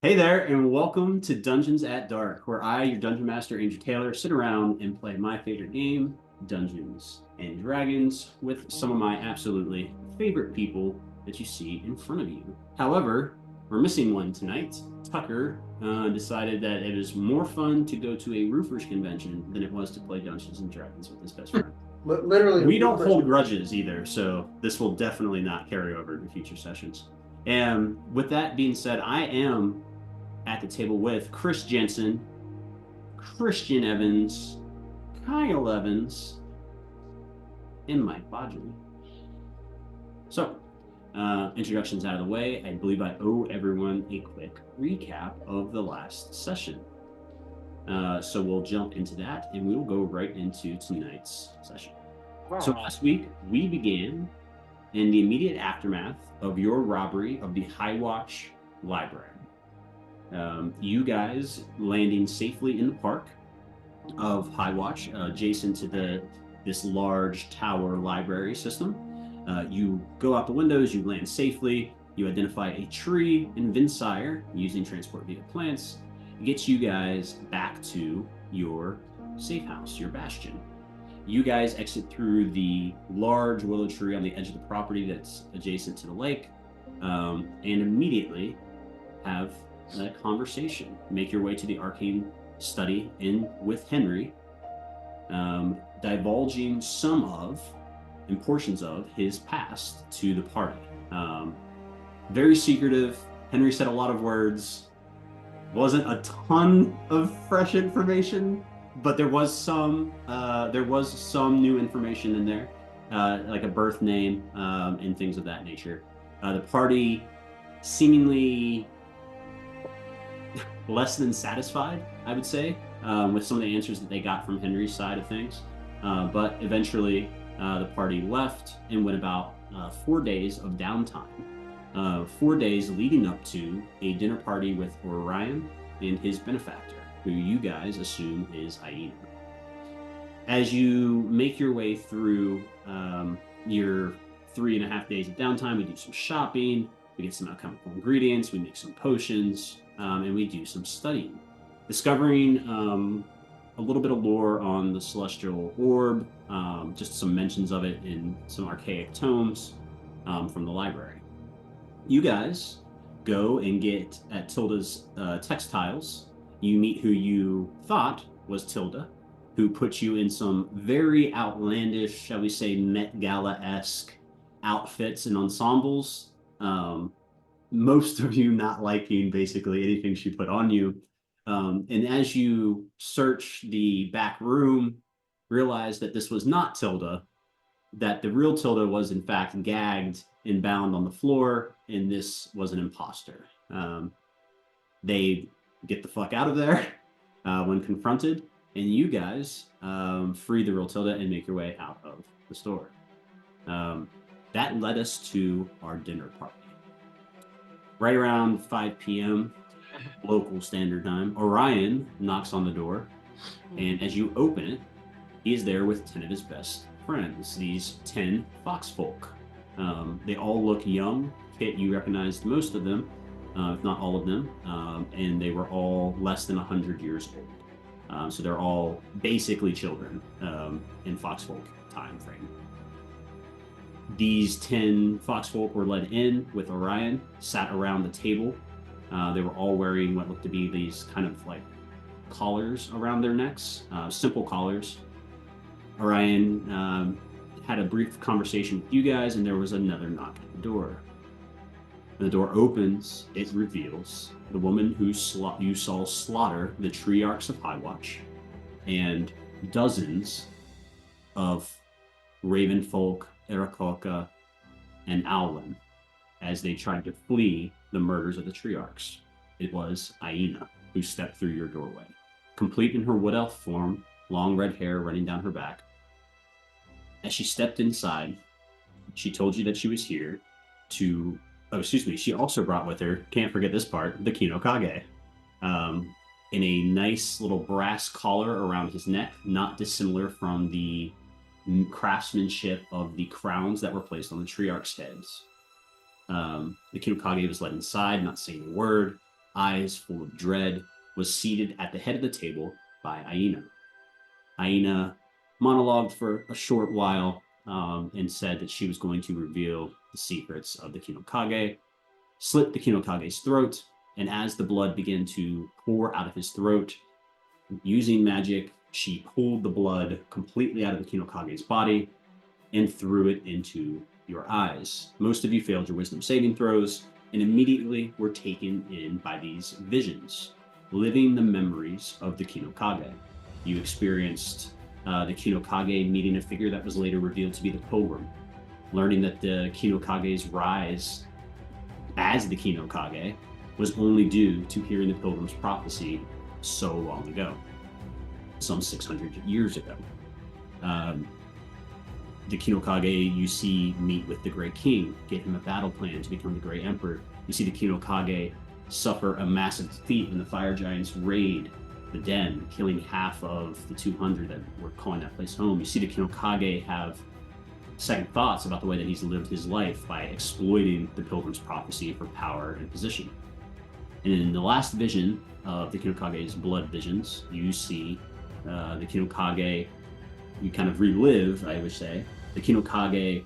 Hey there, and welcome to Dungeons at Dark, where I, your Dungeon Master Andrew Taylor, sit around and play my favorite game, Dungeons and Dragons, with some of my absolutely favorite people that you see in front of you. However, we're missing one tonight. Tucker decided that it was more fun to go to a roofers convention than it was to play Dungeons and Dragons with his best friend. Literally, We don't hold grudges either, so this will definitely not carry over to future sessions. And with that being said, I am at the table with Chris Jensen, Christian Evans, Kyle Evans, and Mike Bodgley. So, introductions out of the way. I believe I owe everyone a quick recap of the last session. So we'll jump into that and we'll go right into tonight's session. So last week we began in the immediate aftermath of your robbery of the High Watch Library. You guys landing safely in the park of High Watch, adjacent to this large tower library system. You go out the windows, you land safely, you identify a tree in Vinsire using transport via plants. It gets you guys back to your safe house, your bastion. You guys exit through the large willow tree on the edge of the property that's adjacent to the lake, and immediately have a conversation. Make your way to the arcane study in with Henry, divulging some of and portions of his past to the party. Very secretive. Henry said a lot of words. Wasn't a ton of fresh information, but there was some new information in there, like a birth name and things of that nature. The party seemingly less than satisfied, I would say, with some of the answers that they got from Henry's side of things. But eventually, the party left and went about 4 days of downtime. 4 days leading up to a dinner party with Orion and his benefactor, who you guys assume is Hyena. As you make your way through your 3.5 days of downtime, we do some shopping, we get some alchemical ingredients, we make some potions, and we do some studying, discovering a little bit of lore on the celestial orb, just some mentions of it in some archaic tomes from the library. You guys go and get at Tilda's textiles. You meet who you thought was Tilda, who put you in some very outlandish, shall we say, Met Gala-esque outfits and ensembles. Most of you not liking basically anything she put on you. And as you search the back room, realize that this was not Tilda, that the real Tilda was in fact gagged and bound on the floor, and this was an imposter. They get the fuck out of there when confronted, and you guys free the real Tilda and make your way out of the store. That led us to our dinner party. Right around 5 p.m. local standard time, Orion knocks on the door, and as you open it, he is there with 10 of his best friends, these 10 foxfolk. They all look young. Kit, you recognized most of them, if not all of them, and they were all less than 100 years old. So they're all basically children in foxfolk time frame. These 10 foxfolk were led in with Orion, sat around the table. They were all wearing what looked to be these kind of like collars around their necks, simple collars. Orion had a brief conversation with you guys, and there was another knock at the door. When the door opens, it reveals the woman who you saw slaughter the Triarchs of High Watch and dozens of Ravenfolk, Aarakocra, and Owlin as they tried to flee the murders of the Triarchs. It was Aina who stepped through your doorway, complete in her wood elf form, long red hair running down her back. As she stepped inside, she told you that she was here to... Oh, excuse me. She also brought with her, can't forget this part, the Kinokage. In a nice little brass collar around his neck, not dissimilar from the craftsmanship of the crowns that were placed on the Triarch's heads. The Kinokage was led inside, not saying a word. eyes full of dread, was seated at the head of the table by Aina. Aina monologued for a short while and said that she was going to reveal the secrets of the Kinokage, slit the Kinokage's throat, and as the blood began to pour out of his throat, using magic, she pulled the blood completely out of the Kinokage's body and threw it into your eyes. Most of you failed your wisdom saving throws and immediately were taken in by these visions, living the memories of the Kinokage. You experienced the Kinokage meeting a figure that was later revealed to be the Pilgrim, learning that the Kinokage's rise as the Kinokage was only due to hearing the Pilgrim's prophecy so long ago, some 600 years ago. The Kinokage you see meet with the Great King, get him a battle plan to become the Great Emperor. You see the Kinokage suffer a massive defeat when the Fire Giants raid the den, killing half of the 200 that were calling that place home. You see the Kinokage have second thoughts about the way that he's lived his life by exploiting the Pilgrim's prophecy for power and position. And in the last vision of the Kinokage's blood visions, you see the Kinokage, you kind of relive, I would say, the Kinokage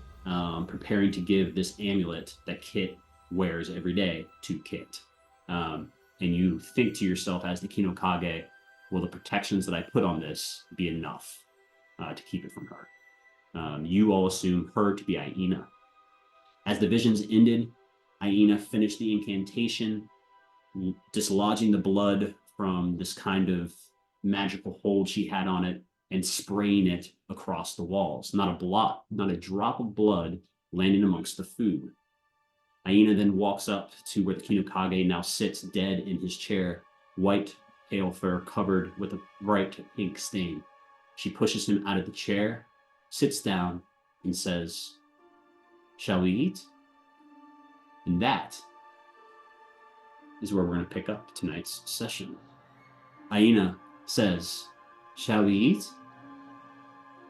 preparing to give this amulet that Kit wears every day to Kit. And you think to yourself as the Kinokage, will the protections that I put on this be enough to keep it from her? You all assume her to be Aina. As the visions ended, Aina finished the incantation, dislodging the blood from this kind of magical hold she had on it and spraying it across the walls. Not a blot, not a drop of blood landing amongst the food. Aina then walks up to where the Kinokage now sits dead in his chair, white, pale fur covered with a bright pink stain. She pushes him out of the chair, sits down, and says, "Shall we eat?" And that is where we're going to pick up tonight's session. Aina says, "Shall we eat?"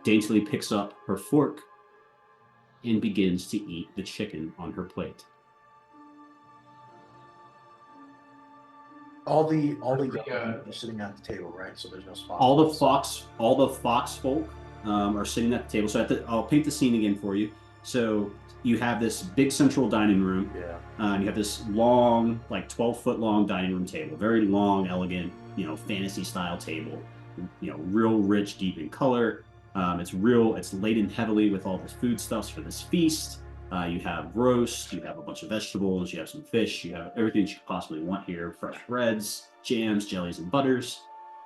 Daintily picks up her fork and begins to eat the chicken on her plate. All the are sitting at the table, right? So there's no spot. All the fox folk are sitting at the table. So I'll paint the scene again for you. So you have this big central dining room. Yeah. You have this long, like 12-foot long dining room table, very long, elegant, fantasy style table. Real rich, deep in color. It's laden heavily with all the foodstuffs for this feast. You have roast, you have a bunch of vegetables, you have some fish, you have everything you could possibly want here, fresh breads, jams, jellies, and butters.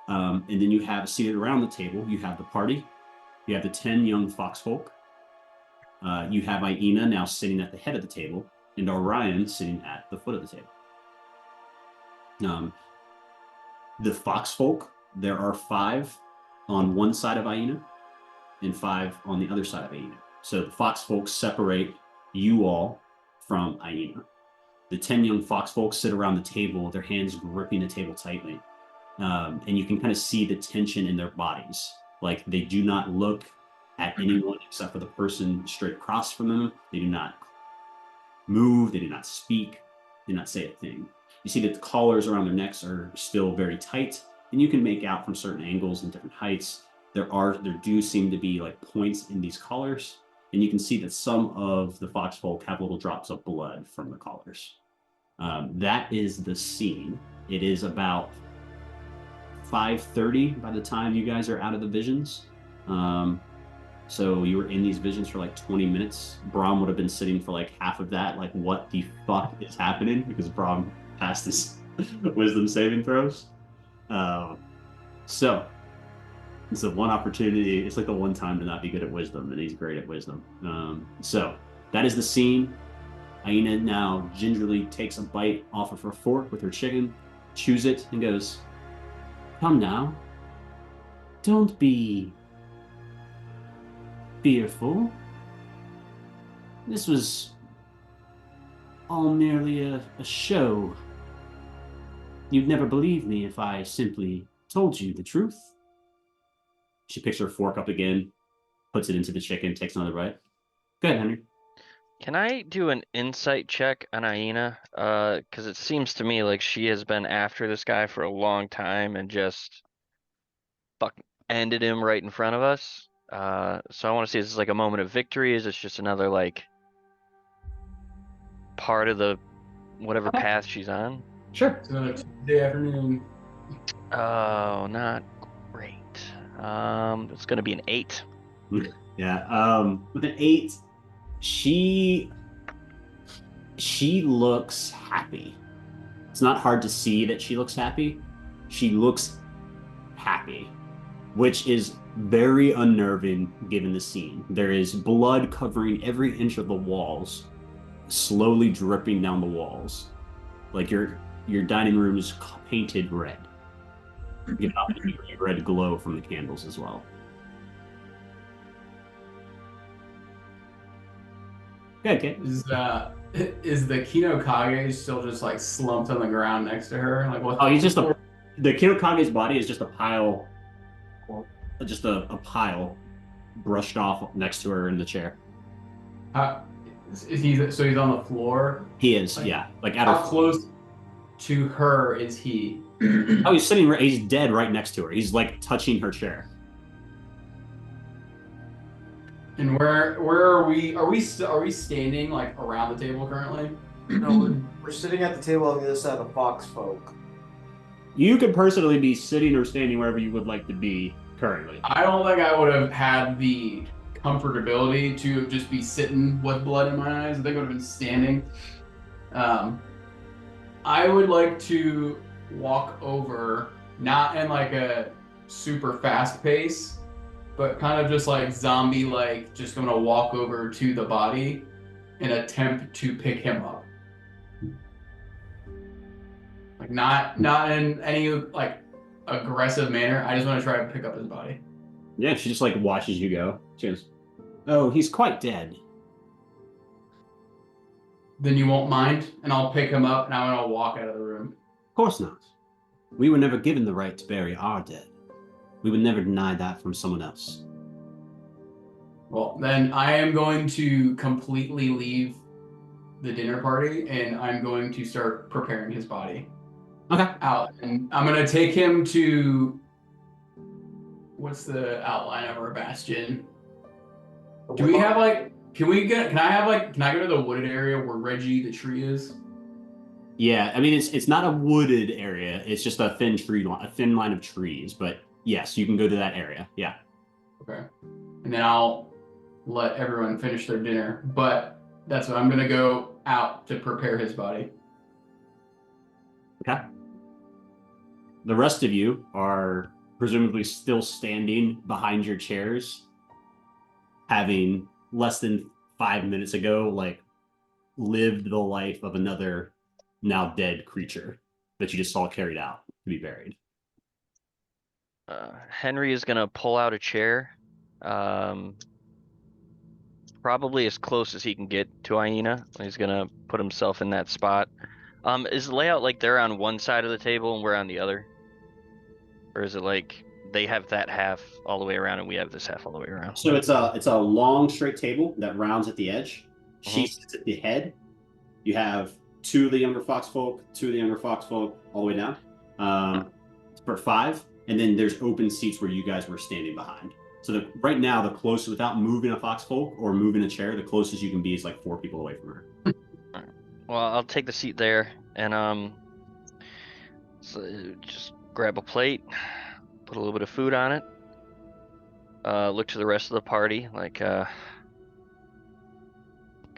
And then you have seated around the table, you have the party, you have the 10 young foxfolk, you have Aina now sitting at the head of the table, and Orion sitting at the foot of the table. The foxfolk, there are 5 on one side of Aina, and 5 on the other side of Aina. So the foxfolk separate you all from Aina. The 10 young foxfolk sit around the table, their hands gripping the table tightly. And you can kind of see the tension in their bodies. Like they do not look at anyone except for the person straight across from them. They do not move, they do not speak, they do not say a thing. You see that the collars around their necks are still very tight, and you can make out from certain angles and different heights. There do seem to be like points in these collars, and you can see that some of the foxfolk have little drops of blood from the collars. That is the scene. It is about 5:30 by the time you guys are out of the visions. So you were in these visions for like 20 minutes. Brahm would have been sitting for like half of that. Like, what the fuck is happening? Because Brahm passed his wisdom saving throws. So it's the one opportunity. It's like the one time to not be good at wisdom, and he's great at wisdom. So that is the scene. Aina now gingerly takes a bite off of her fork with her chicken, chews it, and goes, "Come now. Don't be fearful. This was all merely a show. You'd never believe me if I simply told you the truth." She picks her fork up again, puts it into the chicken, takes another bite. Go ahead, Henry. Can I do an insight check on Aina? Because it seems to me like she has been after this guy for a long time and just fuck ended him right in front of us. So I want to see, is this like a moment of victory? Is this just another like part of the whatever Okay. path she's on? Sure. It's another Tuesday afternoon. Oh, not great. It's gonna be an 8. Yeah. With an 8, she looks happy. It's not hard to see that she looks happy. She looks happy, which is very unnerving given the scene. There is blood covering every inch of the walls, slowly dripping down the walls. Like your dining room is painted red. You get a red glow from the candles as well. Okay. Is the Kino Kage still just like slumped on the ground next to her? Like what? Oh, he's just the Kirokage's body is just a pile, a pile brushed off next to her in the chair. Is he? So he's on the floor. He is, Like, yeah. Like at how her close to her is he? Oh, he's sitting. He's dead right next to her. He's like touching her chair. And where are we? Are we standing like around the table currently? No, we're sitting at the table on the other side of the fox folk. You could personally be sitting or standing wherever you would like to be currently. I don't think I would have had the comfortability to just be sitting with blood in my eyes. I think I would have been standing. I would like to walk over, not in like a super fast pace, but kind of just like zombie like, just gonna walk over to the body and attempt to pick him up. Like not in any like aggressive manner. I just want to try to pick up his body. Yeah, she just like watches you go. She goes, "Oh, he's quite dead." Then you won't mind, and I'll pick him up and I'm gonna walk out of the room. Of course not. We were never given the right to bury our dead. We would never deny that from someone else. Well, then I am going to completely leave the dinner party and I'm going to start preparing his body. Okay. Out, and I'm gonna take him to what's the outline of our bastion? Do we have like? Can I go to the wooded area where Reggie the tree is? Yeah, I mean it's not a wooded area. It's just a thin line of trees. But yes, you can go to that area. Yeah. Okay, and then I'll let everyone finish their dinner. But that's what I'm gonna go out to prepare his body. Okay. The rest of you are presumably still standing behind your chairs, having less than 5 minutes ago, like, lived the life of another now dead creature that you just saw carried out to be buried. Henry is gonna pull out a chair, probably as close as he can get to Aina. He's gonna put himself in that spot. Is the layout like they're on one side of the table and we're on the other? Or is it like they have that half all the way around and we have this half all the way around? So it's a long straight table that rounds at the edge. She sits at the head. You have two of the younger foxfolk, all the way down. For 5, and then there's open seats where you guys were standing behind. So right now, the closest, without moving a foxfolk or moving a chair, the closest you can be is like 4 people away from her. Well, I'll take the seat there and so just grab a plate, put a little bit of food on it. Look to the rest of the party like, come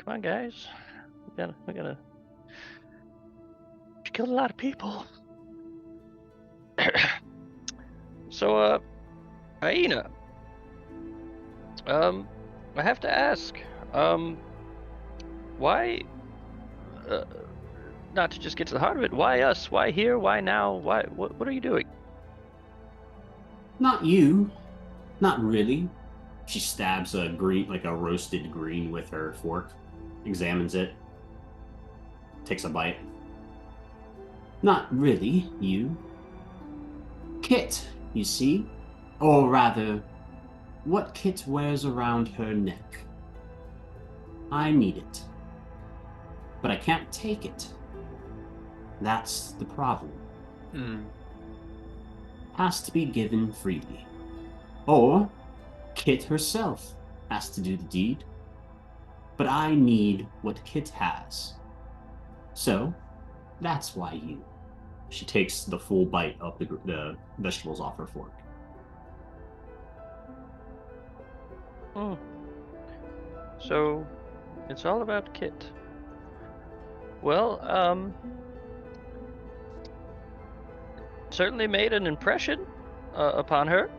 on, guys, we gotta. You killed a lot of people. So, Aina, I have to ask, why, not to just get to the heart of it, why us? Why here? Why now? Why? What are you doing? Not you. Not really. She stabs a green, like a roasted green with her fork, examines it, takes a bite. Not really you. Kit, you see? Or rather, what Kit wears around her neck. I need it. but I can't take it. That's the problem. Has to be given freely. Or Kit herself has to do the deed. But I need what Kit has. So, that's why you. She takes the full bite of the vegetables off her fork. So, it's all about Kit. Well, certainly made an impression upon her.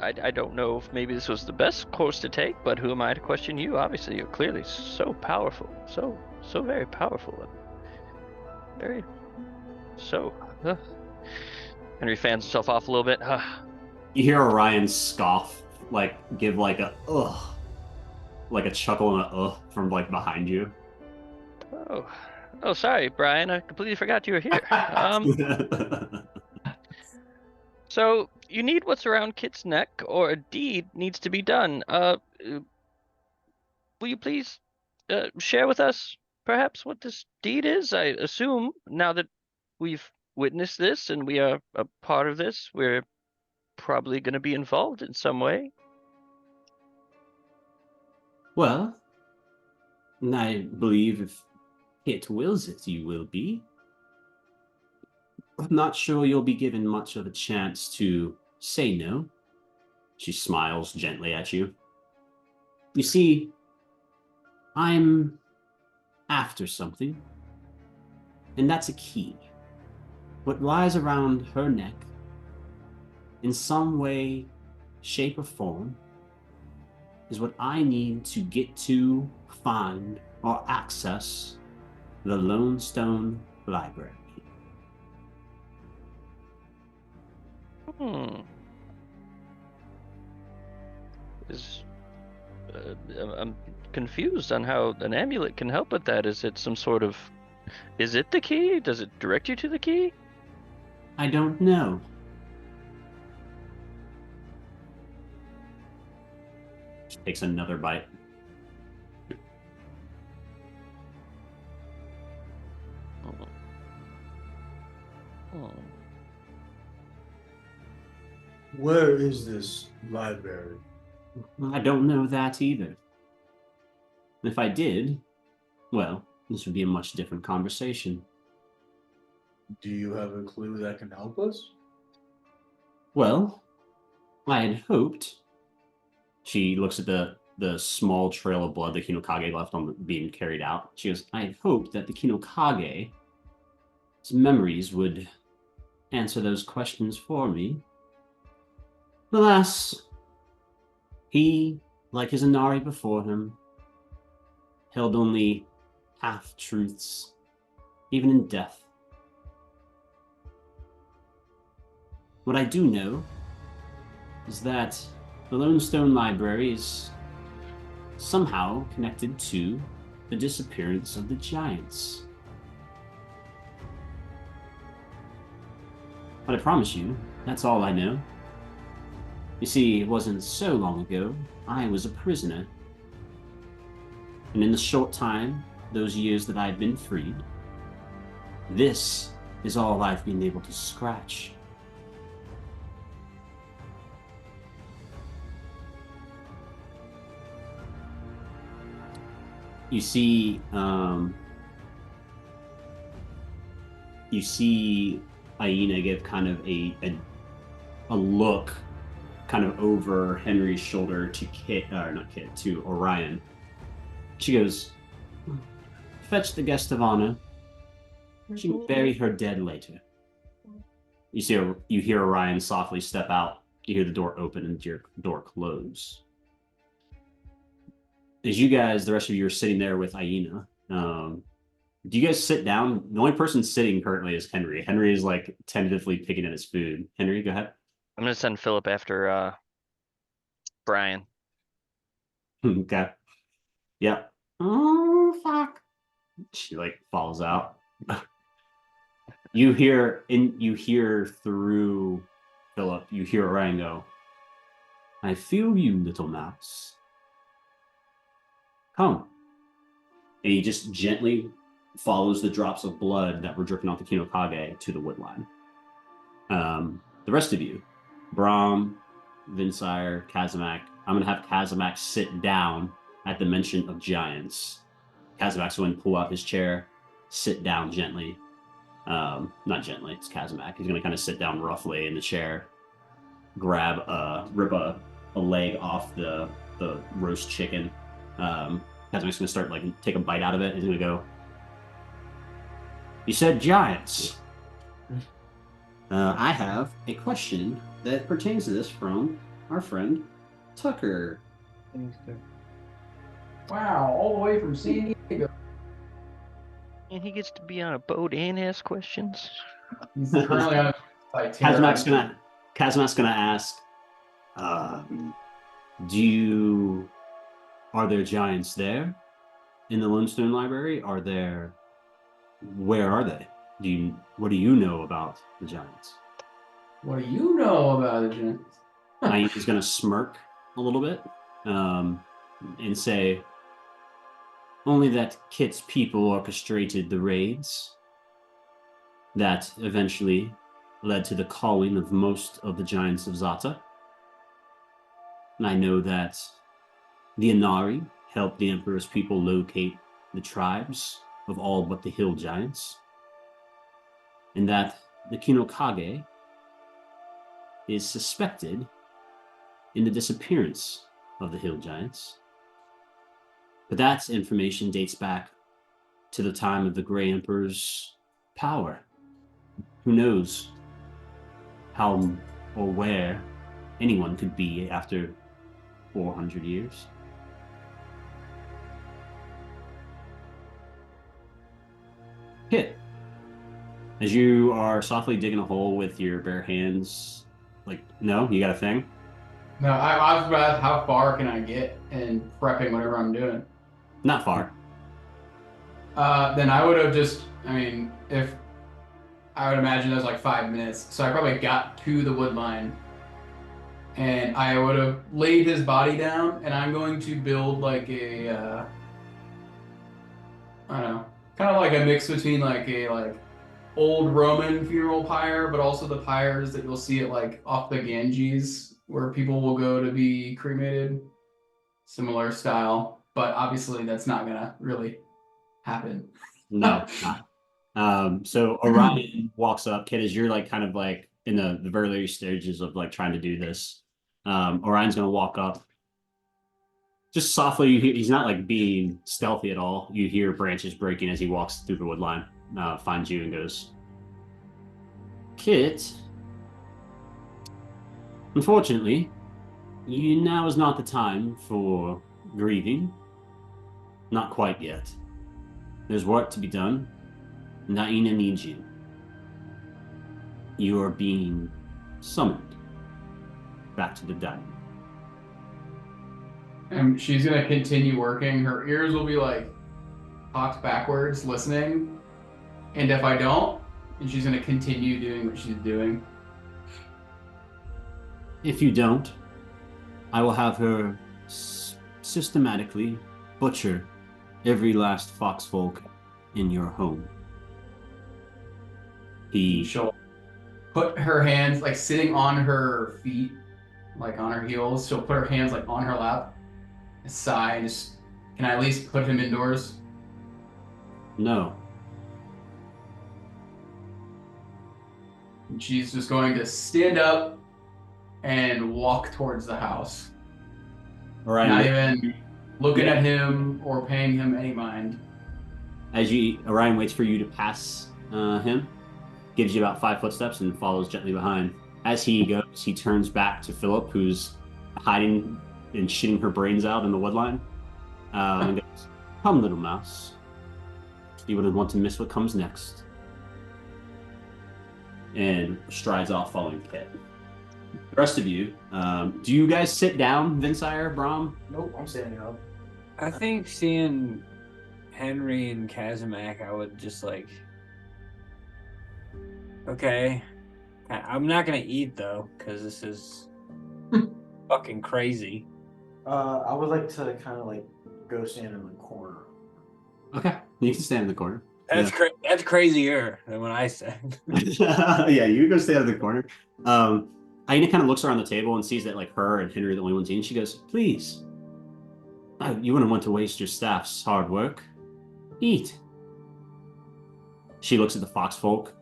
I don't know if maybe this was the best course to take, but who am I to question you? Obviously, you're clearly so powerful, so very powerful, and very so. Henry fans himself off a little bit. You hear Orion scoff, like give like a ugh, like a chuckle and a ugh from like behind you. Oh, sorry, Brian. I completely forgot you were here. So you need what's around Kit's neck, or a deed needs to be done. Will you please share with us perhaps what this deed is? I assume now that we've witnessed this and we are a part of this, we're probably going to be involved in some way. Well, I believe if Kit wills it, you will be. I'm not sure you'll be given much of a chance to say no. She smiles gently at you. You see, I'm after something, and that's a key. What lies around her neck, in some way, shape, or form, is what I need to get to, find, or access the Lone Stone Library. I'm confused on how an amulet can help with that. Is it some sort of... Is it the key? Does it direct you to the key? I don't know. She takes another bite. Where is this library? I don't know that either. If I did, well, this would be a much different conversation. Do you have a clue that can help us? Well, I had hoped. She looks at the small trail of blood the Kinokage left on being carried out. She goes, I had hoped that the Kinokage's memories would answer those questions for me. Alas, he, like his Inari before him, held only half-truths, even in death. What I do know is that the Lone Stone Library is somehow connected to the disappearance of the giants. But I promise you, that's all I know. You see, it wasn't so long ago, I was a prisoner. And in the short time, those years that I've been freed, this is all I've been able to scratch. You see Aina give kind of a look kind of over Henry's shoulder to to Orion. She goes, fetch the guest of honor. She can bury her dead later. You hear Orion softly step out. You hear the door open and your door close. As you guys, the rest of you are sitting there with Aina, do you guys sit down? The only person sitting currently is Henry. Henry is like tentatively picking at his food. Henry, go ahead. I'm gonna send Philip after Brian. Okay. Yeah. Oh fuck. She like falls out. You hear through Philip, you hear Orion go, I feel you, little mouse. Come, And he just gently follows the drops of blood that were dripping off the Kinokage to the woodline. The rest of you, Brahm, Vinsire, Kazamak, I'm going to have Kazamak sit down at the mention of giants. Kazamak's going to pull out his chair, sit down gently. Not gently, it's Kazamak. He's going to kind of sit down roughly in the chair, rip a leg off the roast chicken. Kazamak's going to start, like, take a bite out of it. He's going to go, "You said giants. I have a question that pertains to this from our friend Tucker." Wow, all the way from San Diego. And he gets to be on a boat and ask questions. He's currently on Kazamak's gonna ask, are there giants there in the Lone Library? Where are they? What do you know about the giants? What do you know about it, Jen? He's gonna smirk a little bit, and say, "Only that Kit's people orchestrated the raids that eventually led to the calling of most of the giants of Zata. And I know that the Inari helped the Emperor's people locate the tribes of all but the hill giants, and that the Kinokage is suspected in the disappearance of the hill giants. But that information dates back to the time of the Grey Emperor's power. Who knows how or where anyone could be after 400 years?" Kit, as you are softly digging a hole with your bare hands, like, no, you got a thing? No, I was about how far can I get in prepping whatever I'm doing. Not far. Then I would have if I would imagine that was like 5 minutes, so I probably got to the wood line, and I would have laid his body down, and I'm going to build like a, I don't know, kind of like a mix between like a old Roman funeral pyre, but also the pyres that you'll see at like off the Ganges where people will go to be cremated. Similar style, but obviously that's not gonna really happen. No, not. So Orion walks up. Kit, as you're like kind of like in the very early stages of like trying to do this, Orion's gonna walk up. Just softly, he's not like being stealthy at all. You hear branches breaking as he walks through the wood line, finds you and goes, "Kit, unfortunately, now is not the time for grieving. Not quite yet. There's work to be done. Naina needs you. You are being summoned back to the diamond." And she's gonna continue working. Her ears will be like cocked backwards, listening. And if I don't, and she's gonna continue doing what she's doing. If you don't, I will have her systematically butcher every last foxfolk in your home. She'll put her hands like sitting on her feet, like on her heels. She'll put her hands like on her lap, and sigh, and just, "Can I at least put him indoors?" No. And she's just going to stand up and walk towards the house. Orion, Not even looking at him or paying him any mind. as Orion waits for you to pass him, gives you about 5 footsteps and follows gently behind. As he goes, he turns back to Philip, who's hiding and shitting her brains out in the woodline, and goes, "Come, little mouse. You wouldn't want to miss what comes next." And strides off following Kit. The rest of you, do you guys sit down, Vinsire, Brahm? Nope, I'm standing up. I think seeing Henry and Kazamak, I would just like, okay. I'm not gonna eat though, because this is fucking crazy. I would like to kind of like go stand in the corner. Okay, you can stand in the corner. That's crazier than what I said. Yeah, you go stand in the corner. Aina kind of looks around the table and sees that like her and Henry are the only ones eating. She goes, "Please, you wouldn't want to waste your staff's hard work. Eat." She looks at the foxfolk.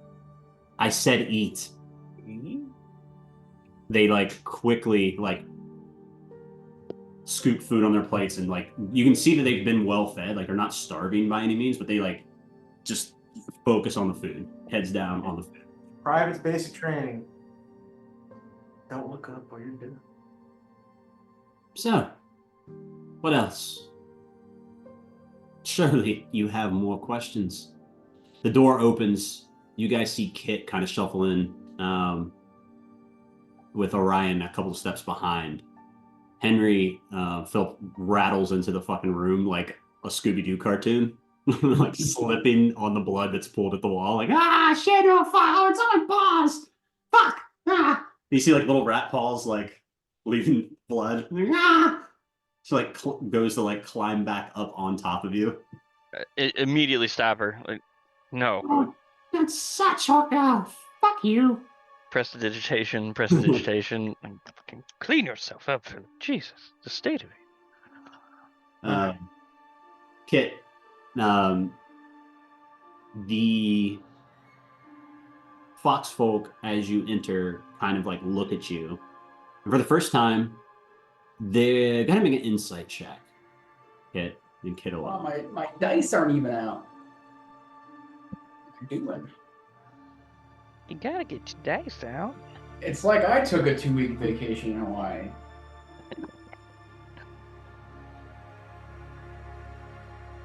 I said eat. They like quickly like scoop food on their plates and like you can see that they've been well fed. Like they're not starving by any means, but they like just focus on the food, heads down on the food. Private basic training. Don't look up while you're doing. So, what else? Surely you have more questions. The door opens. You guys see Kit kind of shuffle in with Orion a couple of steps behind. Henry Phil rattles into the fucking room like a Scooby-Doo cartoon, like slipping on the blood that's pulled at the wall, like, shit, oh, fuck, oh, it's on my paws! Fuck! Ah! You see like little rat paws like leaving blood. Like, ah! She like goes to like climb back up on top of you. Immediately stop her. Like, no. Oh, that's such a girl. Fuck you. Prestidigitation. And fucking clean yourself up, Philip. Jesus, the state of it. Kit, the foxfolk as you enter kind of like look at you. And for the first time, they're gonna make an insight check. Kit and Kit alone. Wow, my dice aren't even out. What am I doing? You gotta get your dice out. It's like I took a 2-week vacation in Hawaii.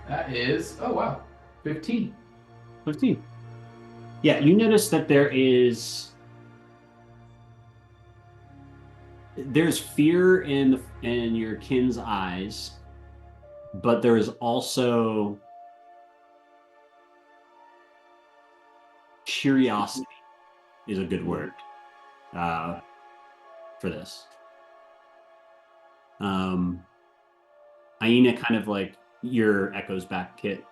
That is, oh wow, 15. 15. Yeah, you notice that there's fear in your kin's eyes, but there is also curiosity is a good word for this. Aina kind of like your echoes back, Kit.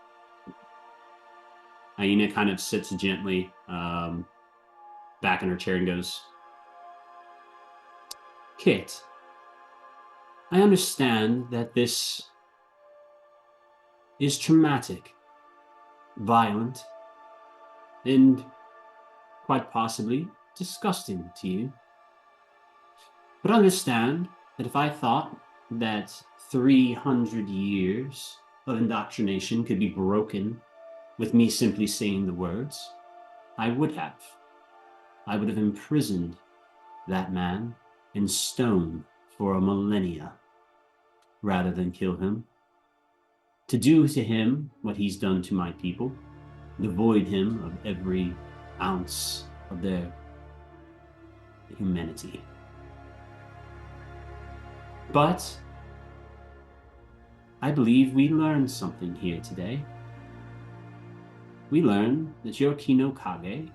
Aina kind of sits gently back in her chair and goes, Kit, I understand that this is traumatic, violent, and quite possibly disgusting to you. But understand that if I thought that 300 years of indoctrination could be broken with me simply saying the words, I would have. I would have imprisoned that man in stone for a millennia rather than kill him. To do to him what he's done to my people, devoid him of every ounce of their humanity. But I believe we learned something here today. We learned that your Kino Kage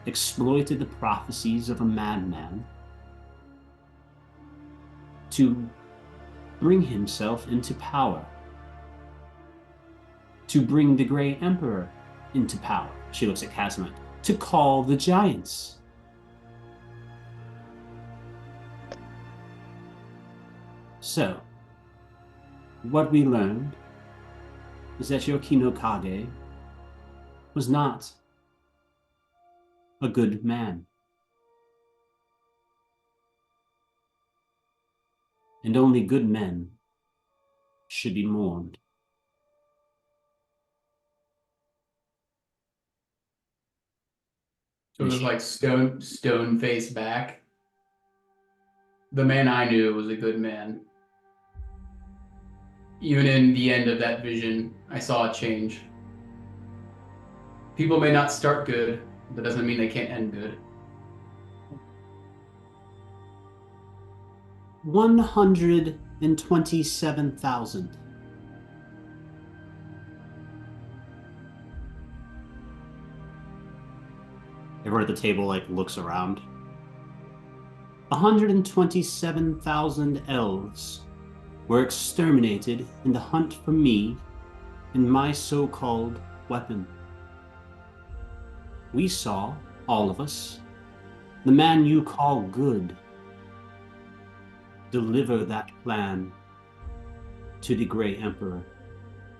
exploited the prophecies of a madman to bring himself into power, to bring the Great Emperor into power. She looks at Casimir. To call the giants. So, what we learned is that your Kino Kage was not a good man. And only good men should be mourned. So it was like stone face back. The man I knew was a good man. Even in the end of that vision, I saw a change. People may not start good, but that doesn't mean they can't end good. 127,000. Everyone at the table like looks around. 127,000 elves were exterminated in the hunt for me in my so-called weapon. We saw, all of us, the man you call good deliver that plan to the Grey Emperor,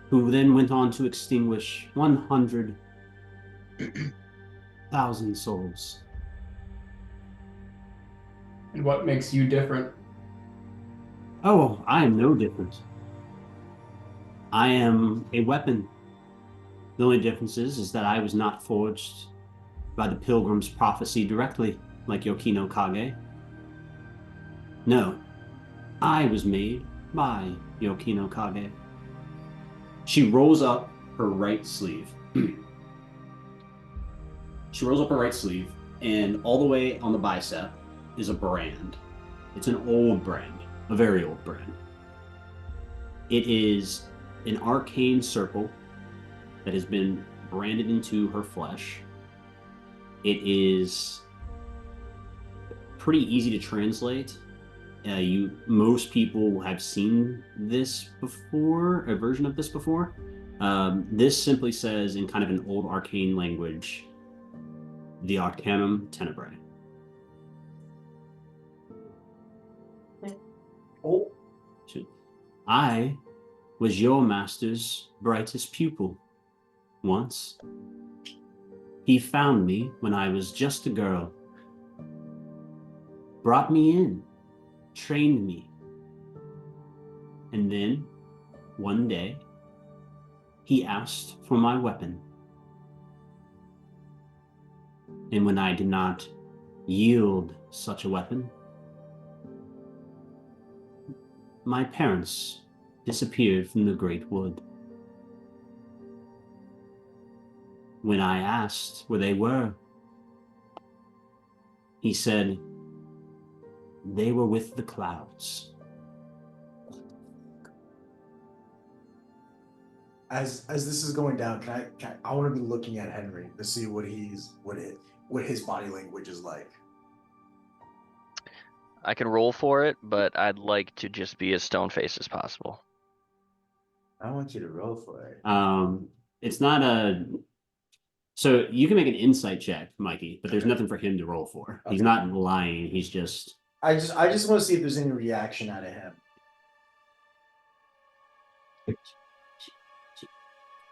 who then went on to extinguish 100,000 souls. And what makes you different? Oh, I am no different. I am a weapon. The only difference is that I was not forged by the Pilgrim's prophecy directly, like Yokino Kage. No, I was made by Yokino Kage. She rolls up her right sleeve. She rolls up her right sleeve, and all the way on the bicep is a brand. It's an old brand, a very old brand. It is an arcane circle that has been branded into her flesh. It is pretty easy to translate. Most people have seen this before, a version of this before. This simply says, in kind of an old arcane language, the Arcanum Tenebrae. Oh, I was your master's brightest pupil once. He found me when I was just a girl, brought me in, trained me, and then, one day, he asked for my weapon. And when I did not yield such a weapon, my parents disappeared from the Great Wood. When I asked where they were, he said they were with the clouds. as this is going down, I want to be looking at Henry to see what his body language is like. I can roll for it, but I'd like to just be as stone faced as possible. I want you to roll for it. It's not a. So you can make an insight check, Mikey, but there's Okay. nothing for him to roll for. He's Okay. not lying. He's just. I just want to see if there's any reaction out of him.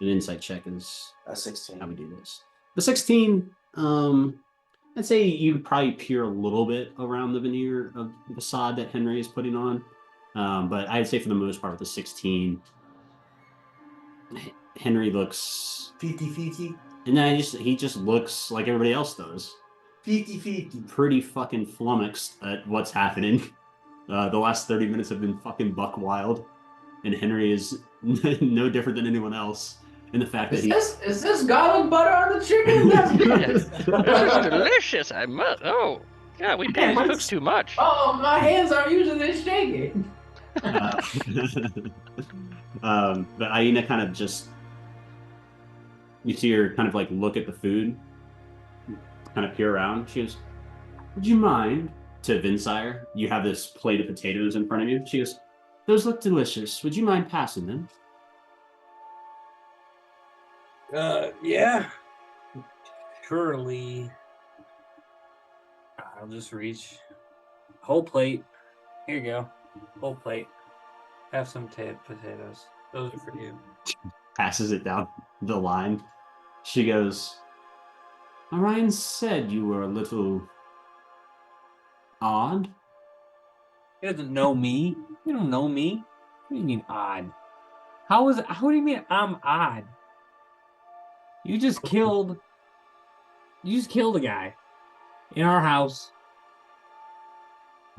An insight check is A 16. how we do this. The 16, I'd say you could probably peer a little bit around the veneer of the facade that Henry is putting on. But I'd say for the most part with the 16, Henry looks 50-50. and then he just looks like everybody else does. 50-50. Pretty fucking flummoxed at what's happening. The last 30 minutes have been fucking buck wild. And Henry is no different than anyone else in the fact that Is this garlic butter on the chicken? That's This is delicious. I must. Oh, yeah, we did cook too much. Oh, my hands aren't usually this shaky. But Aina kind of just, you see her kind of like look at the food, kind of peer around. She goes, "Would you mind?" To Vinsire, you have this plate of potatoes in front of you. She goes, "Those look delicious. Would you mind passing them?" Yeah. Surely. I'll just reach. Whole plate. Here you go. Whole plate. Have some potatoes. Those are for you. Passes it down the line. She goes, "Orion said you were a little odd." He doesn't know me. You don't know me. What do you mean odd? How do you mean I'm odd? You just killed a guy in our house.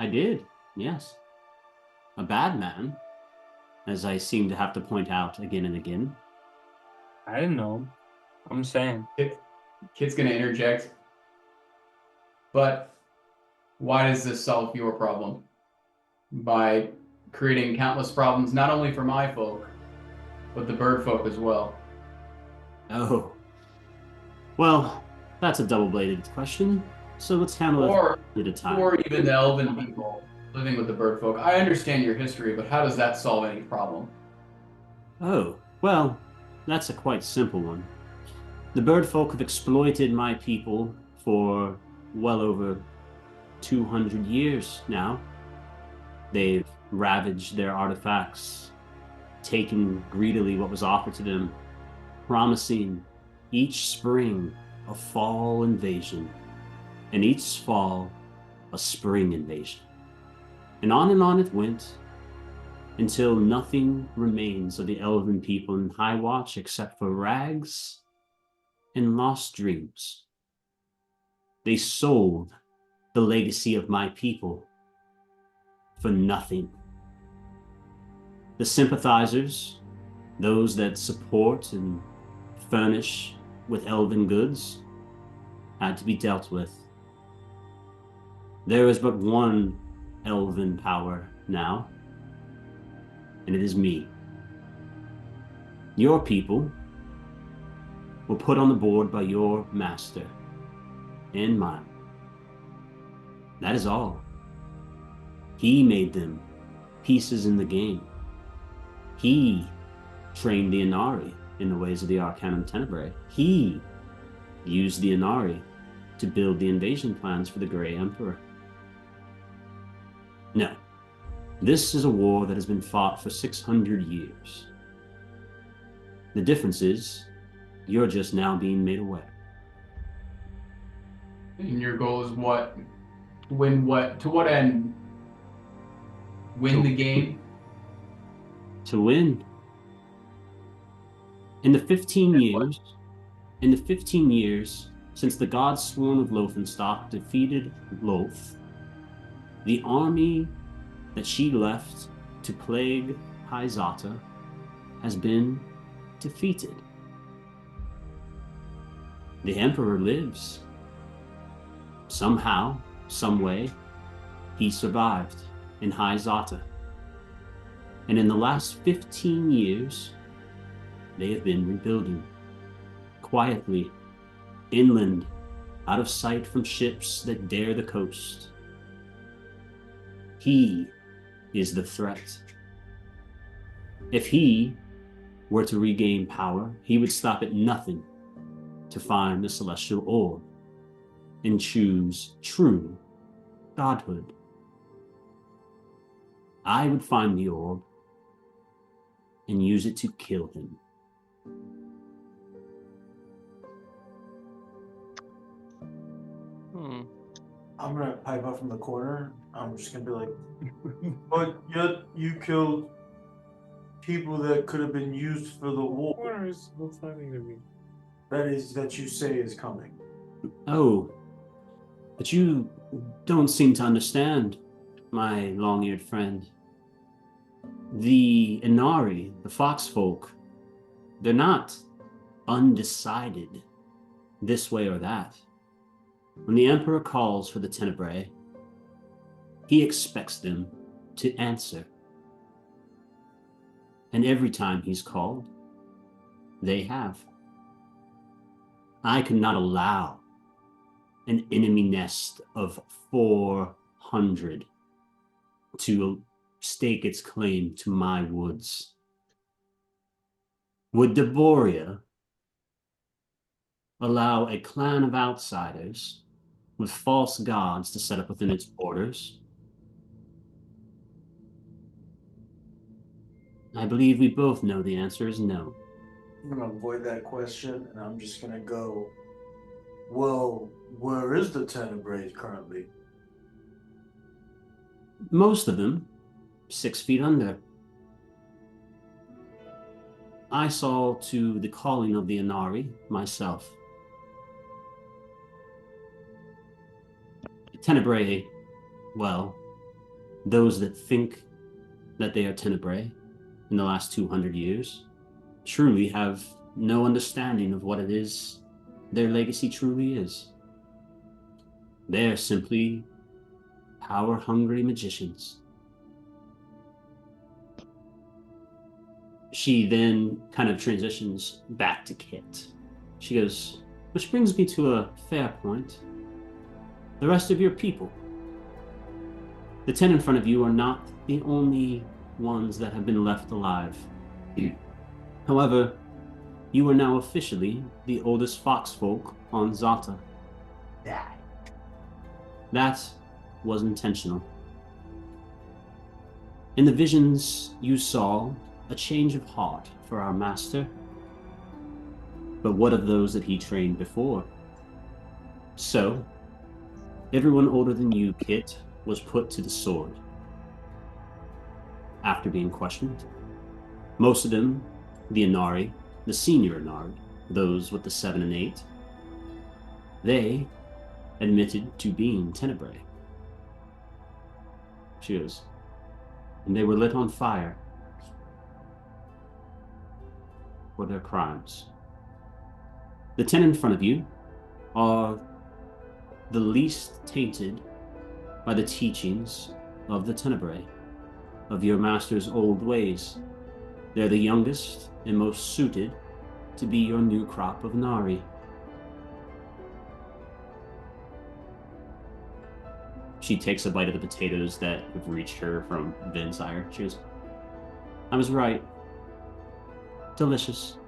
I did, yes. A bad man, as I seem to have to point out again and again. I didn't know him. I'm saying. Kid's gonna interject. But why does this solve your problem? By creating countless problems, not only for my folk, but the bird folk as well. Oh. Well, that's a double-bladed question, so let's handle Or, it at a time. or even the elven people living with the bird folk. I understand your history, but how does that solve any problem? Oh, well, That's a quite simple one. The bird folk have exploited my people for well over 200 years now. They've ravaged their artifacts, taken greedily what was offered to them, promising each spring a fall invasion, and each fall a spring invasion. And on it went, until nothing remains of the elven people in High Watch except for rags and lost dreams. They sold the legacy of my people for nothing. The sympathizers, those that support and furnish with elven goods, had to be dealt with. There is but one elven power now, and it is me. Your people were put on the board by your master and mine. That is all. He made them pieces in the game. He trained the Inari in the ways of the Arcanum Tenebrae. He used the Inari to build the invasion plans for the Grey Emperor. No, this is a war that has been fought for 600 years. The difference is, you're just now being made aware. And your goal is what? Win what? To what end? Win the game? To win. In the 15 years since the god sworn of Lothenstock defeated Loth, the army that she left to plague Hyzata has been defeated. The Emperor lives. Somehow, some way, he survived in Hyzata. And in the last 15 years, they have been rebuilding. Quietly, inland, out of sight from ships that dare the coast. He is the threat. If he were to regain power, he would stop at nothing to find the celestial orb and choose true godhood. I would find the orb and use it to kill him. I'm gonna pipe up from the corner. I'm just gonna be like, but yet you killed people that could have been used for the war. Corner is what's happening to me. That you say is coming. Oh, but you don't seem to understand, my long-eared friend. The Inari, the Foxfolk, they're not undecided this way or that. When the Emperor calls for the Tenebrae, he expects them to answer. And every time he's called, they have. I could not allow an enemy nest of 400 to stake its claim to my woods. Would Deboria allow a clan of outsiders with false gods to set up within its borders? I believe we both know the answer is no. I'm gonna avoid that question, and I'm just gonna go, well, where is the Tenebrae currently? Most of them 6 feet under. I saw to the calling of the Inari myself. Tenebrae, well, those that think that they are Tenebrae in the last 200 years truly have no understanding of what it is their legacy truly is. They're simply power-hungry magicians. She then kind of transitions back to Kit. She goes, which brings me to a fair point. The rest of your people, the 10 in front of you, are not the only ones that have been left alive. However, You are now officially the oldest foxfolk on Zata. That was intentional. In the visions, you saw a change of heart for our master. But what of those that he trained before? So, everyone older than you, Kit, was put to the sword. After being questioned, most of them, the Inari, the senior Inari, those with the 7 and 8, they admitted to being Tenebrae. She goes, and they were lit on fire for their crimes. The 10 in front of you are the least tainted by the teachings of the Tenebrae, of your master's old ways. They're the youngest and most suited to be your new crop of Nari. She takes a bite of the potatoes that have reached her from Vin's ire. She goes, I was right. Delicious.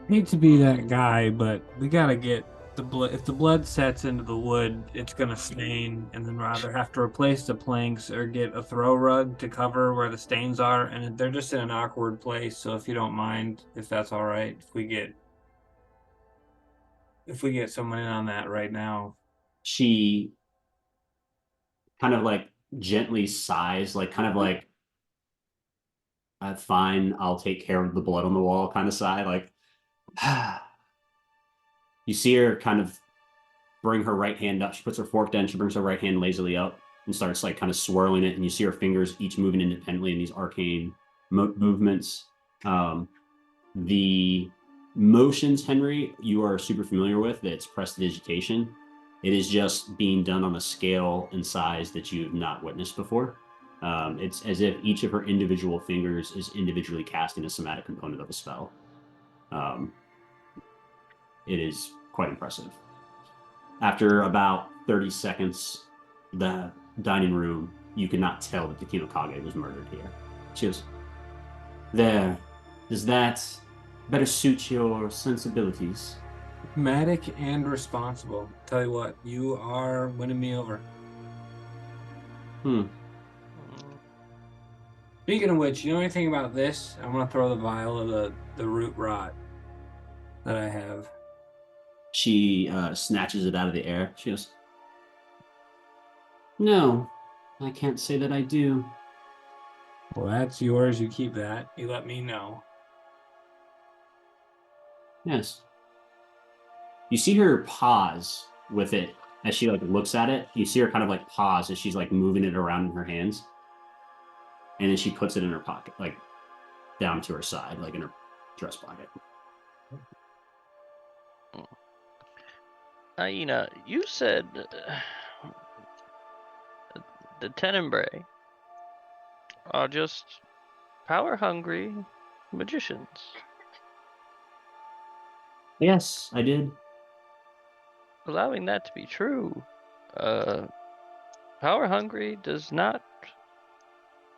Hate to be that guy, but we gotta get the blood. If the blood sets into the wood, it's gonna stain, and then rather have to replace the planks or get a throw rug to cover where the stains are, and they're just in an awkward place. So if you don't mind, if that's all right, if we get someone in on that right now. She kind of like gently sighs, like kind of like, fine, I'll take care of the blood on the wall kind of sigh, like, you see her kind of bring her right hand up. She puts her fork down. She brings her right hand lazily up and starts like kind of swirling it. And you see her fingers each moving independently in these arcane movements. The motions, Henry, you are super familiar with. It's prestidigitation. It is just being done on a scale and size that you have not witnessed before. It's as if each of her individual fingers is individually casting a somatic component of a spell. It is quite impressive. After about 30 seconds, the dining room, you could not tell that the Kinokage was murdered here. She goes, there, does that better suit your sensibilities? Matic and responsible. Tell you what, you are winning me over. Speaking of which, you know anything about this? I'm gonna throw the vial of the root rot that I have. She snatches it out of the air. She goes, no, I can't say that I do. Well, that's yours. You keep that. You let me know. Yes. You see her pause with it as she like looks at it. You see her kind of like pause as she's like moving it around in her hands. And then she puts it in her pocket, like down to her side, like in her dress pocket. Aina, you said the Tenebrae are just power-hungry magicians. Yes, I did. Allowing that to be true, power-hungry does not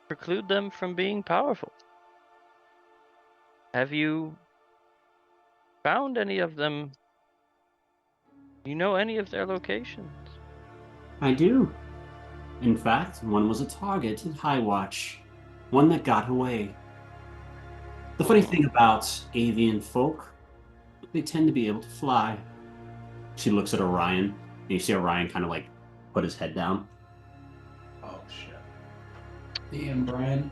preclude them from being powerful. Have you found any of them? You know any of their locations? I do. In fact, one was a target at High Watch. One that got away. The funny thing about avian folk, they tend to be able to fly. She looks at Orion, and you see Orion kind of like put his head down. Oh shit. Damn, Brian.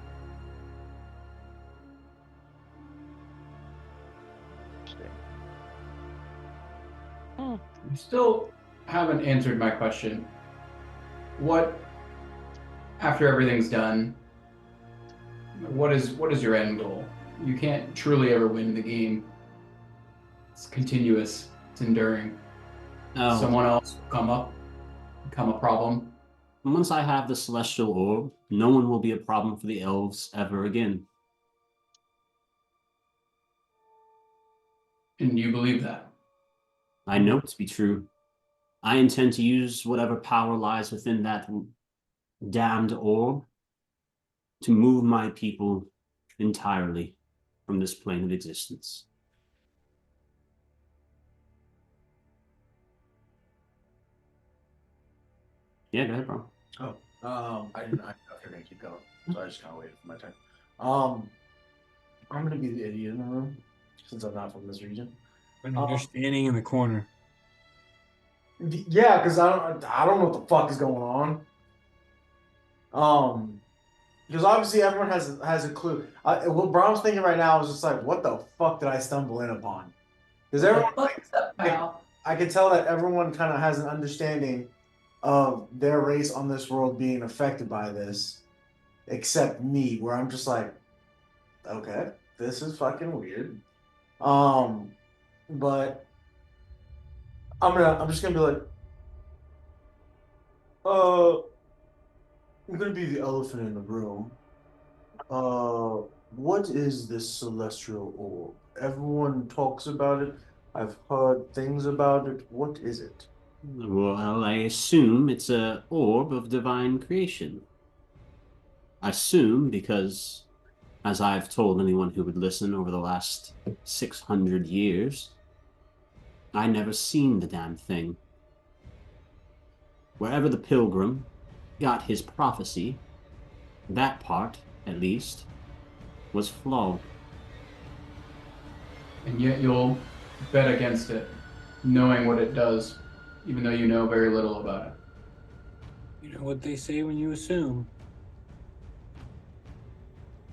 You still haven't answered my question. What, after everything's done, what is your end goal? You can't truly ever win the game. It's continuous. It's enduring. Oh, Someone else will become a problem. once I have the celestial orb, no one will be a problem for the elves ever again. And you believe that? I know it to be true. I intend to use whatever power lies within that damned orb to move my people entirely from this plane of existence. Yeah, go ahead, bro. I didn't. I thought you were gonna keep going, so I just kind of waited for my turn. I'm gonna be the idiot in the room since I'm not from this region. When you're standing in the corner. Yeah, because I don't know what the fuck is going on. Because obviously everyone has a clue. What Brahm's thinking right now is just like, what the fuck did I stumble in upon? Because everyone, I can tell that everyone kind of has an understanding of their race on this world being affected by this, except me, where I'm just like, okay, this is fucking weird. But I'm just gonna be like, uh, I'm gonna be the elephant in the room. What is this celestial orb? Everyone talks about it. I've heard things about it. What is it? Well, I assume it's a orb of divine creation. I assume because, as I've told anyone who would listen over the last 600 years, I never seen the damn thing. Wherever the pilgrim got his prophecy, that part, at least, was flawed. And yet you'll bet against it, knowing what it does, even though you know very little about it. You know what they say when you assume.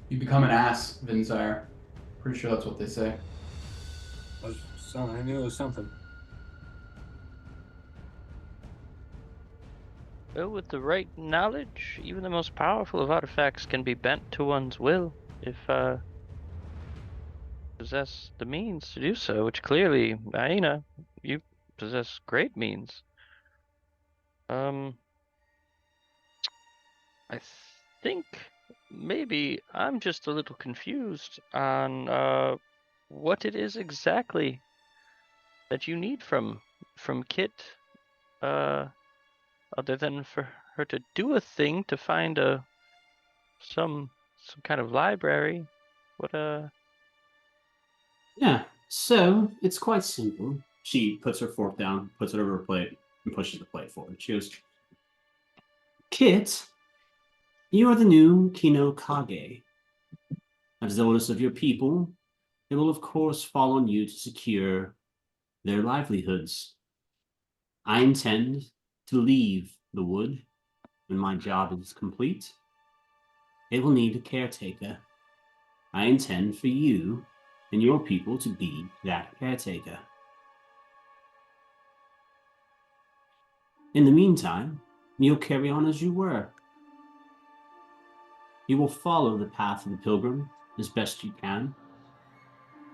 You become an ass, Vinsire. Pretty sure that's what they say. I knew it was something. Well, with the right knowledge, even the most powerful of artifacts can be bent to one's will if possess the means to do so, which clearly, Aina, you possess great means. I think maybe I'm just a little confused on what it is exactly that you need from Kit, other than for her to do a thing to find some kind of library. What Yeah, so it's quite simple. She puts her fork down, puts it over her plate, and pushes the plate forward. She goes, Kit, you are the new Kino Kage. As the oldest of your people, it will of course fall on you to secure their livelihoods. I intend to leave the wood when my job is complete. It will need a caretaker. I intend for you and your people to be that caretaker. In the meantime, you'll carry on as you were. You will follow the path of the pilgrim as best you can.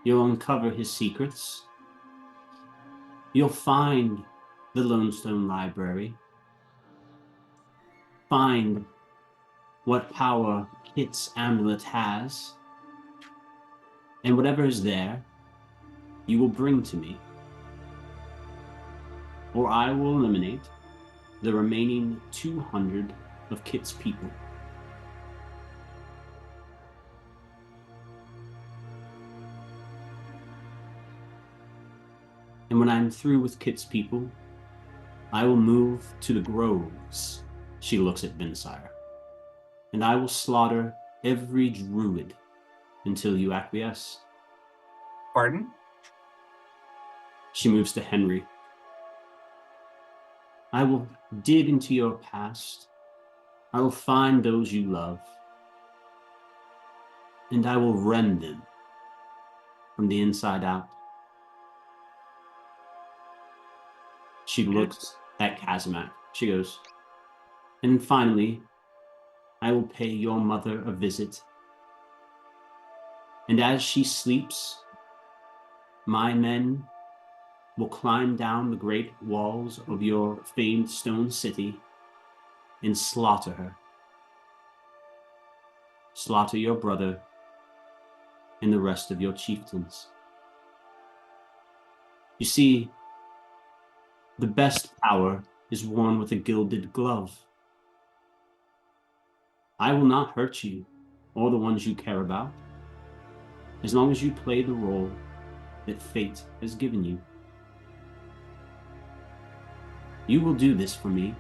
You'll uncover his secrets. You'll find the Lonestone Library. Find what power Kit's amulet has. And whatever is there, you will bring to me. Or I will eliminate the remaining 200 of Kit's people. And when I'm through with Kit's people, I will move to the groves. She looks at Vinsire. And I will slaughter every druid until you acquiesce. Pardon? She moves to Henry. I will dig into your past. I will find those you love. And I will rend them from the inside out. She looks at Kazimak. She goes, and finally, I will pay your mother a visit. And as she sleeps, my men will climb down the great walls of your famed stone city and slaughter her. Slaughter your brother and the rest of your chieftains. You see, the best power is worn with a gilded glove. I will not hurt you or the ones you care about. as long as you play the role that fate has given you. You will do this for me.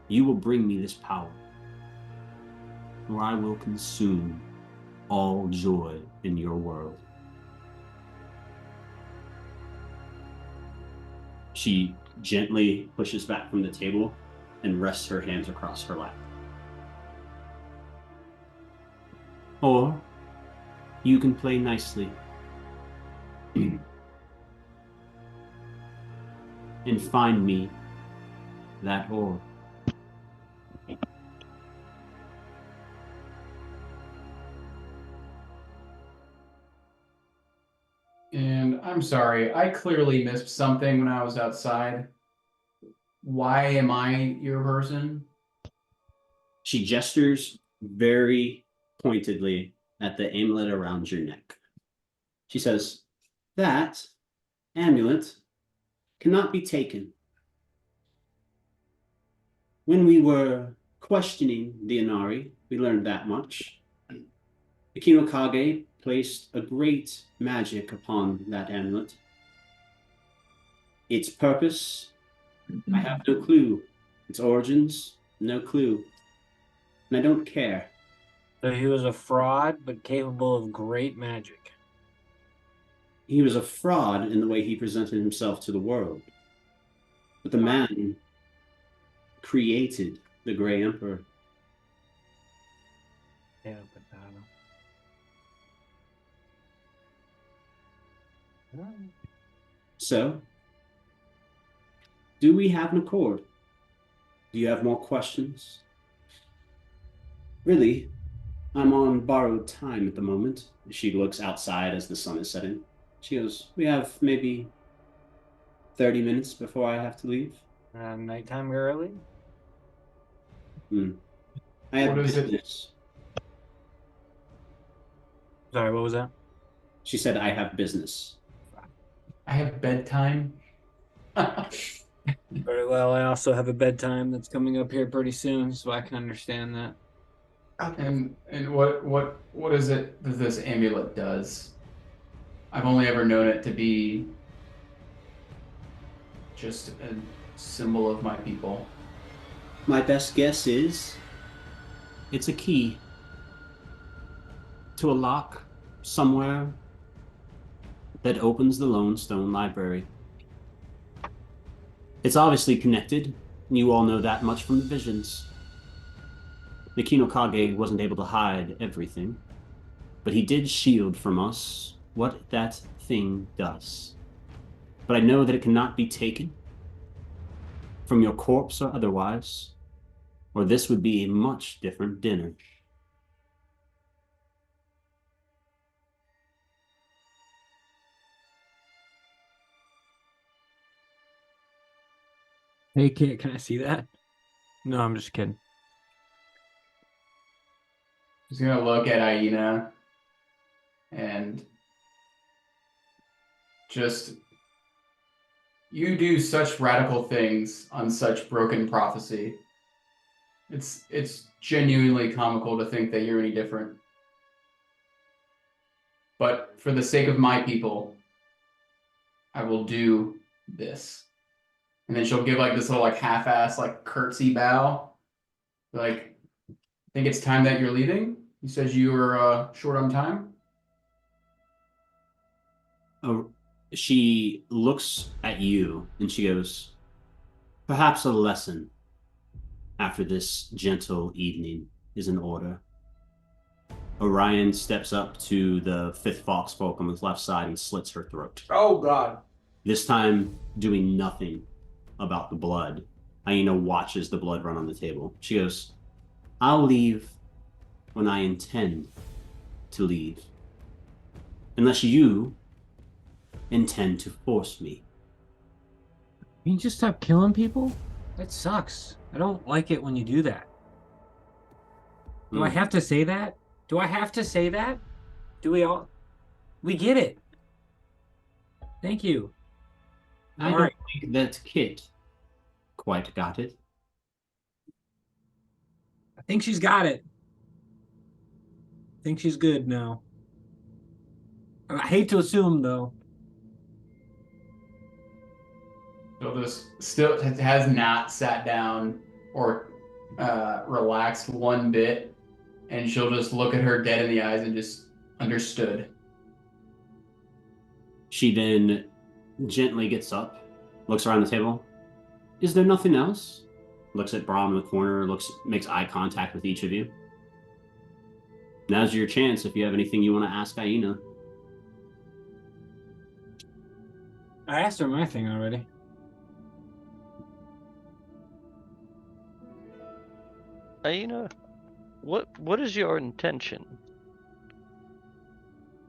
You will bring me this power, or I will consume all joy in your world. She gently pushes back from the table and rests her hands across her lap. Or you can play nicely and find me that orb. And I'm sorry, I clearly missed something when I was outside. Why am I your person? She gestures very pointedly at the amulet around your neck. She says, that amulet cannot be taken. When we were questioning the Inari, we learned that much. The Kinokage placed a great magic upon that amulet. Its purpose, I have no clue. Its origins, no clue. And I don't care. So he was a fraud, but capable of great magic. He was a fraud in the way he presented himself to the world. But the man created the Grey Emperor. Yeah, but So, do we have an accord? Do you have more questions? Really, I'm on borrowed time at the moment. She looks outside as the sun is setting. She goes, we have maybe 30 minutes before I have to leave. nighttime early? I have What is it? business. Sorry, what was that? She said, I have business. I have bedtime. Very well. I also have a bedtime that's coming up here pretty soon, so I can understand that. And what is it that this amulet does? I've only ever known it to be just a symbol of my people. My best guess is it's a key to a lock somewhere that opens the Lone Stone Library. It's obviously connected, and you all know that much from the visions. The Kinokage wasn't able to hide everything, but he did shield from us what that thing does. But I know that it cannot be taken from your corpse or otherwise, or this would be a much different dinner. Hey, kid, can I see that? No, I'm just kidding. He's gonna look at Aina and just, you do such radical things on such broken prophecy. It's genuinely comical to think that you're any different. But for the sake of my people, I will do this. And then she'll give like this little like half-ass like curtsy bow. Like, I think it's time that you're leaving. He says you were short on time. She looks at you and she goes, perhaps a lesson after this gentle evening is in order. Orion steps up to the fifth foxfolk on his left side and slits her throat. Oh, God. This time, doing nothing about the blood. Aina watches the blood run on the table. She goes, I'll leave when I intend to leave. Unless you intend to force me. Can you just stop killing people? That sucks. I don't like it when you do that. Do I have to say that? Do I have to say that? Do we all? We get it. Thank you. I don't think that Kit quite got it. I think she's got it. I think she's good now. I hate to assume though. So this still has not sat down or relaxed one bit, and she'll just look at her dead in the eyes and just understood. She then gently gets up, looks around the table. Is there nothing else? Looks at Brahm in the corner, makes eye contact with each of you. Now's your chance if you have anything you want to ask Aina. I asked her my thing already. Aina, what is your intention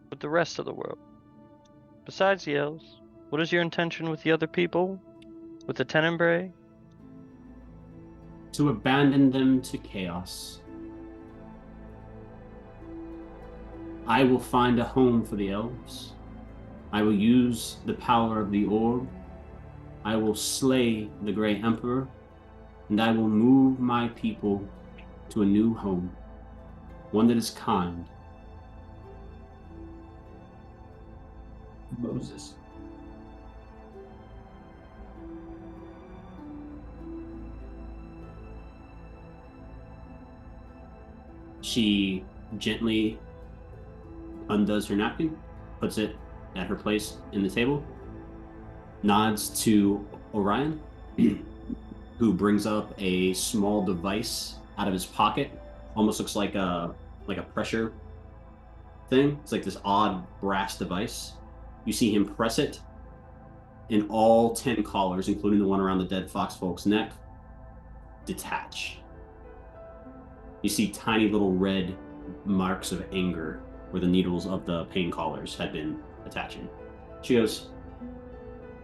with the rest of the world? Besides the elves, what is your intention with the other people? With the Tenebrae? To abandon them to chaos. I will find a home for the elves. I will use the power of the orb. I will slay the Grey Emperor, and I will move my people to a new home, one that is kind. Moses. She gently undoes her napkin, puts it at her place in the table, nods to Orion, who brings up a small device out of his pocket. Almost looks like a pressure thing. It's like this odd brass device. You see him press it, and all 10 collars, including the one around the dead fox folk's neck, detach. You see tiny little red marks of anger where the needles of the pain collars had been attaching. She goes,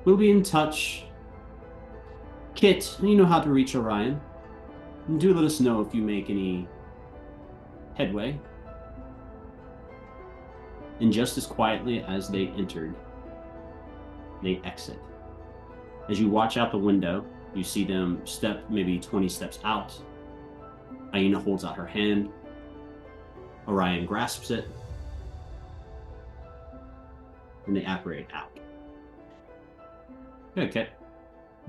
"We'll be in touch. Kit, you know how to reach Orion. Do let us know if you make any headway." And just as quietly as they entered, they exit. As you watch out the window, you see them step maybe 20 steps out. Aina holds out her hand. Orion grasps it. And they apparate out. Good, Kit.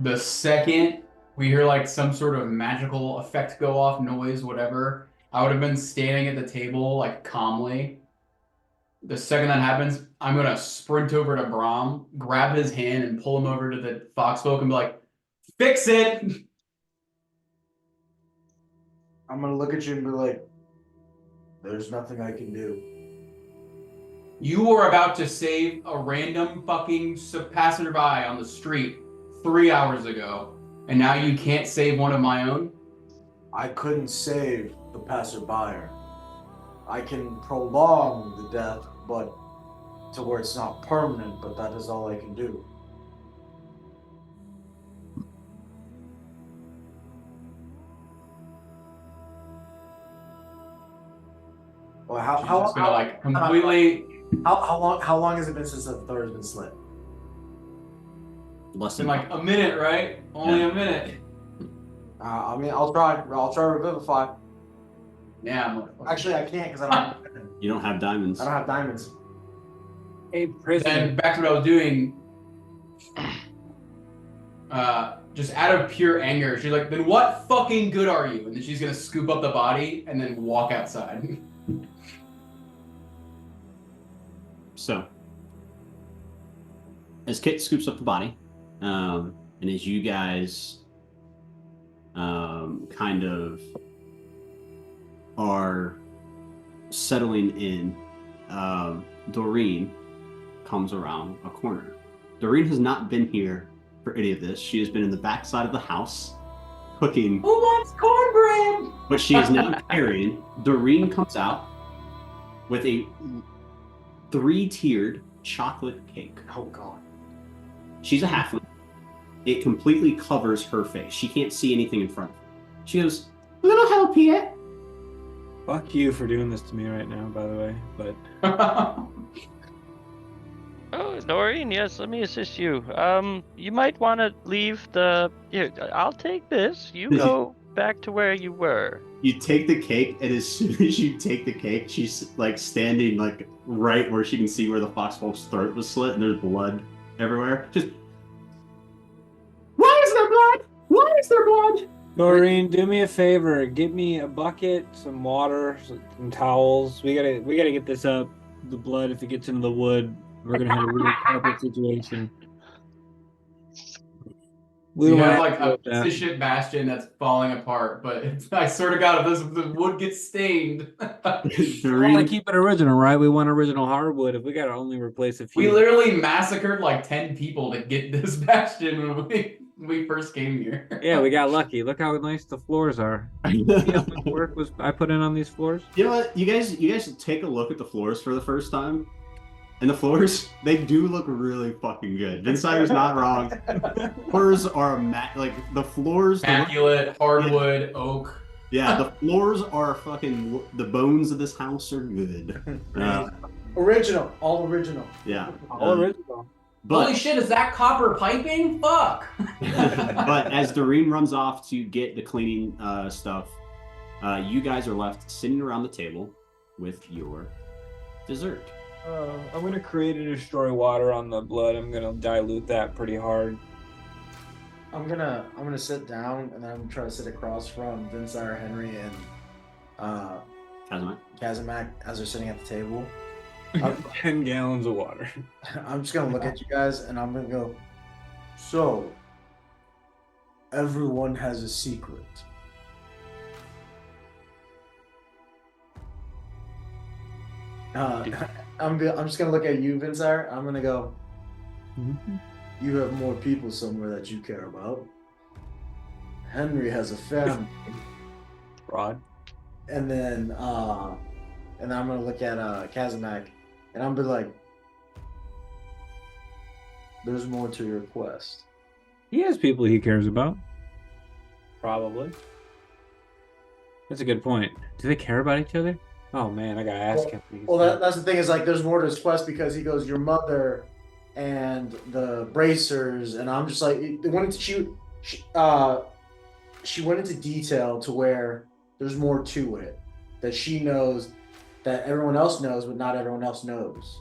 The second we hear like some sort of magical effect go off, noise, whatever, I would have been standing at the table like calmly. The second that happens, I'm gonna sprint over to Brahm, grab his hand, and pull him over to the foxfolk and be like, "Fix it!" I'm gonna look at you and be like, "There's nothing I can do." You were about to save a random fucking passerby on the street 3 hours ago, and now you can't save one of my own? I couldn't save the passerby. I can prolong the death, but to where it's not permanent, but that is all I can do. Well, She's just gonna like completely. how long has it been since the third has been slit? Less It's than been like a minute, right? Only a minute. I mean, I'll try revivify. Yeah. Actually, I can't because I don't. You don't have diamonds. I don't have diamonds. A prisoner. Then back to what I was doing. Just out of pure anger, she's like, "Then what fucking good are you?" And then she's gonna scoop up the body and then walk outside. So, as Kit scoops up the body, and as you guys kind of are settling in, Doreen comes around a corner. Doreen has not been here for any of this. She has been in the backside of the house cooking. Who wants cornbread? But she is now carrying. Doreen comes out with a 3-tiered chocolate cake. Oh God. She's a halfling. It completely covers her face. She can't see anything in front of her. She goes, "A little help here." Fuck you for doing this to me right now, by the way. But Oh, Noreen, yes, let me assist you. You might want to leave the. Here, I'll take this. You go. back to where you were. You take the cake, and as soon as you take the cake, she's like standing like right where she can see where the foxwolf's throat was slit, and there's blood everywhere. Just, why is there blood? Why is there blood? Doreen, do me a favor. Get me a bucket, some water, some towels. We gotta get this up. The blood, if it gets into the wood, we're gonna have a real carpet situation. We You don't have wanna like have a to do piece of shit bastion that's falling apart, but I swear to God, if the wood gets stained. We want to Doreen, keep it original, right? We want original hardwood. If we gotta only replace a few, We literally massacred like 10 people to get this bastion when we first came here. yeah, we got lucky. Look how nice the floors are. See how much work was I put in on these floors? You know what? You guys take a look at the floors for the first time. And the floors, they do look really fucking good. Insider's not wrong. Floors are like the floors. Immaculate, hardwood, oak. Yeah, the floors are fucking. The bones of this house are good. Original, all original. Yeah. All original. But Holy shit, is that copper piping? Fuck! but as Doreen runs off to get the cleaning stuff, you guys are left sitting around the table with your dessert. I'm gonna create and destroy water on the blood. I'm gonna dilute that pretty hard. I'm gonna sit down and then I'm gonna try to sit across from Vinsire, Henry, and Kazuma? Kazimak as they're sitting at the table. 10 gallons of water. I'm just gonna look at you guys and I'm gonna go, so everyone has a secret. I'm just gonna look at you, Vinsire. I'm gonna go, you have more people somewhere that you care about. Henry has a family. Fraud. And then I'm gonna look at Kazimak and I'm be like, there's more to your quest. He has people he cares about. Probably. That's a good point. Do they care about each other? Oh man, I gotta ask him. Well, that's the thing is like, there's more to his quest because he goes, your mother and the bracers, and I'm just like, they went into she went into detail to where there's more to it that she knows that everyone else knows, but not everyone else knows.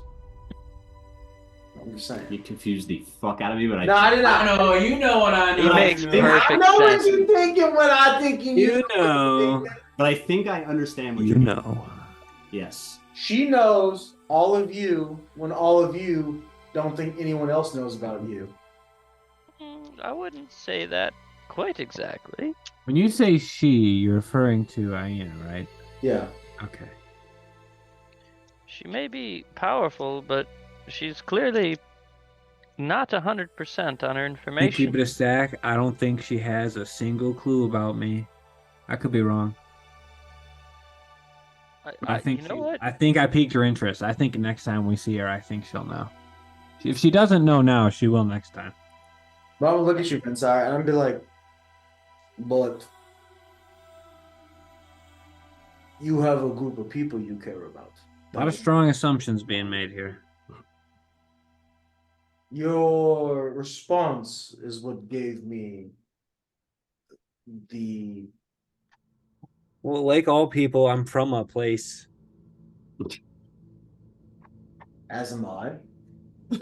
I'm just saying. You confused the fuck out of me, but No, I did I not. know, you know what I He know. makes I perfect know what sense. you're thinking when I think You know. But I think I understand what You mean. know. Yes. She knows all of you when all of you don't think anyone else knows about you. I wouldn't say that quite exactly. When you say she, you're referring to Aina, right? Yeah. Okay. She may be powerful, but she's clearly not 100% on her You information. keep it a stack. I don't think she has a single clue about me. I could be wrong. I think you know what? I think I piqued her interest. I think next time we see her, I think she'll know. If she doesn't know now, she will next time. But I'm gonna look at you, Vinsire, and I'm gonna be like, but you have a group of people you care about. A lot of strong assumptions being made here. Your response is what gave me the Well, like all people, I'm from a place. as am I.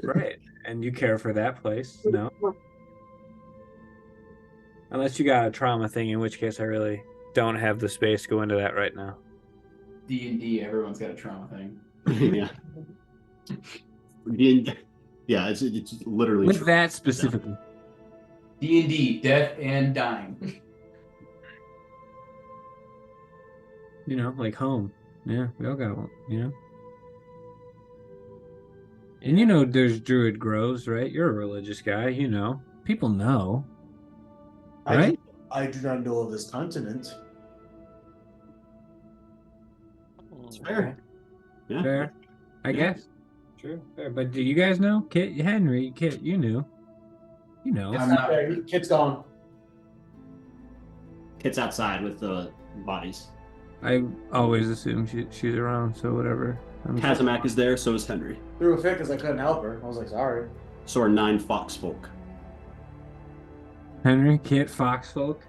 Right. And you care for that place. No. Unless you got a trauma thing, in which case I really don't have the space to go into that right now. D&D, everyone's got a trauma thing. Yeah. Yeah, it's literally With true. that specifically. D&D, death and dying. You know, like home. Yeah, we all got one, you know? And you know there's Druid Groves, right? You're a religious guy, you know. People know. Right? I do not know of this continent. It's fair. Yeah. Fair. I Yeah. guess. True. Fair. But do you guys know? Kit, Henry, Kit, you knew. You know. I'm not. Yeah, Kit's gone. Kit's outside with the bodies. I always assume she's around, so whatever. Kazimak is there, so is Henry. Threw a fit because I couldn't help her. I was like, sorry. So are 9 foxfolk. Henry, Kit, Foxfolk.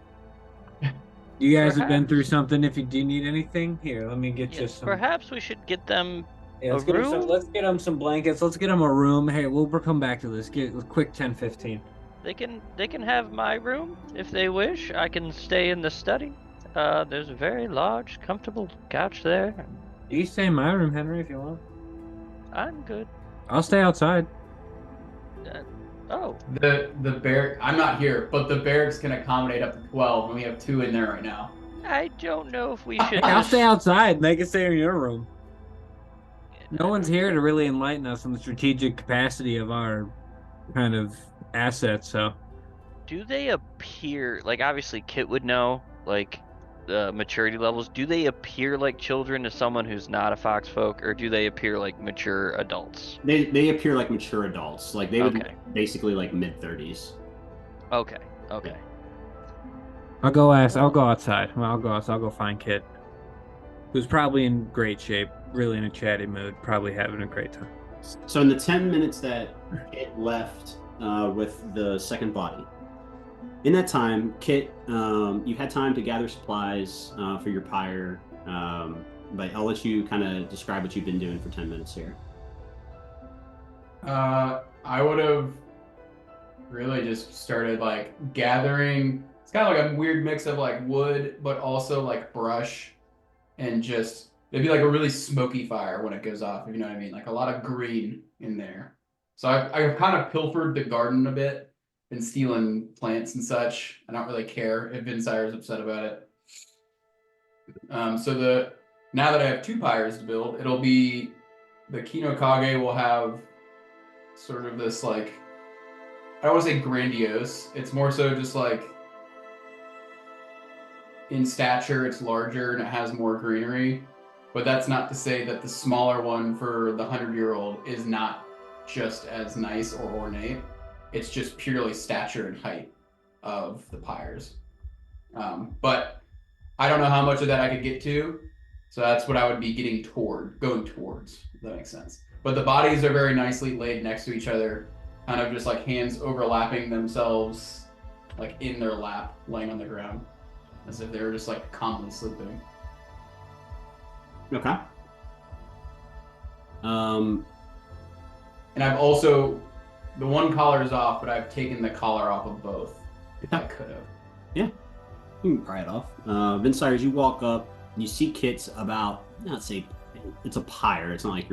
You guys have been through something. If you do need anything, here, let me get you Yes, some. perhaps we should get them Yeah, a let's get them room. let's get them some blankets. Let's get them a room. Hey, we'll come back to this. Get a quick 10, 15. They can have my room if they wish. I can stay in the study. There's a very large, comfortable couch there. You can stay in my room, Henry, if you want. I'm good. I'll stay outside. Oh, The barrack. I'm not here, but the barracks can accommodate up to 12, and we have 2 in there right now. I don't know if we Hey, should. I'll just- stay outside. They can stay in your room. No one's here to really enlighten us on the strategic capacity of our kind of assets. So Do they appear like obviously Kit would know like the maturity levels? Do they appear like children to someone who's not a fox folk, or do they appear like mature adults? They appear like mature adults. Like they would Okay. basically like mid-30s. Okay. Okay. I'll go outside. Well, I'll go outside. I'll go find Kit, who's probably in great shape, really in a chatty mood, probably having a great time. So in the 10 minutes that Kit left with the second body, in that time, Kit, you had time to gather supplies for your pyre, but I'll let you kind of describe what you've been doing for 10 minutes here. I would have really just started like gathering. It's kind of like a weird mix of like wood, but also like brush, and just it'd be like a really smoky fire when it goes off, if you know what I mean. Like a lot of green in there. So I've kind of pilfered the garden a bit, been stealing plants and such. I don't really care if Vinsire's upset about it. So now that I have 2 pyres to build, it'll be the Kinokage will have sort of this like, I don't want to say grandiose. It's more so just like in stature, it's larger and it has more greenery. But that's not to say that the smaller one for the 100-year-old is not just as nice or ornate. It's just purely stature and height of the pyres. But I don't know how much of that I could get to. So that's what I would be going towards, if that makes sense. But the bodies are very nicely laid next to each other, kind of just like hands overlapping themselves, like in their lap, laying on the ground, as if they were just like calmly sleeping. Okay. And I've also, the one collar is off, but I've taken the collar off of both, if I could have. Yeah. You can pry it off. Vinsire, as you walk up, you see Kit's about, not say, it's a pyre. It's not like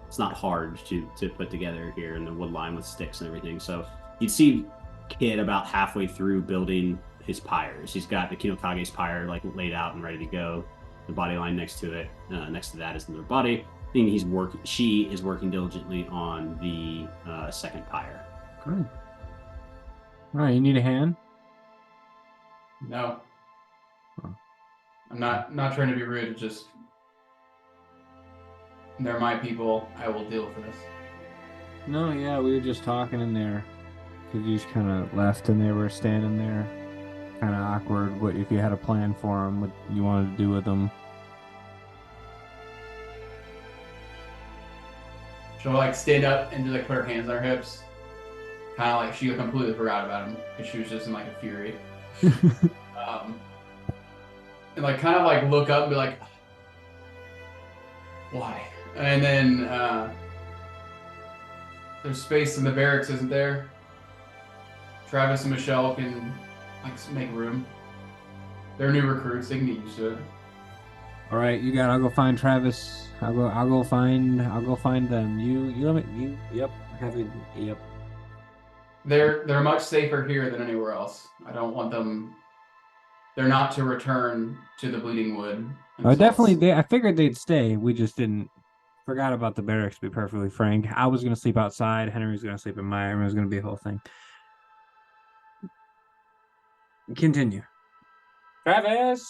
it's not hard to put together here in the wood line with sticks and everything. So you'd see Kit about halfway through building his pyres. He's got the Kinokage's pyre like laid out and ready to go. The body line next to it, next to that is another body. And she is working diligently on the second pyre. Great. All right, you need a hand? No. I'm not trying to be rude, it's just they're my people. I will deal with this. No, yeah, we were just talking in there. Because you just kind of left and they were standing there. Kind of awkward. What if you had a plan for them? What you wanted to do with them? She'll like stand up and just like put her hands on her hips. Kind of like she completely forgot about him because she was just in like a fury. And like kind of like look up and be like, why? And then there's space in the barracks, isn't there? Travis and Michelle can like make room. They're new recruits; they can get used to it. All right, you got. I'll go find Travis. I'll go find them. You let me. Yep. Yep. They're much safer here than anywhere else. I don't want them. They're not to return to the Bleeding Wood. Oh, definitely. I figured they'd stay. We just didn't. Forgot about the barracks. To be perfectly frank, I was gonna sleep outside. Henry was gonna sleep in my room. It was gonna be a whole thing. Continue. Travis.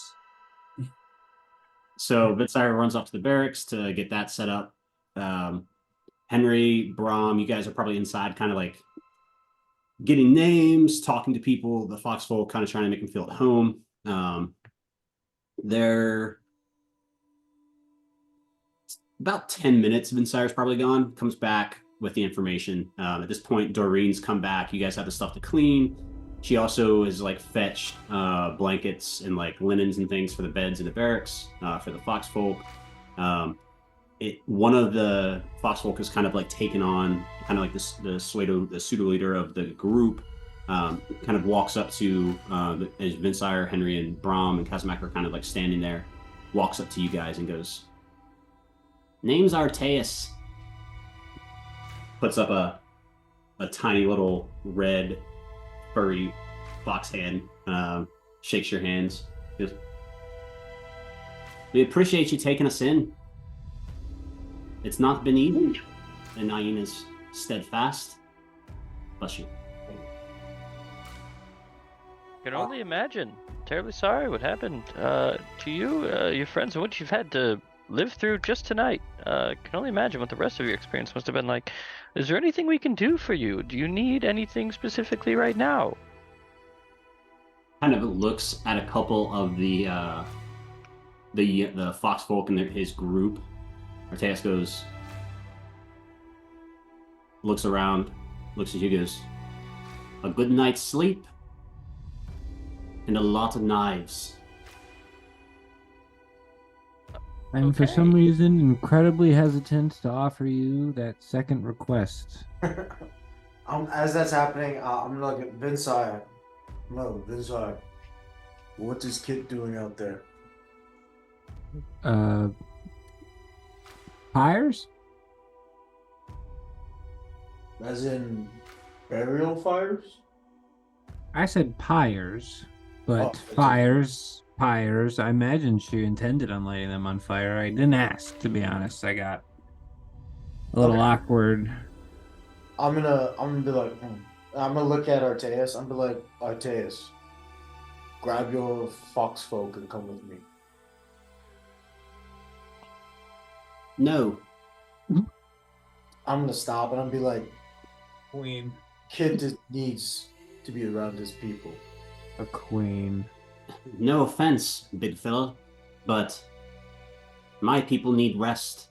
So Vinsire runs off to the barracks to get that set up. Henry, Brahm, you guys are probably inside, kind of like getting names, talking to people, the Foxfolk, kind of trying to make them feel at home. They're about 10 minutes. Vinsire's probably gone. Comes back with the information. At this point, Doreen's come back. You guys have the stuff to clean. She also has like fetched blankets and like linens and things for the beds in the barracks for the foxfolk. One of the foxfolk is kind of like taken on, kind of like the pseudo leader of the group. Kind of walks up to as Vinsire, Henry, and Brom and Kazmak are kind of like standing there. Walks up to you guys and goes, "Name's Arteus." Puts up a tiny little red furry fox hand, shakes your hands. Goes, "We appreciate you taking us in. It's not been easy." And Nain is steadfast. Bless you. Can only imagine. Terribly sorry what happened to you, your friends, and what you've had to live through just tonight. Can only imagine what the rest of your experience must have been like. Is there anything we can do for you? Do you need anything specifically right now? Kind of looks at a couple of the foxfolk and his group. Arteus goes, looks around, looks at you, goes, "A good night's sleep and a lot of knives." I'm for some reason incredibly hesitant to offer you that second request. As that's happening, I'm looking at Vinsire. No, Vinsire. What's this kid doing out there? Fires? As in burial fires? I said pyres, but Oh, pyres. I imagine she intended on lighting them on fire. I didn't ask, to be honest. I got a little awkward. I'm gonna be like, I'm gonna look at Arteus. I'm gonna be like, Arteus, grab your foxfolk and come with me. No. I'm gonna stop and I'm gonna be like, Queen. kid just needs to be around his people. A queen. No offense, big fella, but my people need rest.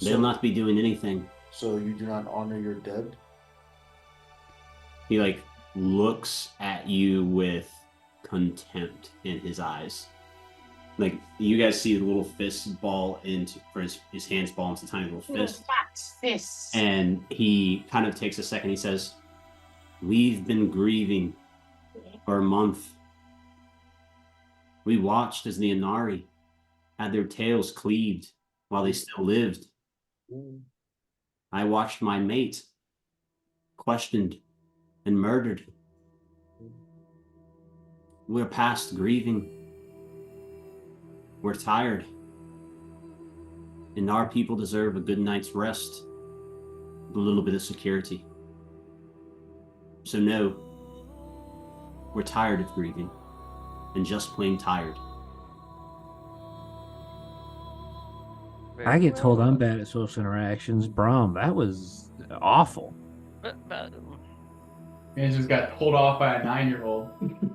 They'll not be doing anything. So you do not honor your dead? He like looks at you with contempt in his eyes. Like you guys see the little fist ball into for his hands ball into a tiny little fist. What's this? And he kind of takes a second. He says, "We've been grieving for a month. We watched as the Inari had their tails cleaved while they still lived. I watched my mate questioned and murdered. We're past grieving. We're tired. And our people deserve a good night's rest, a little bit of security. So no, we're tired of grieving, and just plain tired." I get told I'm bad at social interactions. Brom, that was awful. And just got pulled off by a 9-year-old.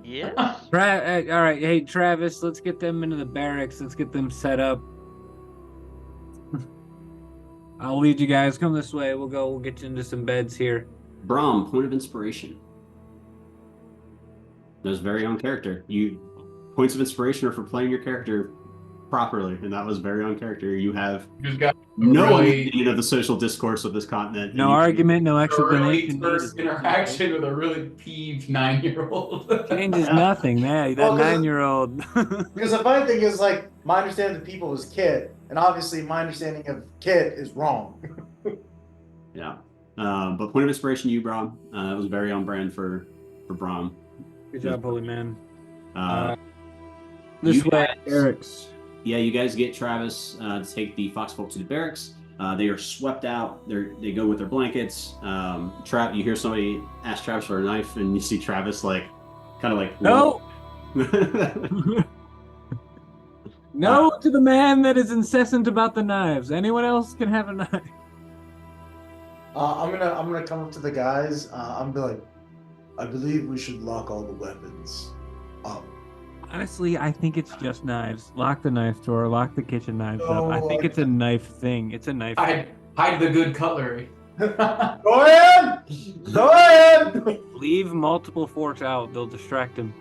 Yes. All right, hey Travis, let's get them into the barracks. Let's get them set up. I'll lead you guys. Come this way. We'll get you into some beds here. Brom, point of inspiration. That was very on character. Points of inspiration are for playing your character properly, and that was very on character. You have Just got no really- understanding of the social discourse of this continent. No argument, no a really explanation. first needed. interaction with a really peeved 9-year-old. Changes nothing. That Well, 'cause- 9-year-old. Because the funny thing is, like, my understanding of people is Kit, and obviously my understanding of Kit is wrong. Yeah. But point of inspiration, you, Brom. That was very on brand for Brom. Good job, holy man. You This way, guys- Eric's. Yeah, you guys get Travis to take the foxfolk to the barracks. They are swept out. They go with their blankets. You hear somebody ask Travis for a knife, and you see Travis like, kind of like, No! No to the man that is incessant about the knives. Anyone else can have a knife. I'm gonna come up to the guys. I'm gonna be like, I believe we should lock all the weapons up. Honestly, I think it's just knives. Lock the knife drawer, lock the kitchen knives up. I No, think it's a knife thing. It's a knife. Hide the good cutlery. Dorian! Dorian! Leave multiple forks out. They'll distract him.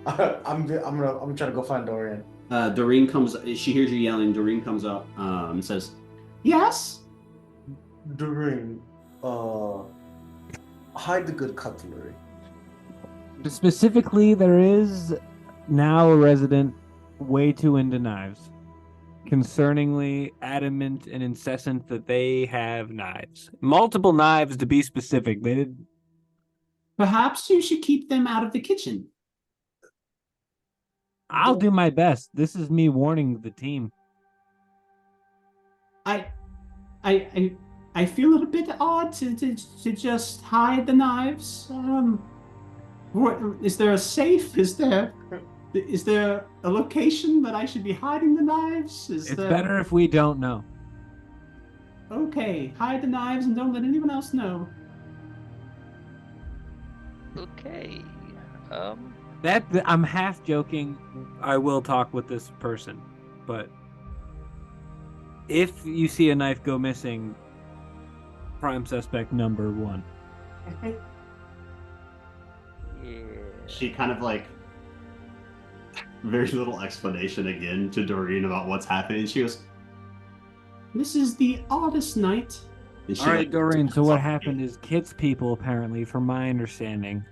I'm trying to go find Dorian. Doreen comes. She hears you yelling. Doreen comes up and says, "Yes." Dorian, hide the good cutlery. Specifically, there is now a resident way too into knives. Concerningly adamant and incessant that they have knives. Multiple knives, to be specific. They did. Perhaps you should keep them out of the kitchen. I'll do my best. This is me warning the team. I feel it a bit odd to just hide the knives. What is there a safe? Is there a location that I should be hiding the knives? It's better if we don't know. Okay, hide the knives and don't let anyone else know. Okay. I'm half joking. I will talk with this person, but if you see a knife go missing, prime suspect number 1. Yeah. She kind of like very little explanation again to Doreen about what's happening. She goes, "This is the oddest night." And she, All right, like, Doreen. So what turns off happened the- is Kit's people, apparently, from my understanding,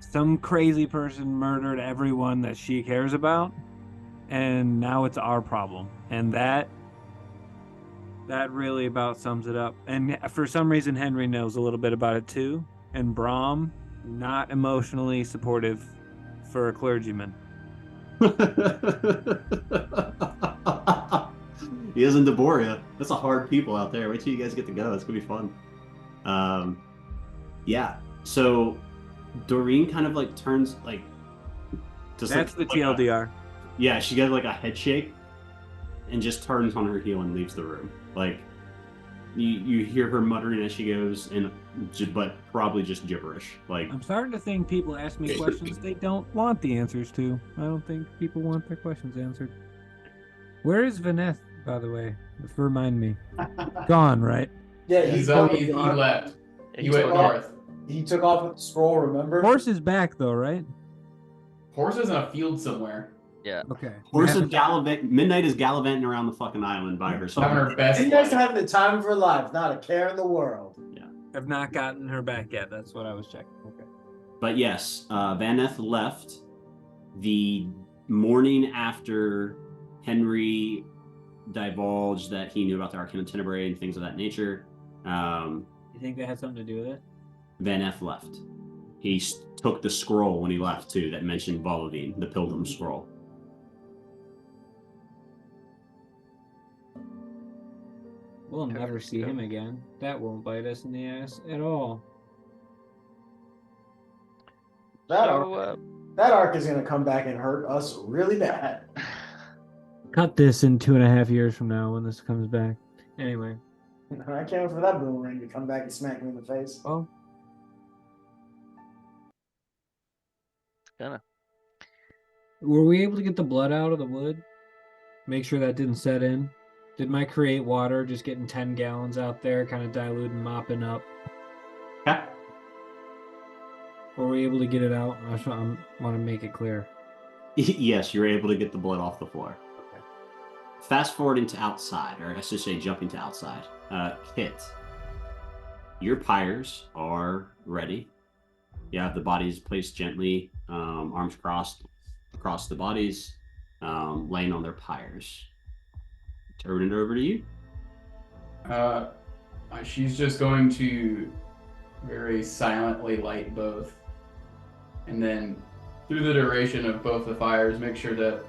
some crazy person murdered everyone that she cares about, and now it's our problem. And that really about sums it up. And for some reason, Henry knows a little bit about it too. And Brahm, not emotionally supportive for a clergyman. He is in Deborah. That's a hard people out there. Wait till you guys get to go. It's gonna be fun. Yeah. So Doreen kind of like turns like. Just That's like, the TLDR. Yeah, she got like a head shake, and just turns on her heel and leaves the room. Like you hear her muttering as she goes, but probably just gibberish. Like I'm starting to think people ask me questions they don't want the answers to. I don't think people want their questions answered. Where is Vaneth, by the way? Remind me. Gone, right? Yeah, He totally left. Yeah, He went took- north. He took off with the scroll, remember? Horse is back though, right? Horse is in a field somewhere. Yeah. Okay. horse is Midnight is gallivanting around the fucking island by herself. Having her best You guys life. having the time of her life, not a care in the world. I've not gotten her back yet. That's what I was checking. Okay. But yes, Vaneth left the morning after Henry divulged that he knew about the Arcane Tenebrae and things of that nature. You think that had something to do with it? Vaneth left. He took the scroll when he left too that mentioned Volovine, the Pilgrim Scroll. We'll never see him again. That won't bite us in the ass at all. That So, arc, that arc is gonna come back and hurt us really bad. Cut this in 2.5 years from now when this comes back. Anyway. I can't wait for that boomerang to come back and smack me in the face. Oh. Gonna. Were we able to get the blood out of the wood? Make sure that didn't set in? Did my create water just getting 10 gallons out there, kind of diluting, mopping up? Yeah. Were we able to get it out? I want to make it clear. Yes, you're able to get the blood off the floor. Okay. Fast forwarding to outside, or I should say jumping to outside. Kit, your pyres are ready. You have the bodies placed gently, arms crossed across the bodies, laying on their pyres. Turn it over to you. She's just going to very silently light both, and then through the duration of both the fires, make sure that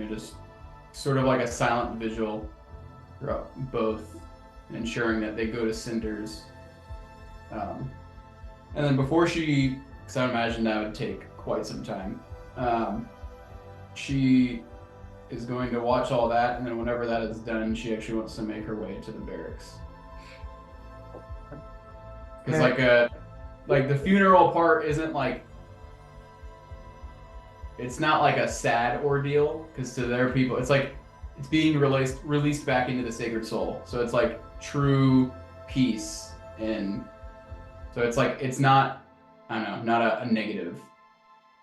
just sort of like a silent vigil throughout both, ensuring that they go to cinders. And then before she, because I imagine that would take quite some time, she is going to watch all that, and then whenever that is done, she actually wants to make her way to the barracks. Because like the funeral part isn't like, it's not like a sad ordeal, because to their people, it's like it's being released back into the sacred soul. So it's like true peace, and so it's like it's not, I don't know, not a negative.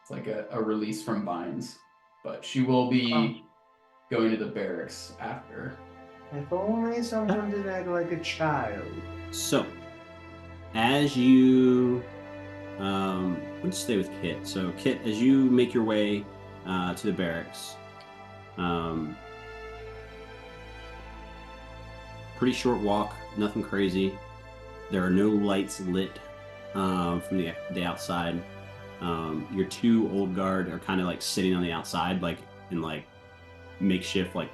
It's like a release from binds. But she will be going to the barracks after. If only someone didn't act like a child. So, as you, let's stay with Kit. So, Kit, as you make your way to the barracks, pretty short walk, nothing crazy. There are no lights lit from the outside. Your two old guard are kind of like sitting on the outside, like in like makeshift, like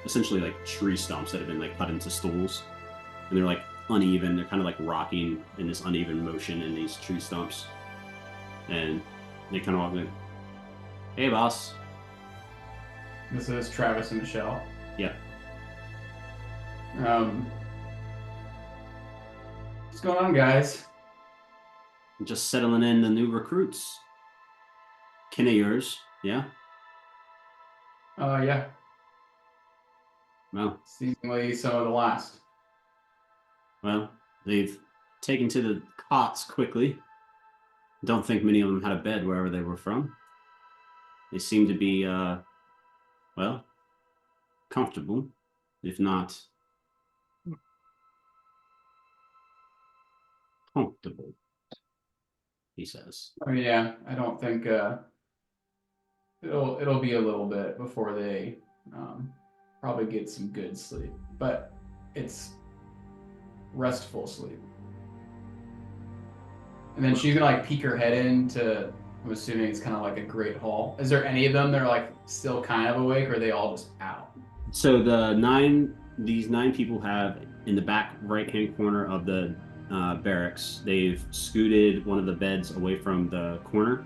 essentially like tree stumps that have been like cut into stools, and they're like uneven. They're kind of like rocking in this uneven motion in these tree stumps, and they kind of walk like, "Hey, boss." This is Travis and Michelle. Yeah. What's going on, guys? Just settling in the new recruits. Kin of yours, yeah? Yeah. Well, Seemingly some of the last. well, they've taken to the cots quickly. Don't think many of them had a bed wherever they were from. They seem to be, well, comfortable, if not comfortable, he says. I mean, yeah, I don't think it'll be a little bit before they probably get some good sleep, but it's restful sleep. And then she's gonna like peek her head into, I'm assuming it's kind of like a great hall. Is there any of them that are like still kind of awake, or are they all just out? So these nine people have in the back right-hand corner of the barracks, they've scooted one of the beds away from the corner.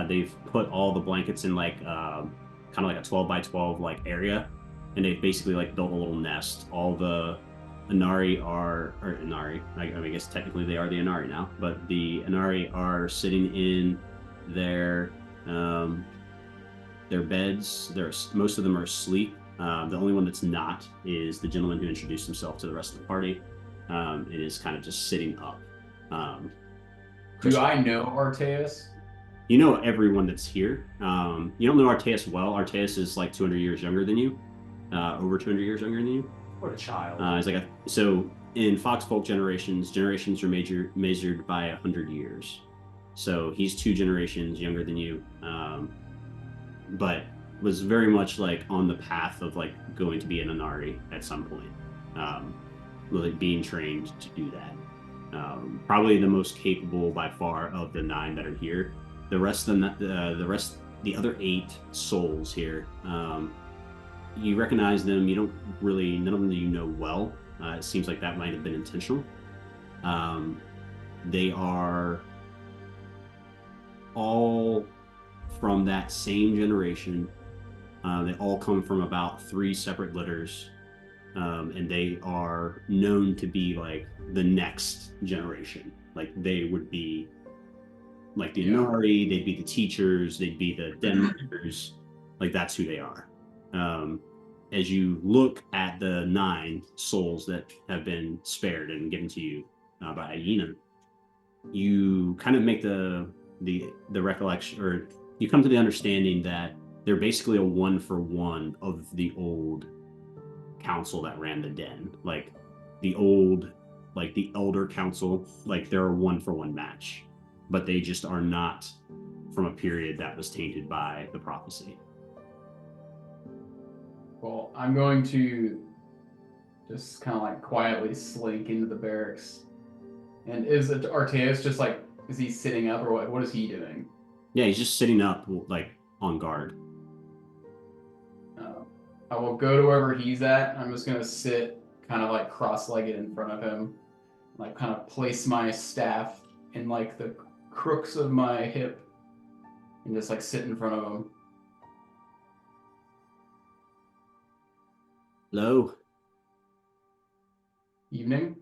They've put all the blankets in like kind of like a 12 by 12 like area, and they've basically like built a little nest. All the Inari are, or Inari, I guess technically they are the Inari now, but the Inari are sitting in their beds. Most of them are asleep. The only one that's not is the gentleman who introduced himself to the rest of the party. It is kind of just sitting up. Do I know Arteus? You know everyone that's here. You don't know Arteus well. Arteus is like 200 years younger than you, over 200 years younger than you. What a child. It's like so in Foxfolk generations are measured by 100 years. So he's 2 generations younger than you, but was very much like on the path of like going to be an Inari at some point, like being trained to do that. Probably the most capable by far of the 9 that are here. The the other 8 souls here, you recognize them. You don't really, none of them you know well. It seems like that might have been intentional. They are all from that same generation. They all come from about 3 separate litters, and they are known to be like the next generation. Like they would be like the Inari, they'd be the teachers, they'd be the den leaders. Like that's who they are. As you look at the 9 souls that have been spared and given to you by Hyena, you kind of make the recollection, or you come to the understanding that they're basically a 1-for-1 of the old council that ran the den. Like the elder council, like they're a 1-for-1 match, but they just are not from a period that was tainted by the prophecy. Well, I'm going to just kind of like quietly slink into the barracks. And is Arteus just like, is he sitting up or what? What is he doing? Yeah, he's just sitting up, like on guard. I will go to wherever he's at. I'm just gonna sit kind of like cross-legged in front of him, like kind of place my staff in like the crooks of my hip, and just like sit in front of him. Hello. Evening.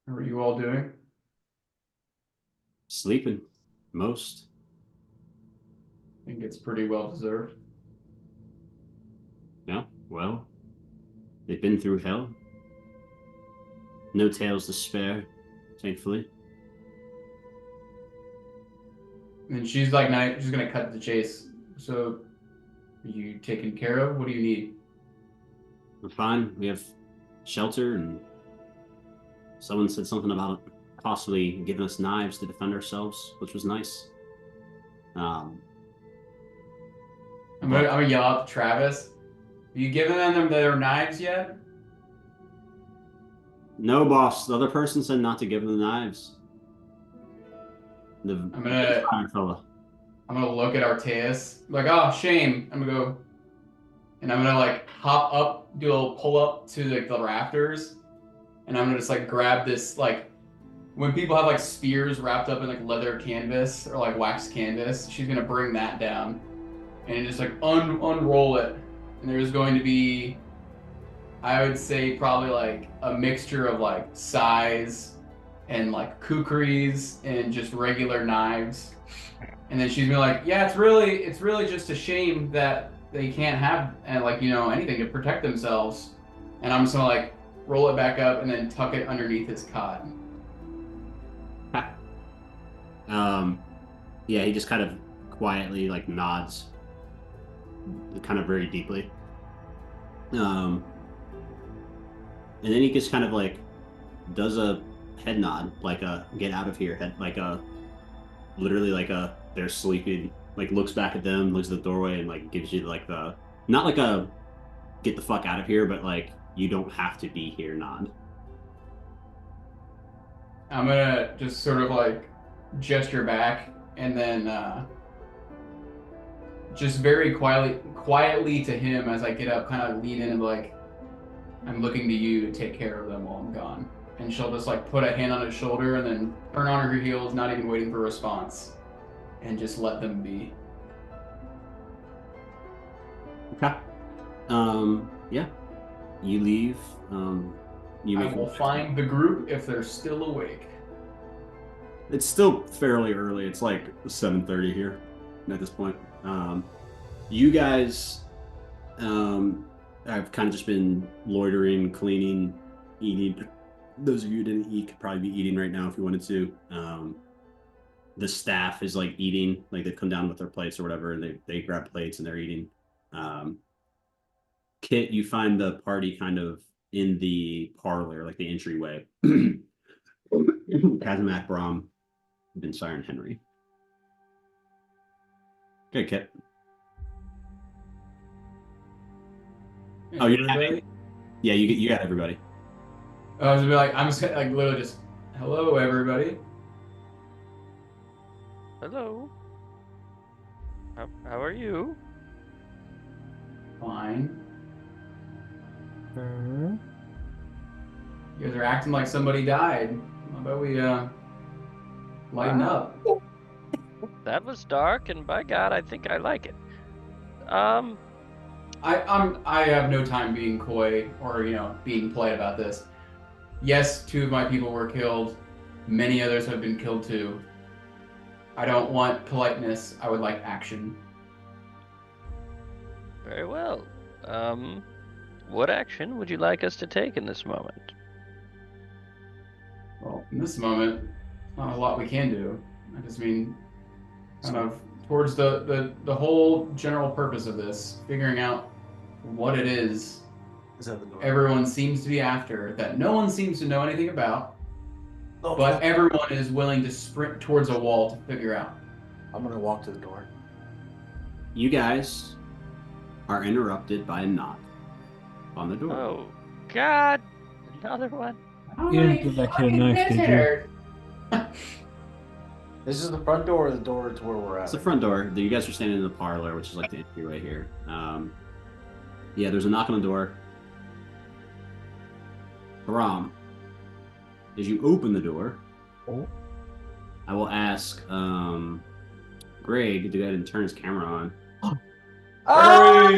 How are you all doing? Sleeping. Most. I think it's pretty well deserved. Yeah, well, they've been through hell. No tales to spare, thankfully. And she's like, not, she's gonna cut the chase. So, are you taken care of? What do you need? We're fine. We have shelter, and someone said something about possibly giving us knives to defend ourselves, which was nice. I'm gonna yell out to Travis. Have you given them their knives yet? No, boss. The other person said not to give them the knives. I'm gonna fine fella. I'm gonna look at Arteus. Like, oh, shame. I'm gonna go, and I'm gonna like hop up, do a little pull up to like the rafters, and I'm gonna just like grab this like when people have like spears wrapped up in like leather canvas or like wax canvas. She's gonna bring that down, and just like unroll it, and there's going to be, I would say probably like a mixture of like size and like kukris and just regular knives. And then she's gonna like, yeah, it's really just a shame that they can't have and like, you know, anything to protect themselves. And I'm just gonna like roll it back up and then tuck it underneath his cot. Yeah, he just kind of quietly like nods, kind of very deeply. And then he just kind of like does a head nod, like a get out of here head, like a literally like a they're sleeping, like looks back at them, looks at the doorway, and like gives you like the not like a get the fuck out of here, but like you don't have to be here nod. I'm gonna just sort of like gesture back and then just very quietly to him as I get up, kind of lean in and be like, I'm looking to you to take care of them while I'm gone. And she'll just like put a hand on his shoulder and then turn on her heels, not even waiting for a response, and just let them be. Okay. Yeah. You leave. You I make will find the group if they're still awake. It's still fairly early. It's like 7:30 here at this point. You guys I've kind of just been loitering, cleaning, eating. Those of you who didn't eat could probably be eating right now if you wanted to. The staff is like eating, like they've come down with their plates or whatever, and they grab plates and they're eating. Kit, you find the party kind of in the parlor, like the entryway. Kazamak, Brahm, Vinsire, and Henry. Okay, Kit. Oh, you Everybody? Yeah, you got everybody. I was gonna be like, I'm just gonna, like literally just, hello everybody. Hello. How are you? Fine. Uh, You guys are acting like somebody died. How about we lighten up? That was dark, and by God, I think I like it. I have no time being coy or, you know, being polite about this. Yes, 2 of my people were killed. Many others have been killed too. I don't want politeness. I would like action. Very well. What action would you like us to take in this moment? Well, in this moment, not a lot we can do. I just mean, kind of towards the whole general purpose of this, figuring out what it is everyone seems to be after, that no one seems to know anything about, but everyone is willing to sprint towards a wall to figure out. I'm gonna walk to the door. You guys are interrupted by a knock on the door. Oh, God! Another one. You didn't give that kid a knife, did you? This is the front door or the door to where we're at? It's the front door. You guys are standing in the parlor, which is like the entryway here. Yeah, there's a knock on the door. Haram, as you open the door, I will ask Greg to go ahead and turn his camera on. Oh,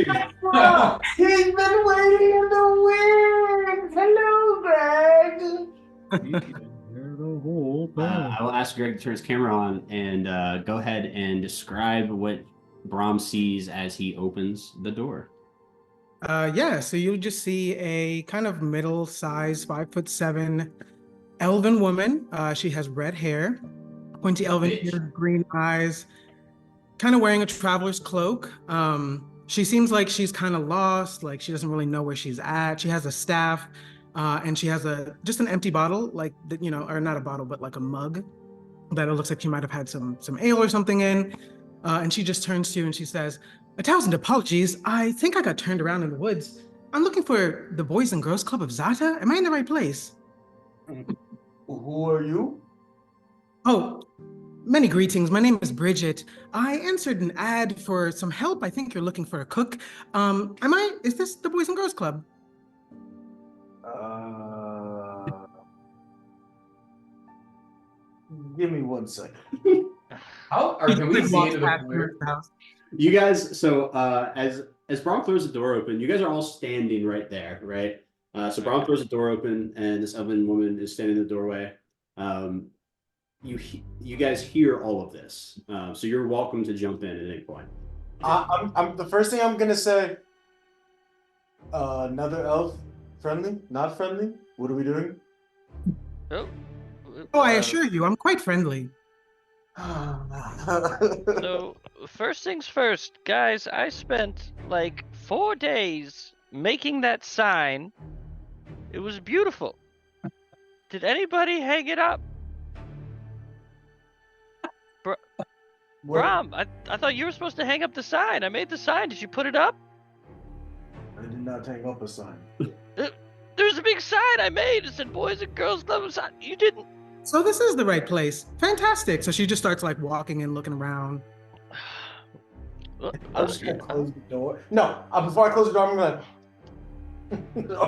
he's been waiting in the wings. Hello, Greg. I will ask Greg to turn his camera on and go ahead and describe what Brahm sees as he opens the door. Yeah, so you'll just see a kind of middle-sized, 5'7" elven woman. She has red hair, pointy elven Bitch. ears, green eyes, kind of wearing a traveler's cloak. She seems like she's kind of lost, like she doesn't really know where she's at. She has a staff, and she has just an empty bottle, like or not a bottle, but like a mug that it looks like she might have had some ale or something in. And she just turns to you and she says, "A thousand apologies. I think I got turned around in the woods. I'm looking for the Boys and Girls Club of Zata. Am I in the right place?" Who are you? Oh, many greetings. My name is Bridget. I answered an ad for some help. I think you're looking for a cook. Is this the Boys and Girls Club? Give me 1 second. Can we see into the corner? You guys, so as Braun throws the door open, you guys are all standing right there, right? So Braun throws the door open, and this oven woman is standing in the doorway. You guys hear all of this, so you're welcome to jump in at any point. I'm the first thing I'm gonna say. Another elf, friendly, not friendly. What are we doing? Oh, Oh, I assure you, I'm quite friendly. So, first things first, guys, I spent like 4 days making that sign. It was beautiful. Did anybody hang it up? Brom, I thought you were supposed to hang up the sign. I made the sign. Did you put it up? I did not hang up a sign. There's a big sign I made. It said Boys and Girls Club. You didn't. So this is the right place. Fantastic. So she just starts like walking and looking around. I'm just gonna close the door. No, before I close the door, I'm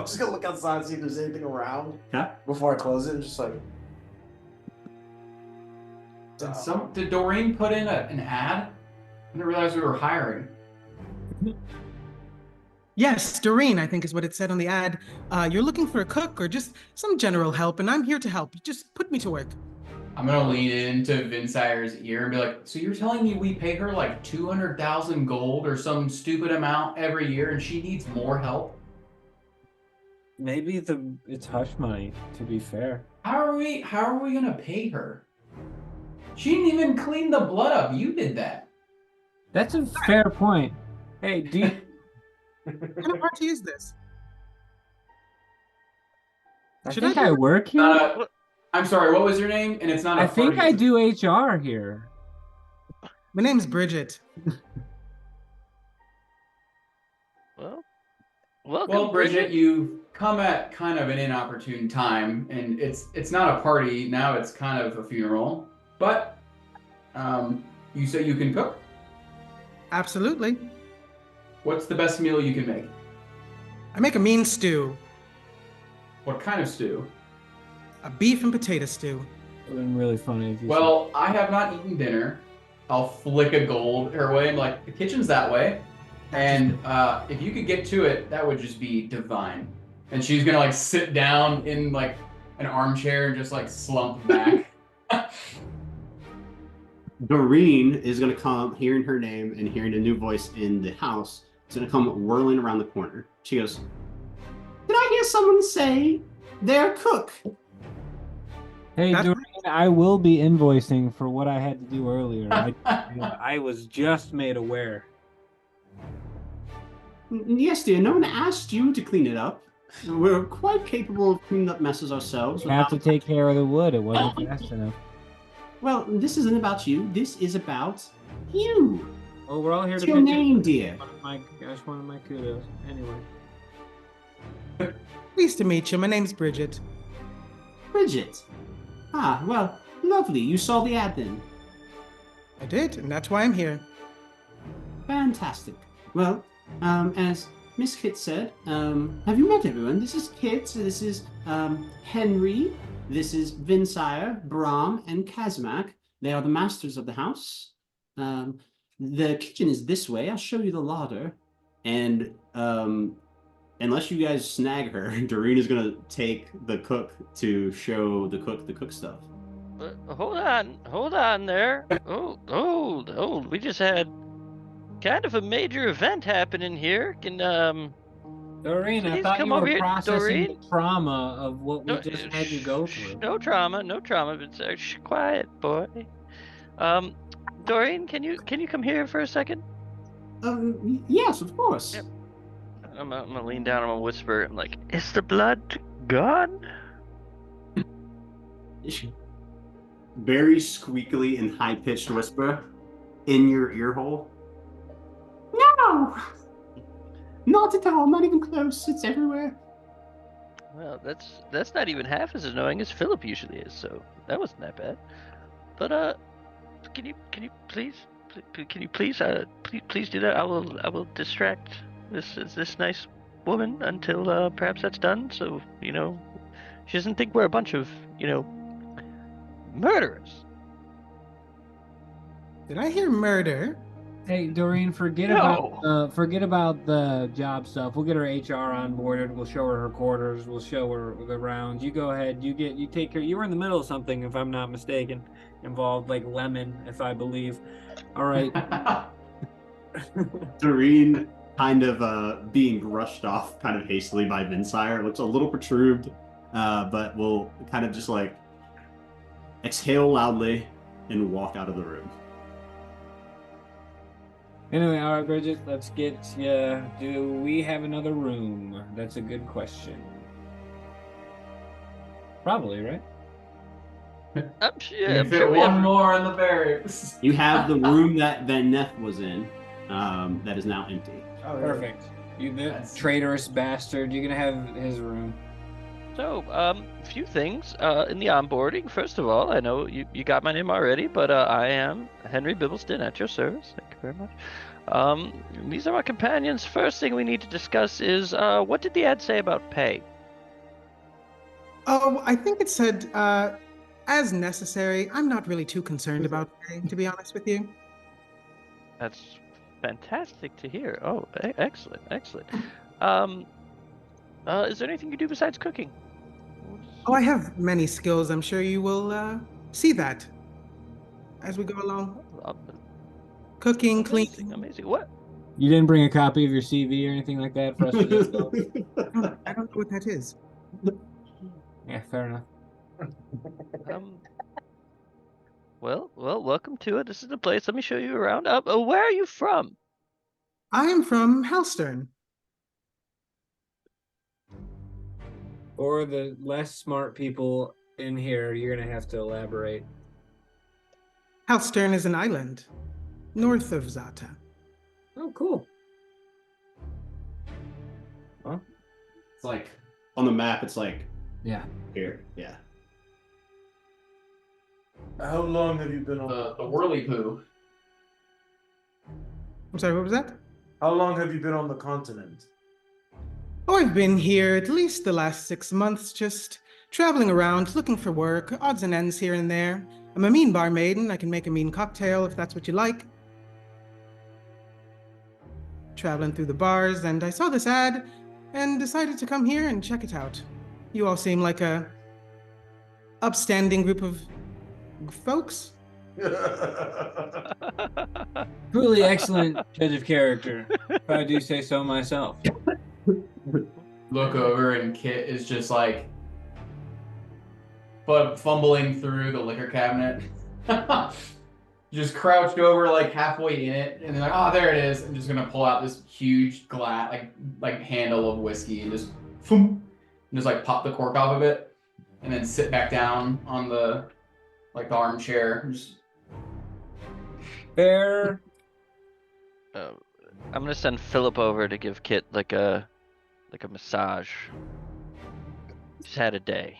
just gonna look outside and see if there's anything around. Okay. Before I close it, and just like. Did Doreen put in an ad? I didn't realize we were hiring. Yes, Doreen, I think is what it said on the ad. You're looking for a cook or just some general help, and I'm here to help. Just put me to work. I'm gonna lean into Vinsire's ear and be like, "So you're telling me we pay her like 200,000 gold or some stupid amount every year, and she needs more help? Maybe it's hush money, to be fair. How are we gonna pay her? She didn't even clean the blood up. You did that." That's a fair point. Hey, do you... What kind of party is this? I think I work here? I'm sorry, what was your name? And it's not a I think party. I do HR here. My name's Bridget. Well, welcome, Well, Bridget, you've come at kind of an inopportune time, and it's not a party now. It's kind of a funeral. But you say you can cook. Absolutely. What's the best meal you can make? I make a mean stew. What kind of stew? A beef and potato stew. It would have been really funny if you Well, I have not eaten dinner. I'll flick a gold her way and like, the kitchen's that way. And if you could get to it, that would just be divine. And she's gonna like sit down in like an armchair and just like slump back. Doreen is going to come, hearing her name and hearing a new voice in the house. It's going to come whirling around the corner. She goes, "Did I hear someone say they're a cook?" Hey, That's- Doreen, I will be invoicing for what I had to do earlier. I was just made aware. Yes, dear. No one asked you to clean it up. We're quite capable of cleaning up messes ourselves. We have to take care of the wood. It wasn't fast enough. Well, this isn't about you. This is about you. Well, we're all here What's to your pitch name, in. dear? That's one of my kudos. Anyway. Pleased to meet you. My name's Bridget. Bridget. Ah, well, lovely. You saw the ad then. I did, and that's why I'm here. Fantastic. Well, as Miss Kit said, have you met everyone? This is Kit. This is Henry. This is Vinsire, Brahm, and Kazmak. They are the masters of the house. The kitchen is this way. I'll show you the larder. And unless you guys snag her, Doreen is gonna take the cook to show the cook stuff. Hold on there. Oh, we just had kind of a major event happening here. Doreen, I Please thought come you were over here, processing Doreen. the trauma of what we No, just had you go through. No trauma, no trauma. But quiet, boy. Doreen, can you come here for a second? Yes, of course. Yep. I'm gonna lean down. I'm gonna whisper. I'm like, "Is the blood gone?" Very squeakily and high pitched whisper in your ear hole. No, not at all. Not even close. It's everywhere. Well, that's not even half as annoying as Philip usually is. So that wasn't that bad. But can you please please do that? I will distract this nice woman until perhaps that's done. So she doesn't think we're a bunch of murderers. Did I hear murder? Hey, Doreen, forget No. about the job stuff. We'll get her HR onboarded. We'll show her quarters. We'll show her the rounds. You go ahead. You take care. You were in the middle of something, if I'm not mistaken, involved like lemon, if I believe. All right. Doreen, kind of being brushed off kind of hastily by Vinsire, looks a little perturbed, but will kind of just like exhale loudly and walk out of the room. Anyway, all right, Bridget, let's get. Do we have another room? That's a good question. Probably, right? I'm sure. You I'm fit sure we one have. more in the barracks. You have the room that Neff was in, that is now empty. Oh, yeah. Perfect. You the That's- traitorous bastard. You're gonna have his room. So, a few things in the onboarding. First of all, I know you got my name already, but I am Henry Bibbleston at your service. Thank you very much. These are my companions. First thing we need to discuss is what did the ad say about pay? Oh, I think it said, as necessary. I'm not really too concerned about pay, to be honest with you. That's fantastic to hear. Oh, excellent, excellent. Is there anything you do besides cooking? Oh, I have many skills. I'm sure you will see that as we go along. Cooking, Amazing, cleaning. amazing. What? You didn't bring a copy of your CV or anything like that for us to just go. I don't know what that is. Yeah, fair enough. Well, welcome to it. This is the place. Let me show you around. Where are you from? I am from Halstern. For the less smart people in here, you're gonna have to elaborate. Halstern is an island north of Zata. Oh, cool. It's like on the map. It's like Yeah. here. Yeah. How long have you been on? The whirly poo. I'm sorry, what was that? How long have you been on the continent? Oh, I've been here at least the last 6 months, just traveling around, looking for work, odds and ends here and there. I'm a mean barmaid, and I can make a mean cocktail if that's what you like. Traveling through the bars, and I saw this ad and decided to come here and check it out. You all seem like a upstanding group of folks. Truly excellent judge of character, if I do say so myself. Look over and Kit is just like fumbling through the liquor cabinet. Just crouched over like halfway in it, and then like, oh, there it is. I'm just gonna pull out this huge glass, like handle of whiskey, and just boom, and just like pop the cork off of it, and then sit back down on the armchair. Just Fair. I'm gonna send Philip over to give Kit like a massage. He's had a day.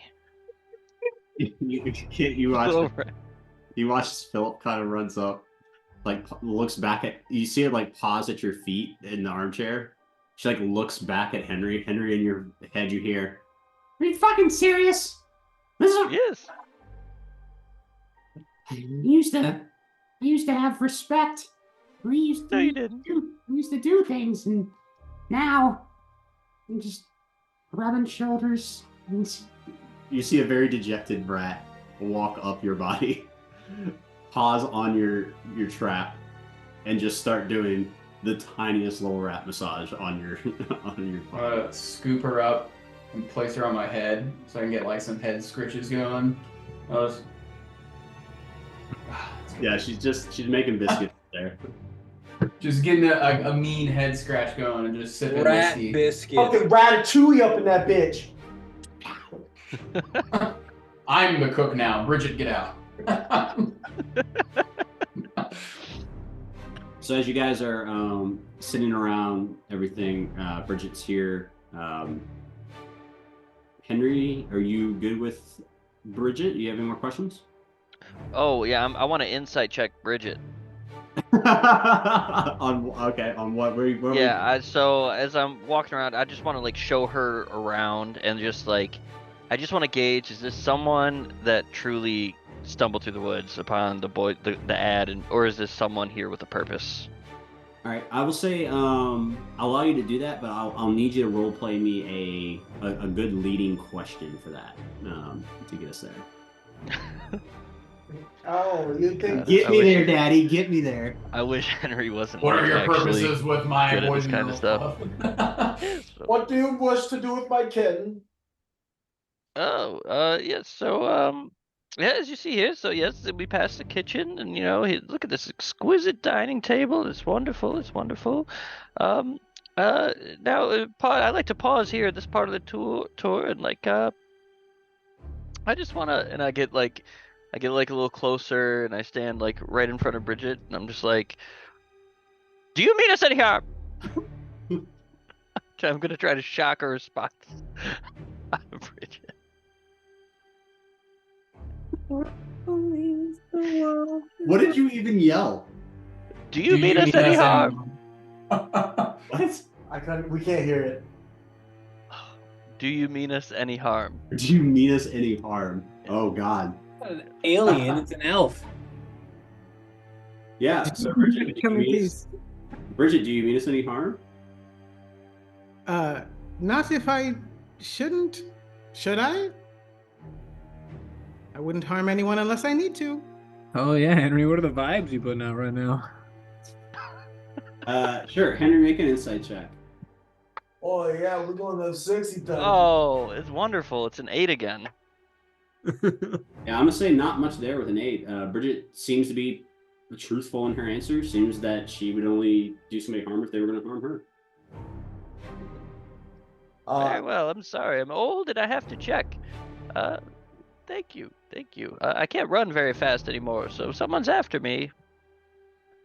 You watch. Over. You watch Philip kind of runs up, like looks back at you. See it like pause at your feet in the armchair. She like looks back at Henry. Henry, in your head, you hear, "Are you fucking serious? This is Yes. I used to have respect. We used No, you didn't. do things, and now I'm just rubbing shoulders." You see a very dejected brat walk up your body, pause on your trap, and just start doing the tiniest little rat massage on your on your I'm body. gonna scoop her up and place her on my head so I can get like some head scritches going. I'll just... Yeah, she's making biscuits there. Just getting a mean head scratch going and just sipping Rat whiskey. biscuit. Fucking ratatouille up in that bitch. I'm the cook now. Bridget, get out. So as you guys are sitting around everything, Bridget's here. Henry, are you good with Bridget? Do you have any more questions? Oh yeah, I want to insight check Bridget. On what? Where Yeah, so as I'm walking around, I just want to like show her around and just like, I just want to gauge, is this someone that truly stumbled through the woods upon the ad, or is this someone here with a purpose? All right, I will say I'll allow you to do that, but I'll need you to role play me a good leading question for that to get us there. Oh, you think? Get me there, Daddy. Get me there. I wish Henry wasn't. What like, are your actually purposes with my good at this wooden kind of stuff? What do you wish to do with my kitten? Oh, yes. So, yeah, as you see here, so yes, we passed the kitchen, and look at this exquisite dining table. It's wonderful. It's wonderful. Now, I'd like to pause here at this part of the tour, and I just wanna, and I get like a little closer, and I stand like right in front of Bridget, and I'm just like, "Do you mean us any harm?" I'm gonna try to shock her response. Bridget. What did you even yell? Do you mean us any harm? What? We can't hear it. Do you mean us any harm? Do you mean us any harm? Oh God. Not an alien, it's an elf. Yeah. So Bridget, Come in peace. Bridget, do you mean us any harm? Not if I shouldn't. Should I? I wouldn't harm anyone unless I need to. Oh yeah, Henry, what are the vibes you putting out right now? Sure. Henry, make an insight check. Oh yeah, we're going to sexy time. Oh, it's wonderful. It's an 8 again. Yeah, I'm gonna say not much there with an 8. Bridget seems to be truthful in her answer. Seems that she would only do somebody harm if they were going to harm her. Very well. I'm sorry. I'm old and I have to check. Thank you. Thank you. I can't run very fast anymore, so if someone's after me,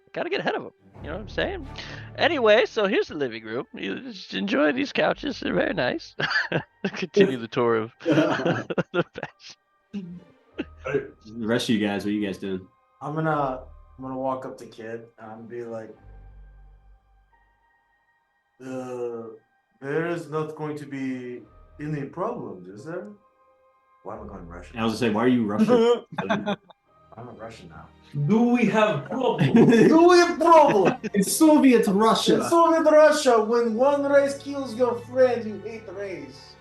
I gotta get ahead of them. You know what I'm saying? Anyway, so here's the living room. You just enjoy these couches. They're very nice. Continue the tour of the best. The rest of you guys, what are you guys doing? I'm gonna walk up to Kid and I'm gonna be like, there is not going to be any problems, is there? Why am I going Russian? I was gonna say, why are you Russian? I'm a Russian now. Do we have problems? Do we have problem? It's Soviet Russia. In Soviet Russia, when one race kills your friend, you hate the race.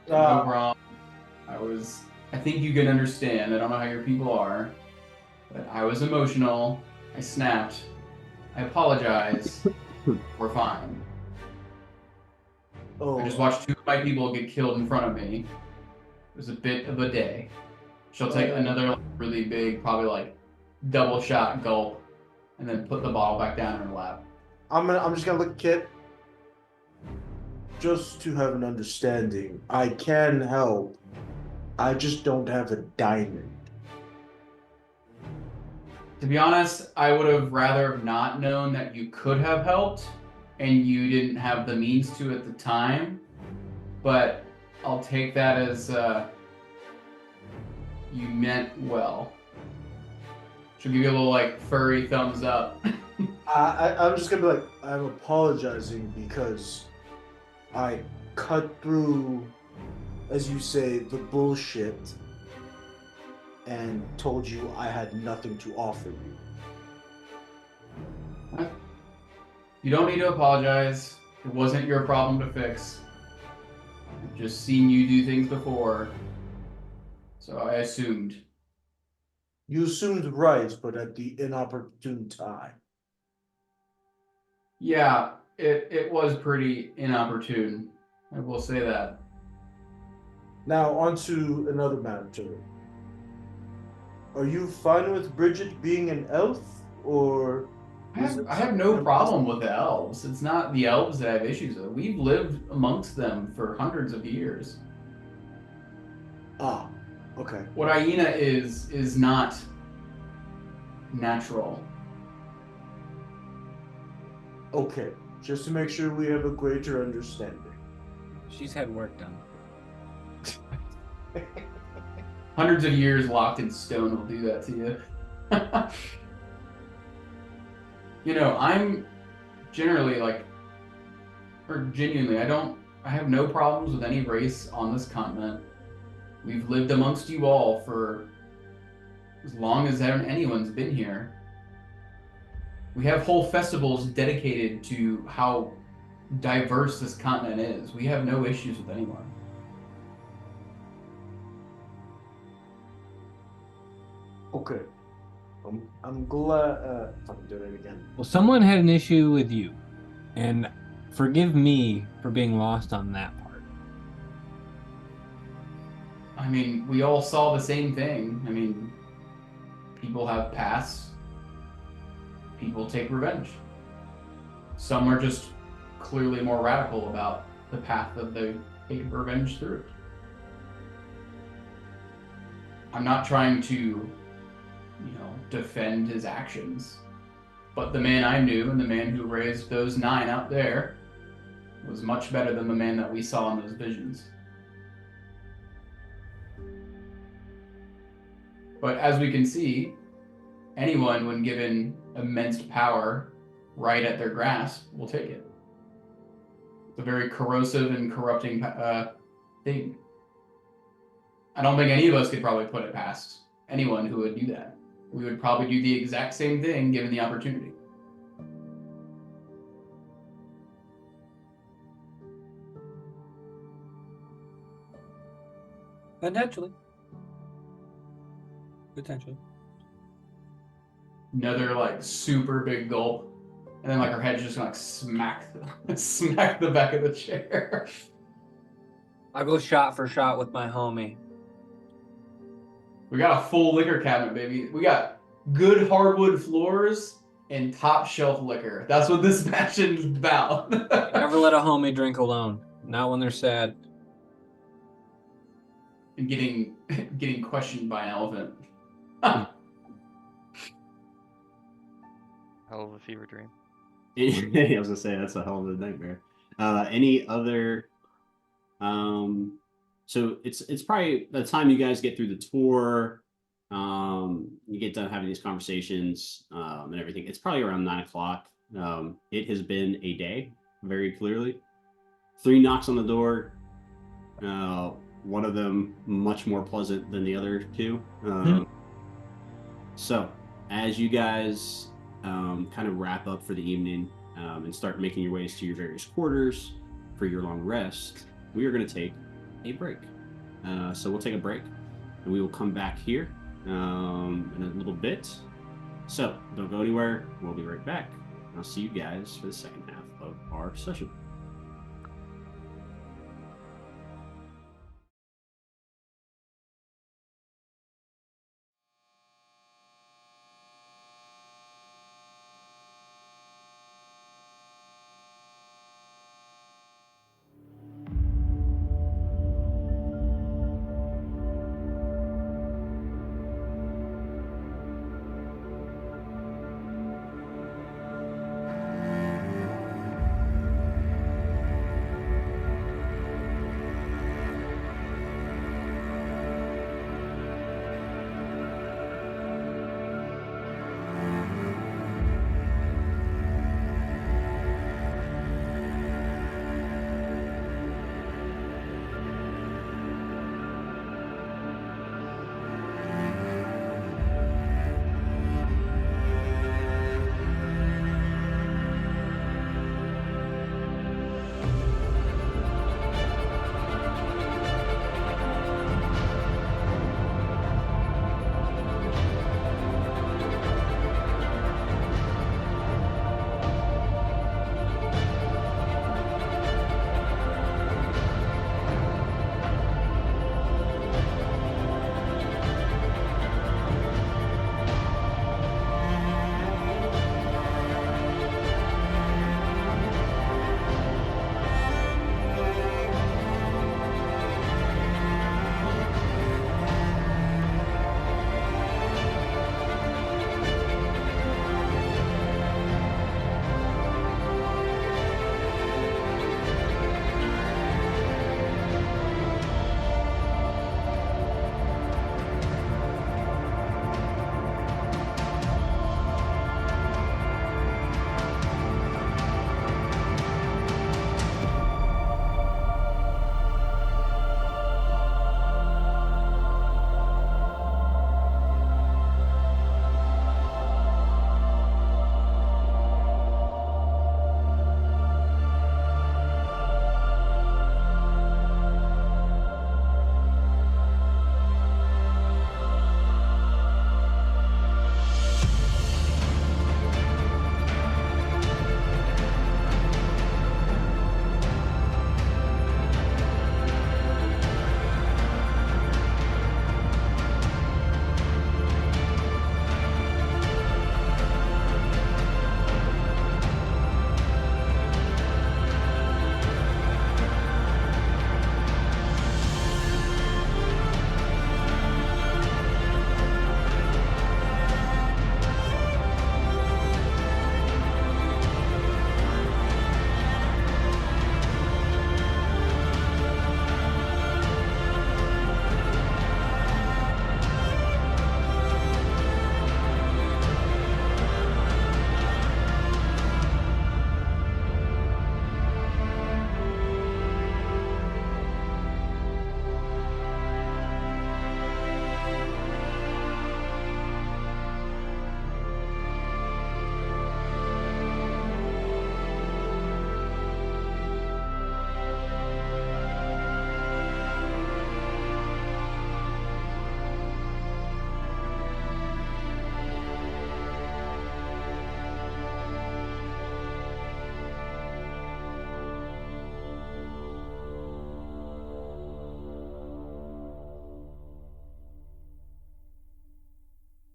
No problem. I think you can understand. I don't know how your people are, but I was emotional. I snapped. I apologize. We're fine. I just watched 2 of my people get killed in front of me. It was a bit of a day. She'll take another really big, probably like double shot gulp, and then put the bottle back down in her lap. I'm just gonna look at Kit. Just to have an understanding, I can help. I just don't have a diamond. To be honest, I would have rather not known that you could have helped, and you didn't have the means to at the time. But I'll take that as you meant well. She'll give you a little like furry thumbs up. I'm just gonna be like, I'm apologizing because I cut through, as you say, the bullshit and told you I had nothing to offer you. You don't need to apologize. It wasn't your problem to fix. I've just seen you do things before, so I assumed. You assumed right, but at the inopportune time. Yeah, it was pretty inopportune. I will say that. Now, on to another matter. Are you fine with Bridget being an elf, or I have no problem with the elves. It's not the elves that I have issues with. We've lived amongst them for hundreds of years. Ah, okay. What hyena is not natural. Okay, just to make sure we have a greater understanding. She's had work done. Hundreds of years locked in stone will do that to you. You know, I'm generally like, or genuinely, I have no problems with any race on this continent. We've lived amongst you all for as long as anyone's been here. We have whole festivals dedicated to how diverse this continent is. We have no issues with anyone. Okay. I'm glad. Fucking do it again. Well, someone had an issue with you, and forgive me for being lost on that part. I mean, we all saw the same thing. I mean, people have pasts. People take revenge. Some are just clearly more radical about the path that they take revenge through. I'm not trying to, defend his actions. But the man I knew and the man who raised those 9 out there was much better than the man that we saw in those visions. But as we can see, anyone, when given immense power right at their grasp, will take it. It's a very corrosive and corrupting thing. I don't think any of us could probably put it past anyone who would do that. We would probably do the exact same thing given the opportunity. Potentially. Another like super big gulp, and then like her head's just gonna like smack the back of the chair. I'll go shot for shot with my homie. We got a full liquor cabinet, baby. We got good hardwood floors and top shelf liquor. That's what this mansion is about. Never let a homie drink alone. Not when they're sad. And getting questioned by an elephant. Hell of a fever dream. I was gonna say that's a hell of a nightmare. Any other? So it's probably by the time you guys get through the tour, you get done having these conversations and everything. It's probably around 9 o'clock. It has been a day, very clearly. 3 knocks on the door. One of them much more pleasant than the other 2. So as you guys kind of wrap up for the evening and start making your ways to your various quarters for your long rest, we are going to take a break. So we'll take a break and we will come back here in a little bit. So don't go anywhere. We'll be right back. I'll see you guys for the second half of our session.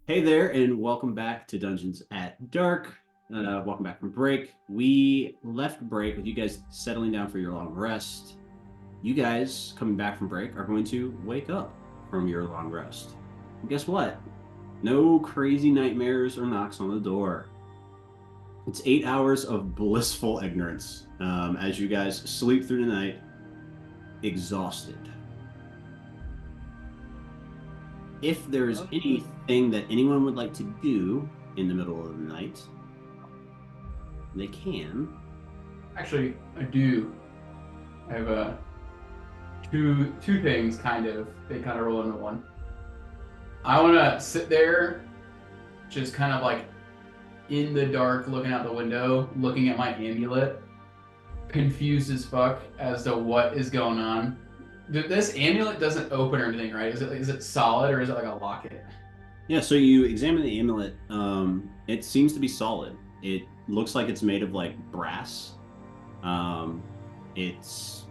Hey there, and welcome back to Dungeons at Dark. Welcome back from break. We left break with you guys settling down for your long rest. You guys, coming back from break, are going to wake up from your long rest. And guess what? No crazy nightmares or knocks on the door. It's 8 hours of blissful ignorance as you guys sleep through the night, exhausted. If there's anything that anyone would like to do in the middle of the night, they can. Actually, I do. I have two things kind of. They kind of roll into one. I want to sit there, just kind of like in the dark, looking out the window, looking at my amulet, confused as fuck as to what is going on. This amulet doesn't open or anything, right? Is it solid or is it like a locket? Yeah, so you examine the amulet. It seems to be solid. It looks like it's made of like brass. It's.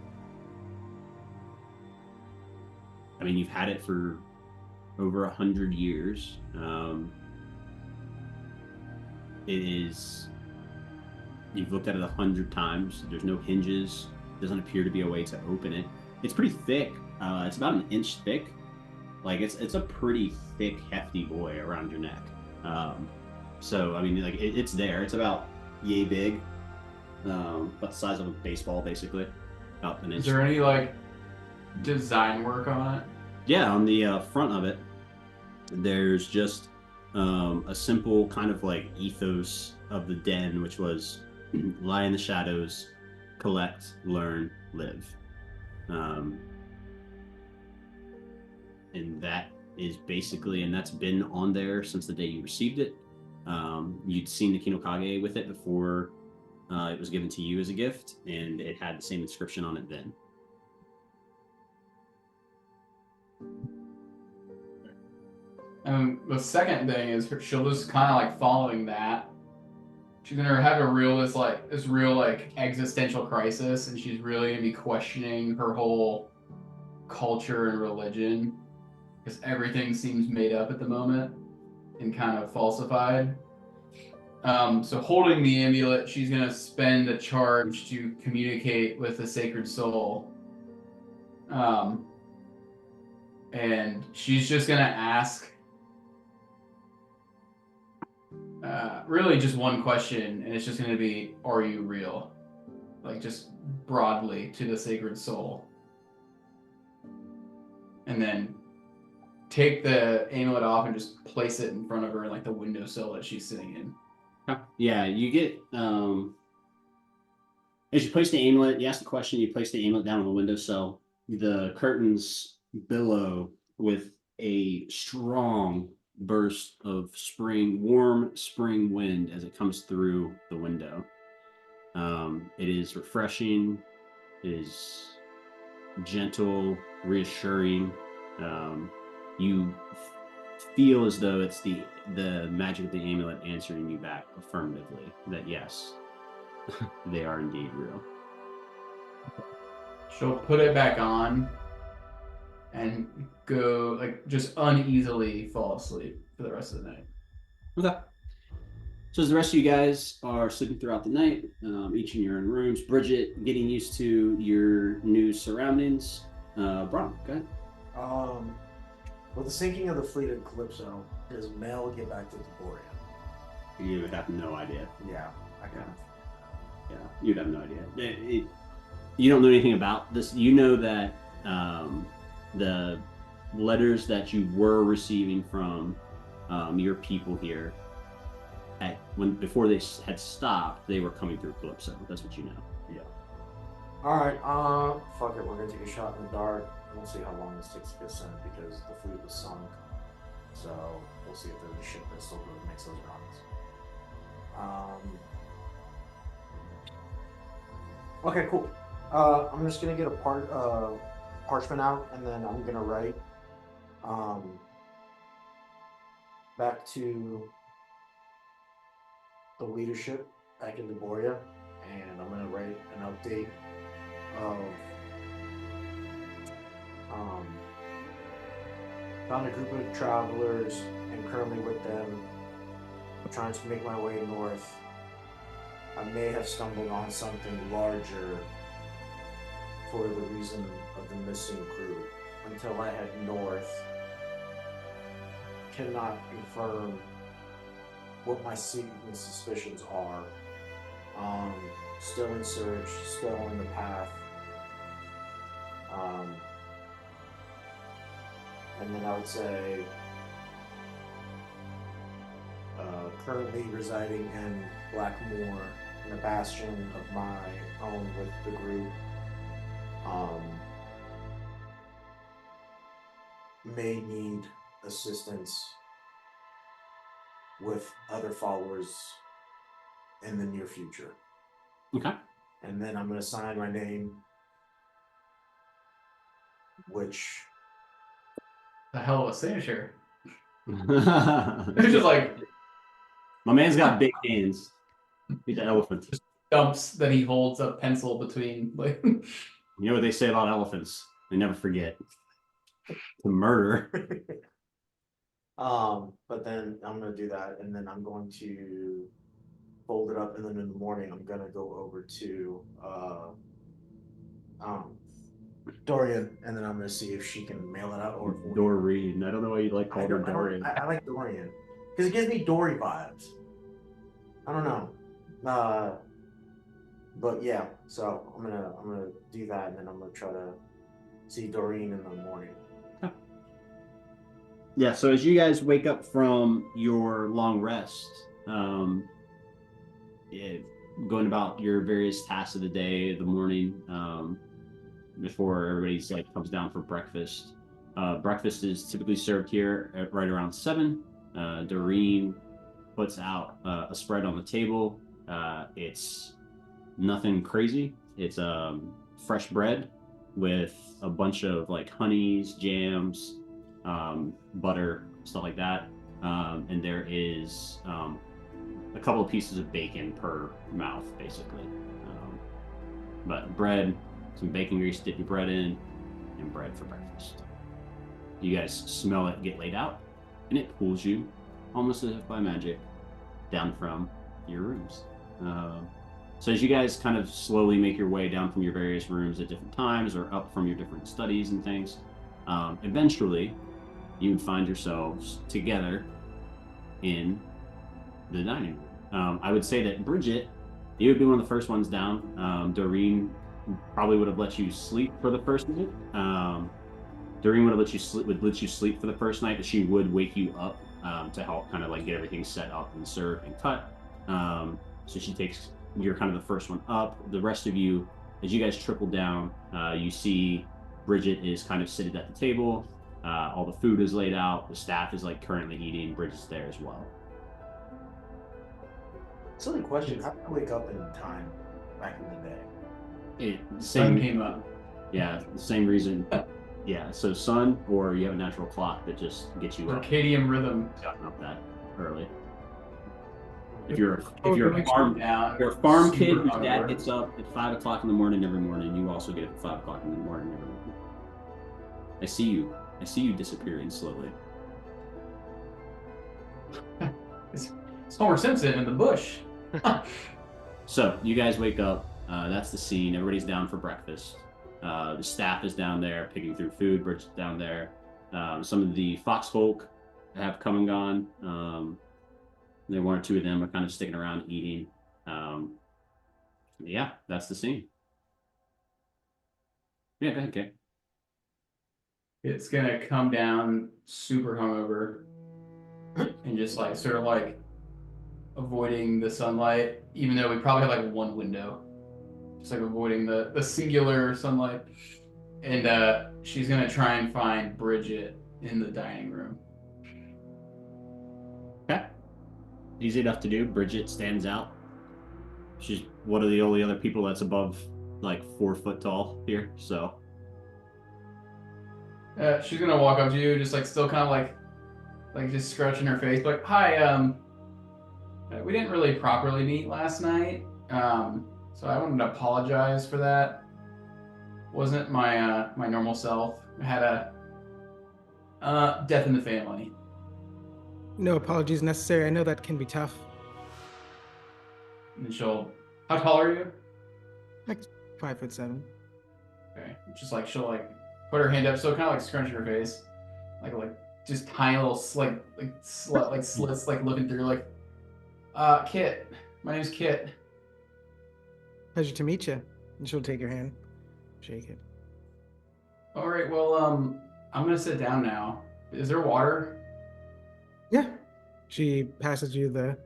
I mean, you've had it for over 100 years. It is. You've looked at it 100 times. There's no hinges. Doesn't appear to be a way to open it. It's pretty thick. It's about an inch thick. Like it's a pretty thick, hefty boy around your neck. So I mean, like it's there. It's about yay big, about the size of a baseball, basically. About an inch. Is there any like design work on it? Yeah, on the front of it, there's just a simple kind of like ethos of the den, which was lie in the shadows, collect, learn, live. And that is basically, and that's been on there since the day you received it. You'd seen the Kinokage with it before it was given to you as a gift, and it had the same inscription on it then. The second thing is she'll just kind of like following that. She's gonna have this real existential crisis, and she's really gonna be questioning her whole culture and religion because everything seems made up at the moment and kind of falsified. So holding the amulet, she's gonna spend a charge to communicate with the sacred soul. And she's just gonna ask really just one question, and it's just going to be, are you real? Like, just broadly to the sacred soul. And then take the amulet off and just place it in front of her, like the windowsill that she's sitting in. Yeah, you get, as you place the amulet, you ask the question, you place the amulet down on the windowsill, the curtains billow with a strong burst of warm spring wind as it comes through the window. It is refreshing. It is gentle, reassuring. You feel as though it's the magic of the amulet answering you back affirmatively that yes, they are indeed real. She'll put it back on and go, like, just uneasily fall asleep for the rest of the night. Okay. So as the rest of you guys are sleeping throughout the night, each in your own rooms, Bridget getting used to your new surroundings. Bron, go ahead. With the sinking of the fleet in Calypso, does Mel get back to Deboria? You would have no idea. Yeah, I kind of. Yeah, you'd have no idea. You don't know anything about this. You know that the letters that you were receiving from your people here, before they had stopped, they were coming through Calypso. That's what you know. Yeah. All right. Fuck it. We're gonna take a shot in the dark. We'll see how long this takes to get sent because the fleet was sunk. So we'll see if there's a ship that still makes those runs. Okay, cool. I'm just gonna get a parchment out, and then I'm gonna write back to the leadership back in Deboria, and I'm gonna write an update of found a group of travelers and currently currently with them, trying to make my way north. I may have stumbled on something larger for the reason of the missing crew. Until I head north, cannot confirm what my secret suspicions are. Still in search, still on the path. And then I would say currently residing in Blackmoor, in a bastion of my own with the group. May need assistance with other followers in the near future. Okay. And then I'm going to sign my name, which... The hell of a signature. My It's just like man's got big hands. He's an elephant. dumps that he holds a pencil between. Like, You know what they say about elephants? They never forget. To murder. But then I'm going to do that, and then I'm going to fold it up, and then in the morning I'm going to go over to Dorian, and then I'm going to see if she can mail it out or Doreen. I don't know why you like calling her Dorian. I like Dorian because it gives me Dory vibes. I don't know. But yeah, so I'm gonna do that, and then I'm gonna try to see Doreen in the morning. Yeah, so as you guys wake up from your long rest, going about your various tasks of the day, the morning, before everybody's like comes down for breakfast. Breakfast is typically served here at right around 7. Doreen puts out a spread on the table. It's nothing crazy. It's fresh bread with a bunch of like honeys, jams, butter, stuff like that. And there is a couple of pieces of bacon per mouth, basically. But bread, some bacon grease, dip your bread in, and bread for breakfast. You guys smell it get laid out, and it pulls you, almost as if by magic, down from your rooms. So as you guys kind of slowly make your way down from your various rooms at different times or up from your different studies and things, eventually you would find yourselves together in the dining room. I would say that Bridget, you would be one of the first ones down. Doreen probably would have let you sleep for the first night. Doreen would let you sleep for the first night, but she would wake you up to help kind of like get everything set up and served and cut. So you're kind of the first one up. The rest of you, as you guys trickle down, you see Bridget is kind of seated at the table. All the food is laid out. The staff is like currently eating. Bridget's there as well. Silly question. How did I wake up in time back in the day? sun came up. Yeah, the same reason. Yeah, so sun, or you have a natural clock that just gets you up. Circadian rhythm. Gotten up that early. If you're a farm kid whose dad gets up at 5 o'clock in the morning every morning, you also get up at 5 o'clock in the morning every morning. I see you disappearing slowly. It's Homer Simpson in the bush. So you guys wake up. That's the scene. Everybody's down for breakfast. The staff is down there picking through food. Bridget's down there. Some of the foxfolk have come and gone. There one or two of them are kind of sticking around eating. Yeah, that's the scene. Yeah, go ahead, Kay. It's gonna come down super hungover and just like sort of like avoiding the sunlight, even though we probably have like one window. Just like avoiding the singular sunlight. And she's gonna try and find Bridget in the dining room. Okay. Easy enough to do. Bridget stands out. She's one of the only other people that's above like 4 foot tall here, so. She's gonna walk up to you, just like still kind of like just scratching her face, like, "Hi, we didn't really properly meet last night, so I wanted to apologize for that. Wasn't my my normal self. I had a death in the family." No apologies necessary. I know that can be tough. And she'll. How tall are you? Like 5'7". Okay. Just like she'll like put her hand up, so kind of like scrunch her face, like just tiny little slits like looking through like, Kit. My name's Kit. Pleasure to meet you. And she'll take your hand, shake it. All right. Well, I'm gonna sit down now. Is there water? Yeah. She passes you the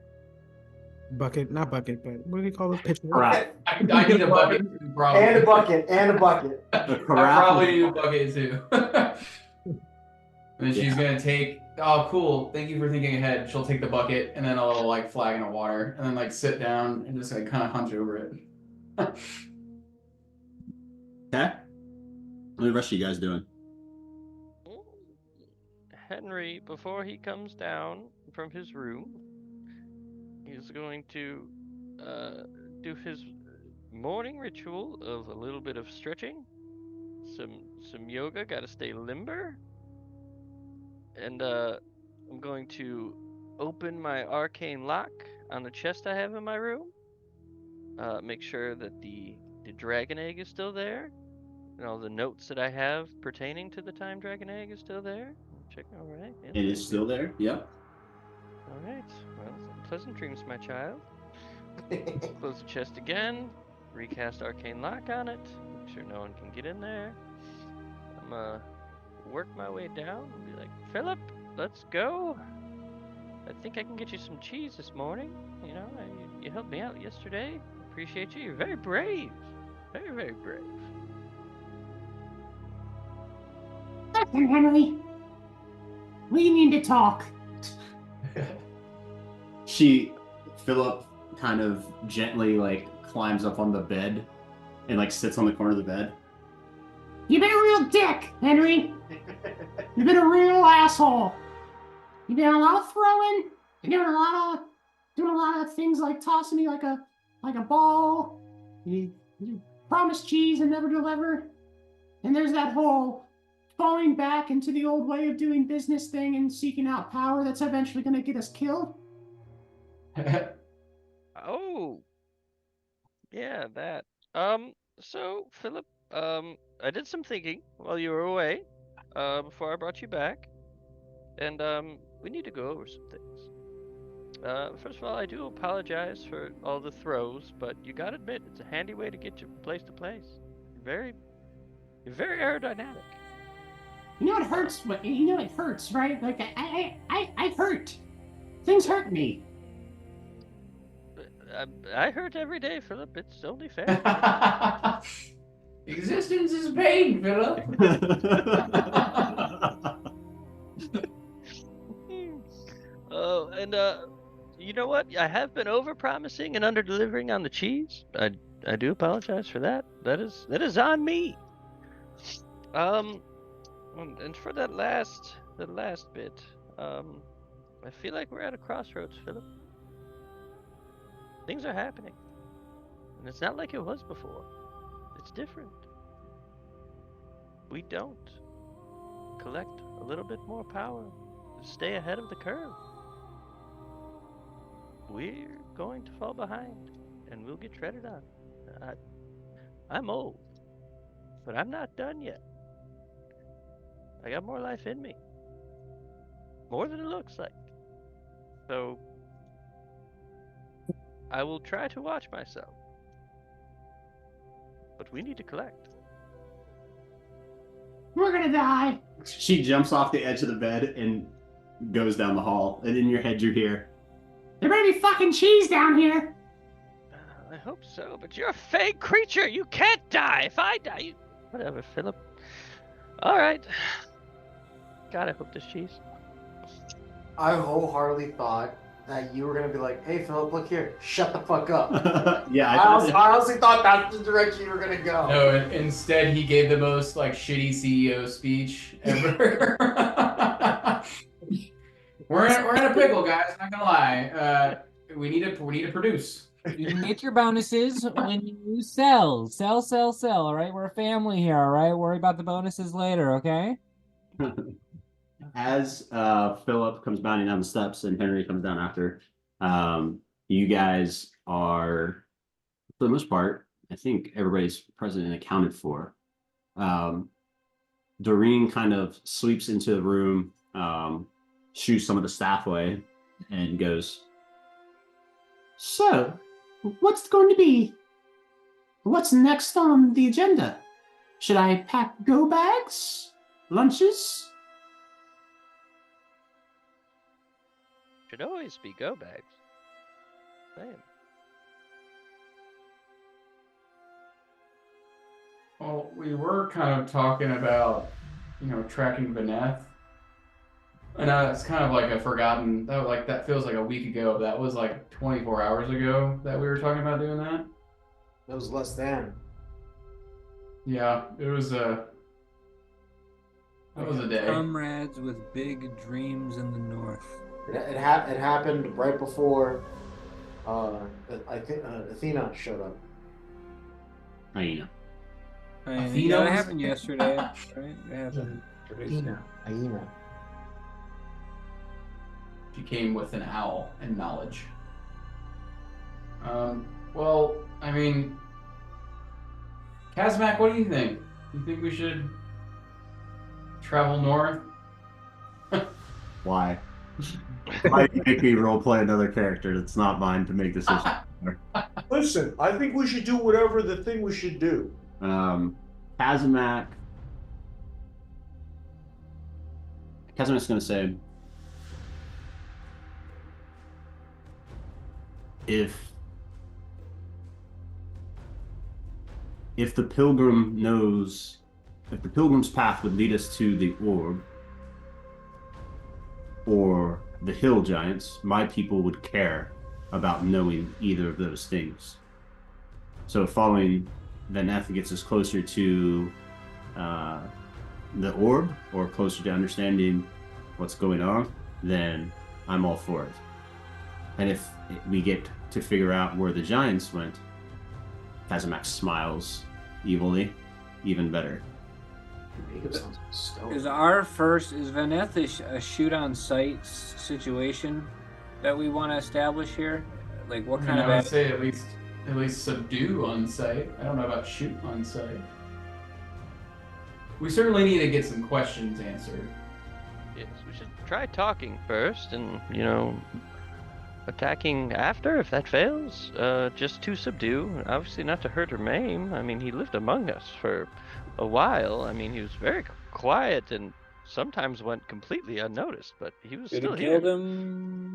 bucket, not bucket, but what do you call this? Pitcher. Right. I need a bucket too, probably. And a bucket, and a bucket. I probably need a bucket too. And then she's gonna take. Oh, cool! Thank you for thinking ahead. She'll take the bucket and then a little like flagon of water, and then like sit down and just like kind of hunch over it. Okay. What are the rest of you guys doing? Henry, before he comes down from his room, he's going to do his morning ritual of a little bit of stretching, some yoga. Got to stay limber, and I'm going to open my arcane lock on the chest I have in my room. Make sure that the dragon egg is still there, and all the notes that I have pertaining to the time dragon egg is still there. Check. All right. It is still there. Yep. All right. Well, pleasant dreams, my child. Close the chest again. Recast arcane lock on it. Make sure no one can get in there. I'm gonna work my way down and be like, Philip, let's go. I think I can get you some cheese this morning. You know, you helped me out yesterday. Appreciate you. You're very brave. Very, very brave. Listen, Henry. We need to talk. Philip kind of gently like climbs up on the bed and like sits on the corner of the bed. You've been a real dick, Henry. You've been a real asshole. You've done a lot of throwing. You're doing a lot of things like tossing me like a ball. You promise cheese and never deliver. And there's that whole falling back into the old way of doing business thing and seeking out power that's eventually going to get us killed. Oh. Yeah, that. So, Philip, I did some thinking while you were away, before I brought you back. And, we need to go over some things. First of all, I do apologize for all the throws, but you gotta admit, it's a handy way to get you place to place. You're very aerodynamic. You know it hurts. You know it hurts, right? Like I hurt. Things hurt me. I hurt every day, Philip. It's only fair. Existence is pain, Philip. Oh, and you know what? I have been over-promising and under-delivering on the cheese. I do apologize for that. That is on me. And for that last bit, I feel like we're at a crossroads, Philip. Things are happening, and it's not like it was before. It's different. We don't collect a little bit more power to stay ahead of the curve. We're going to fall behind, and we'll get treaded on. I'm old, but I'm not done yet. I got more life in me. More than it looks like. So, I will try to watch myself. But we need to collect. We're gonna die. She jumps off the edge of the bed and goes down the hall. And in your head, you hear, There better be fucking cheese down here. I hope so, but you're a fake creature. You can't die. If I die, you... Whatever, Philip. All right. God, I hope there's cheese. I wholeheartedly thought that you were gonna be like, "Hey, Philip, look here, shut the fuck up." yeah, I honestly thought that's the direction you were gonna go. No, instead he gave the most like shitty CEO speech ever. we're in a pickle, guys. Not gonna lie. We need to produce. You can get your bonuses when you sell. All right, we're a family here. All right, worry about the bonuses later. Okay. as Philip comes bounding down the steps and Henry comes down after, you guys are, for the most part, I think everybody's present and accounted for. Doreen kind of sweeps into the room, shoos some of the staff away, and goes, So, what's going to be? What's next on the agenda? Should I pack go bags? Lunches? Should always be go bags. Damn. Well, we were kind of talking about, tracking Vaneth. And it's kind of like a forgotten, that feels like a week ago. That was like 24 hours ago that we were talking about doing that. That was less than. Yeah, it was that was a day. Comrades with big dreams in the north. It happened right before I think Athena showed up. Hyena. Athena That was- happened yesterday, right? It happened. Hyena. She came with an owl and knowledge. Well, I mean, Kazmak, what do you think? You think we should travel north? Why? Why do you make me roleplay another character that's not mine to make decisions? Listen, I think we should do whatever the thing we should do. Kazamak's going to say, if the pilgrim knows, if the pilgrim's path would lead us to the orb or the hill giants, my people would care about knowing either of those things. So following Vaneth gets us closer to the orb or closer to understanding what's going on, then I'm all for it. And if we get to figure out where the giants went, Kazamak smiles evilly, even better. Is Vaneth a shoot on sight situation that we want to establish here? Like what kind I of would say at least subdue on site. I don't know about shoot on site. We certainly need to get some questions answered. Yes, we should try talking first and, attacking after if that fails. Just to subdue, obviously not to hurt or maim. I mean, he lived among us for a while. I mean, he was very quiet and sometimes went completely unnoticed, but he was still here.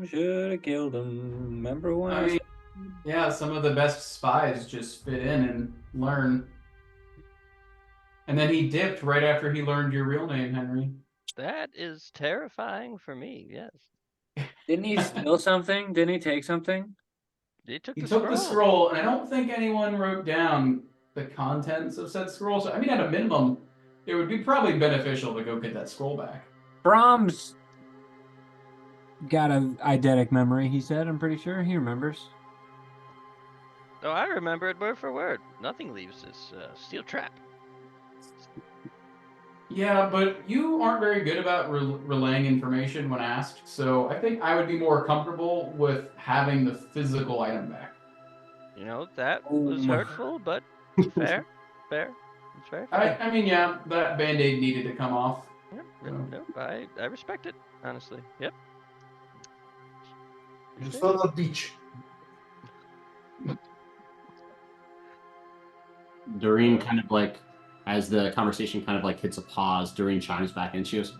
Should have killed him. Remember when? I mean, yeah, some of the best spies just fit in and learn. And then he dipped right after he learned your real name, Henry. That is terrifying for me, yes. Didn't he steal something? Didn't he take something? He took The scroll, and I don't think anyone wrote down the contents of said scroll. So, I mean, at a minimum, it would be probably beneficial to go get that scroll back. Brahms got an eidetic memory, he said. I'm pretty sure he remembers. Oh, I remember it word for word. Nothing leaves this steel trap. Yeah, but you aren't very good about relaying information when asked, so I think I would be more comfortable with having the physical item back. That was hurtful, but fair. It's fair. I mean, yeah, that Band-Aid needed to come off. Yep, no, I respect it, honestly. Yep. Just on the beach. Doreen kind of like, as the conversation kind of like hits a pause, Doreen chimes back and she goes,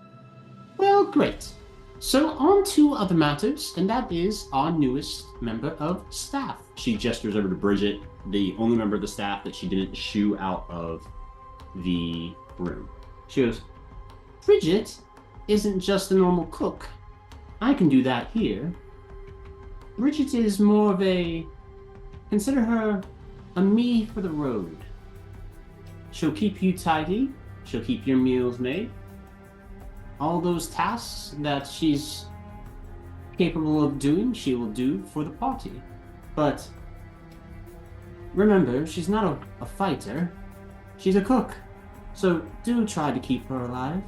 Well, great. So on to other matters, and that is our newest member of staff. she gestures over to Bridget, the only member of the staff that she didn't shoo out of the room. She goes, Bridget isn't just a normal cook. I can do that here. Bridget is more of consider her a me for the road. She'll keep you tidy. She'll keep your meals made. All those tasks that she's capable of doing, she will do for the party. But remember, she's not a fighter. She's a cook. So do try to keep her alive.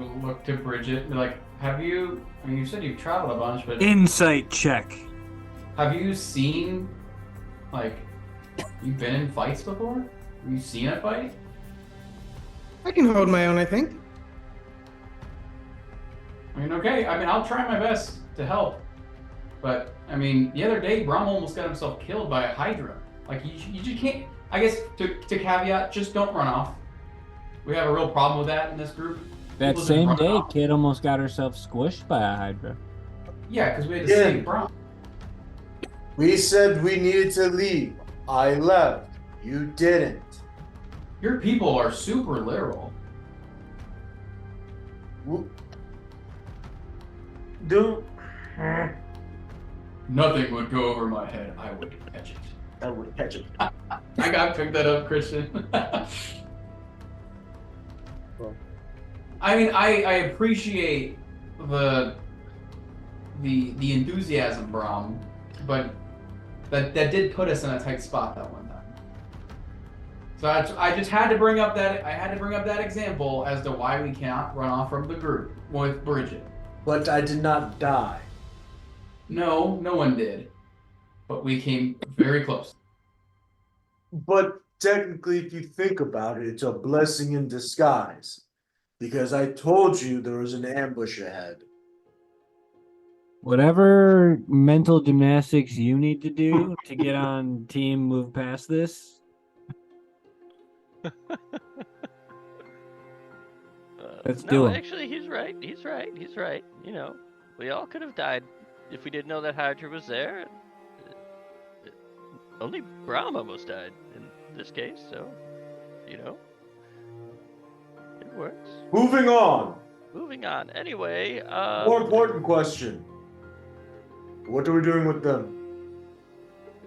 look to Bridget and be like, have you, I mean, you said you've traveled a bunch, but Insight check. have you seen, like, you've been in fights before? Have you seen a fight? I can hold my own, I think. I mean, okay, I mean, I'll try my best to help. But, I mean, the other day, Brom almost got himself killed by a Hydra. Like, you just can't, I guess, to caveat, just don't run off. We have a real problem with that in this group. That People just same run day, off. kid almost got herself squished by a Hydra. Yeah, because we had to Yeah. save Brom. We said we needed to leave. I left. You didn't. Your people are super literal. Dude. Nothing would go over my head. I would catch it. I would catch it. I got picked that up, Christian. I mean, I appreciate the enthusiasm, Brom, but that did put us in a tight spot that one time. So I just had to bring up that example as to why we cannot run off from the group with Bridget. But I did not die. No one did, but we came very close. But technically, if you think about it, it's a blessing in disguise. Because I told you there was an ambush ahead. Whatever mental gymnastics you need to do to get on team move past this. Let's do it. Actually, he's right. You know, we all could have died if we didn't know that Hydra was there. Only Brahm almost died in this case, so, you know, it works. Moving on. Moving on. Anyway, More important question. What are we doing with them?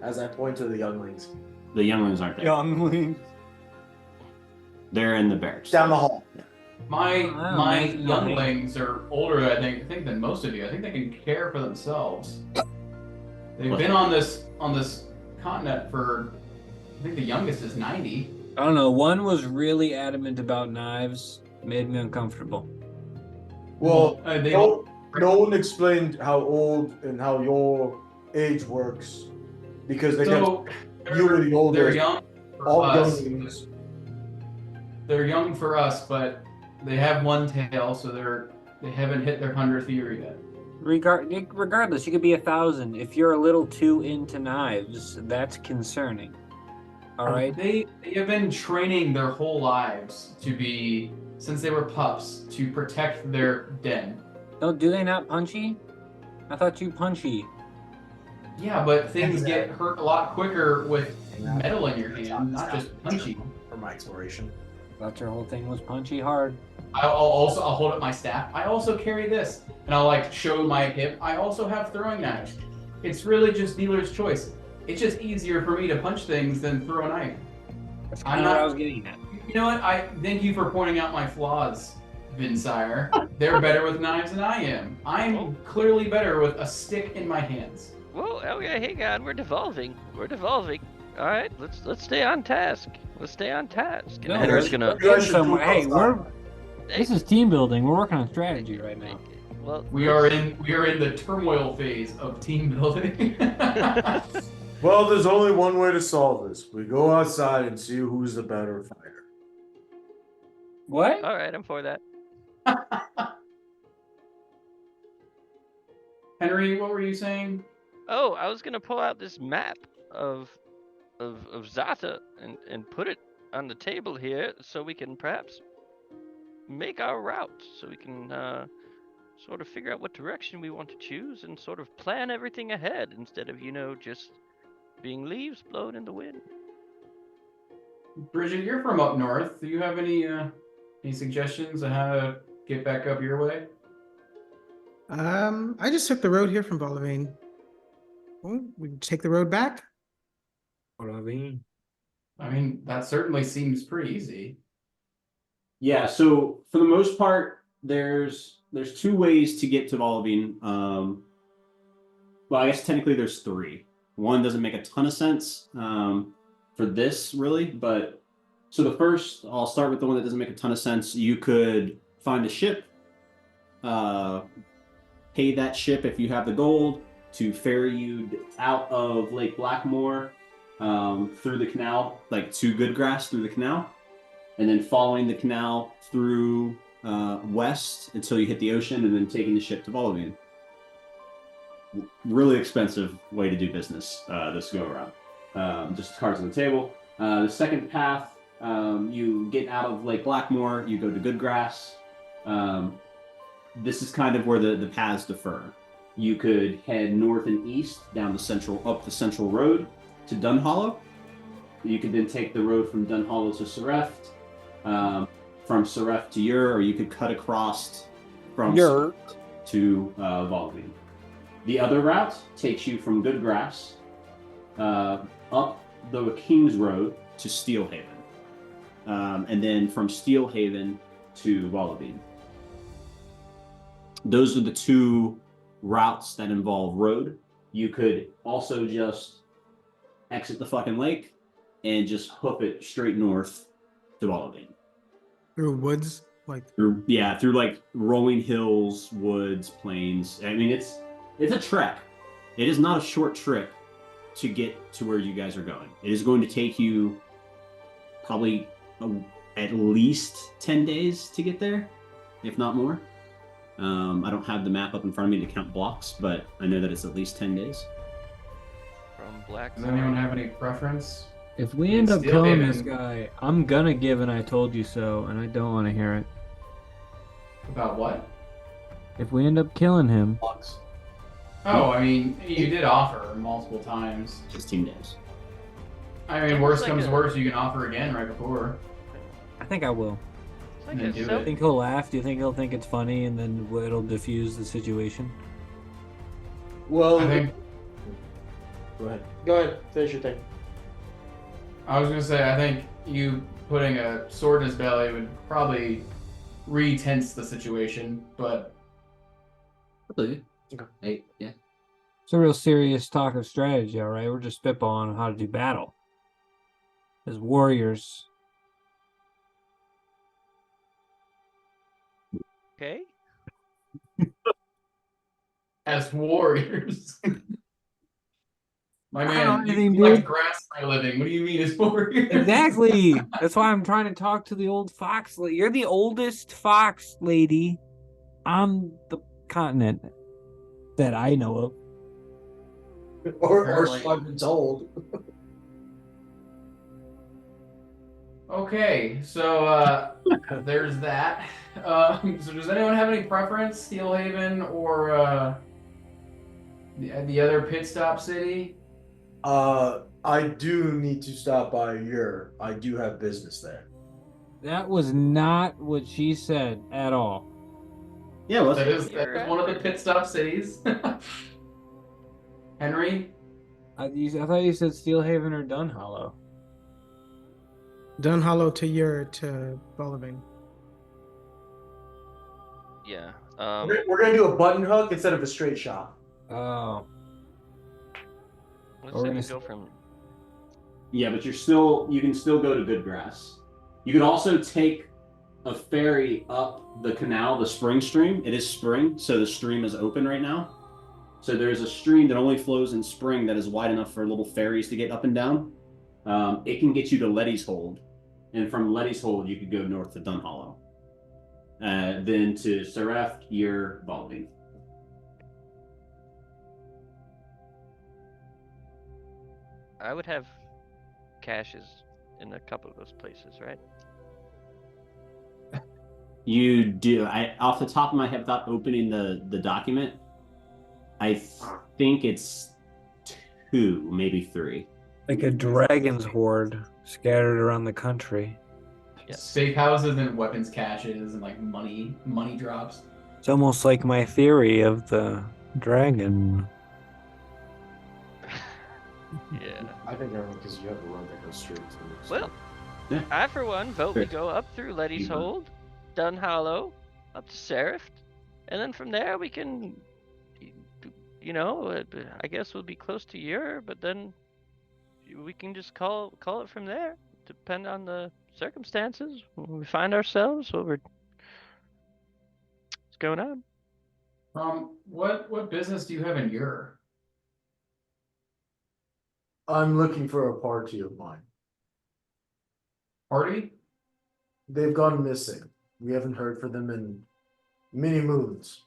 As I point to the younglings. The younglings aren't there. Younglings. They're in the barracks. Down the hall. My nice younglings are older, I think, than most of you. I think they can care for themselves. They've been on this continent for, I think the youngest is 90. I don't know. One was really adamant about knives. Made me uncomfortable. Well, they no one explained how old and how your age works. Because they so kept you were the older. they're young for All us. younglings. They're young for us, but they have one tail, so they haven't hit their 100th year yet. Regardless, you could be 1,000. If you're a little too into knives, that's concerning. All right. They have been training their whole lives to be, since they were pups, to protect their den. No, do they not punchy? I thought you punchy. Yeah, but things get hurt a lot quicker with metal in your hand, not just punchy. For my exploration. Thought your whole thing was punchy hard. I'll hold up my staff. I also carry this, and I'll like show my hip. I also have throwing knives. It's really just dealer's choice. It's just easier for me to punch things than throw a knife. That's kind of what I was getting at. You know what? I thank you for pointing out my flaws, Vinsire. They're better with knives than I am. I'm clearly better with a stick in my hands. Whoa, okay, hang on, we're devolving. All right, let's stay on task. Let's stay on task. And No, Henry's we're gonna. getting somewhere. Hey, Hey, this is team building. We're working on strategy right now. Well, We are in the turmoil phase of team building. Well, there's only one way to solve this. We go outside and see who's the better fighter. What? All right, I'm for that. Henry, what were you saying? Oh, I was gonna pull out this map of Zata and put it on the table here so we can perhaps make our route, so we can sort of figure out what direction we want to choose and sort of plan everything ahead instead of, just being leaves blown in the wind. Bridget, you're from up north. Do you have any suggestions on how to get back up your way? I just took the road here from Bolavine. Well, we take the road back. Bolavine. I mean, that certainly seems pretty easy. Yeah, so for the most part, there's two ways to get to Volvine. Well, I guess technically there's three. One doesn't make a ton of sense for this, really, but so the first, I'll start with the one that doesn't make a ton of sense. You could find a ship pay that ship if you have the gold to ferry you out of Lake Blackmore through the canal, like to Goodgrass through the canal, and then following the canal through west until you hit the ocean, and then taking the ship to Volvian. Really expensive way to do business this go around. Just cards on the table. The second path, you get out of Lake Blackmore, you go to Goodgrass. This is kind of where the paths differ. You could head north and east down up the Central Road to Dunhollow. You could then take the road from Dunhollow to Sereft, from Sereft to Ur, or you could cut across from Ur to Volvian. The other route takes you from Goodgrass up the King's Road to Steelhaven, and then from Steelhaven to Volvian. Those are the two routes that involve road. You could also just exit the fucking lake and just hoof it straight north to Volvian. Through woods, through like rolling hills, woods, plains. I mean, it's a trek. It is not a short trip to get to where you guys are going. It is going to take you probably at least 10 days to get there, if not more. I don't have the map up in front of me to count blocks, but I know that it's at least 10 days. From Black. Does anyone have any preference? If we end up Still killing Haven. this guy, I'm gonna give an I told you so, and I don't want to hear it. About what? If we end up killing him, Oh, I mean, you did offer multiple times. 16 days. I mean, worst comes to worst, you can offer again right before. I think I will. It's like Then a do soap- I think he'll laugh. Do you think he'll think it's funny, and then it'll diffuse the situation? Well, I think go ahead. Go ahead. Finish your thing. I was gonna say I think you putting a sword in his belly would probably re-tense the situation, but I believe you. Okay. Hey, yeah. It's a real serious talk of strategy, all right? We're just spitballing on how to do battle as warriors. Okay. as warriors. My I don't know man, you anything, collect dude. grass for a living. What do you mean as warriors? Exactly. That's why I'm trying to talk to the old fox. You're the oldest fox lady on the continent that I know of. Or Apparently. so I've been told. Okay, so there's that. So does anyone have any preference, Steelhaven or the other pit stop city? I do need to stop by your. I do have business there. That was not what she said at all. Yeah, well, That is one of the pit stop cities. Henry? I thought you said Steelhaven or Dunhollow. Dunhollow to Bulliving. Yeah. We're gonna do a button hook instead of a straight shot. Oh, Let's Or say we're we gonna go from. yeah, but you can still go to Goodgrass. You could also take a ferry up the canal, the spring stream. It is spring, so the stream is open right now. So there's a stream that only flows in spring that is wide enough for little ferries to get up and down. It can get you to Letty's Hold, and from Letty's Hold you could go north to Dunhollow. Then to Seraph, you're Volvian. I would have caches in a couple of those places, right? You do. I off the top of my head, without opening the document, I think it's 2, maybe 3. like a dragon's horde scattered around the country. Yes. Safe houses and weapons caches and like money drops. It's almost like my theory of the dragon. Yeah. I think because you have a road that goes straight to. Well, Yeah. I for one vote we Sure. go up through Letty's Mhm. Hold, Dunhollow, up to Seraph, and then from there we can, I guess we'll be close to Ur, but then we can just call it from there. Depend on the circumstances when we find ourselves. What's going on? What business do you have in your I'm looking for a party of mine. party? They've gone missing. We haven't heard from them in many moons.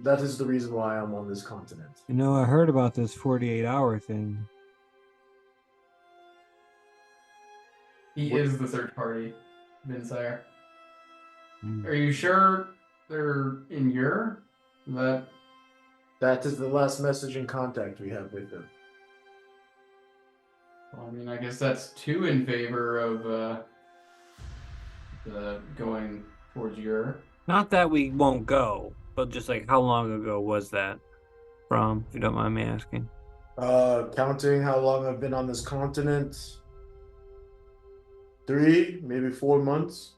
That is the reason why I'm on this continent. You know, I heard about this 48-hour thing. He is the search party, Vinsire. Hmm. Are you sure they're in your? That is the last message and contact we have with them. Well, I mean, I guess that's two in favor of the going towards your. Not that we won't go, but just like how long ago was that from, if you don't mind me asking? Counting how long I've been on this continent, 3, maybe 4 months.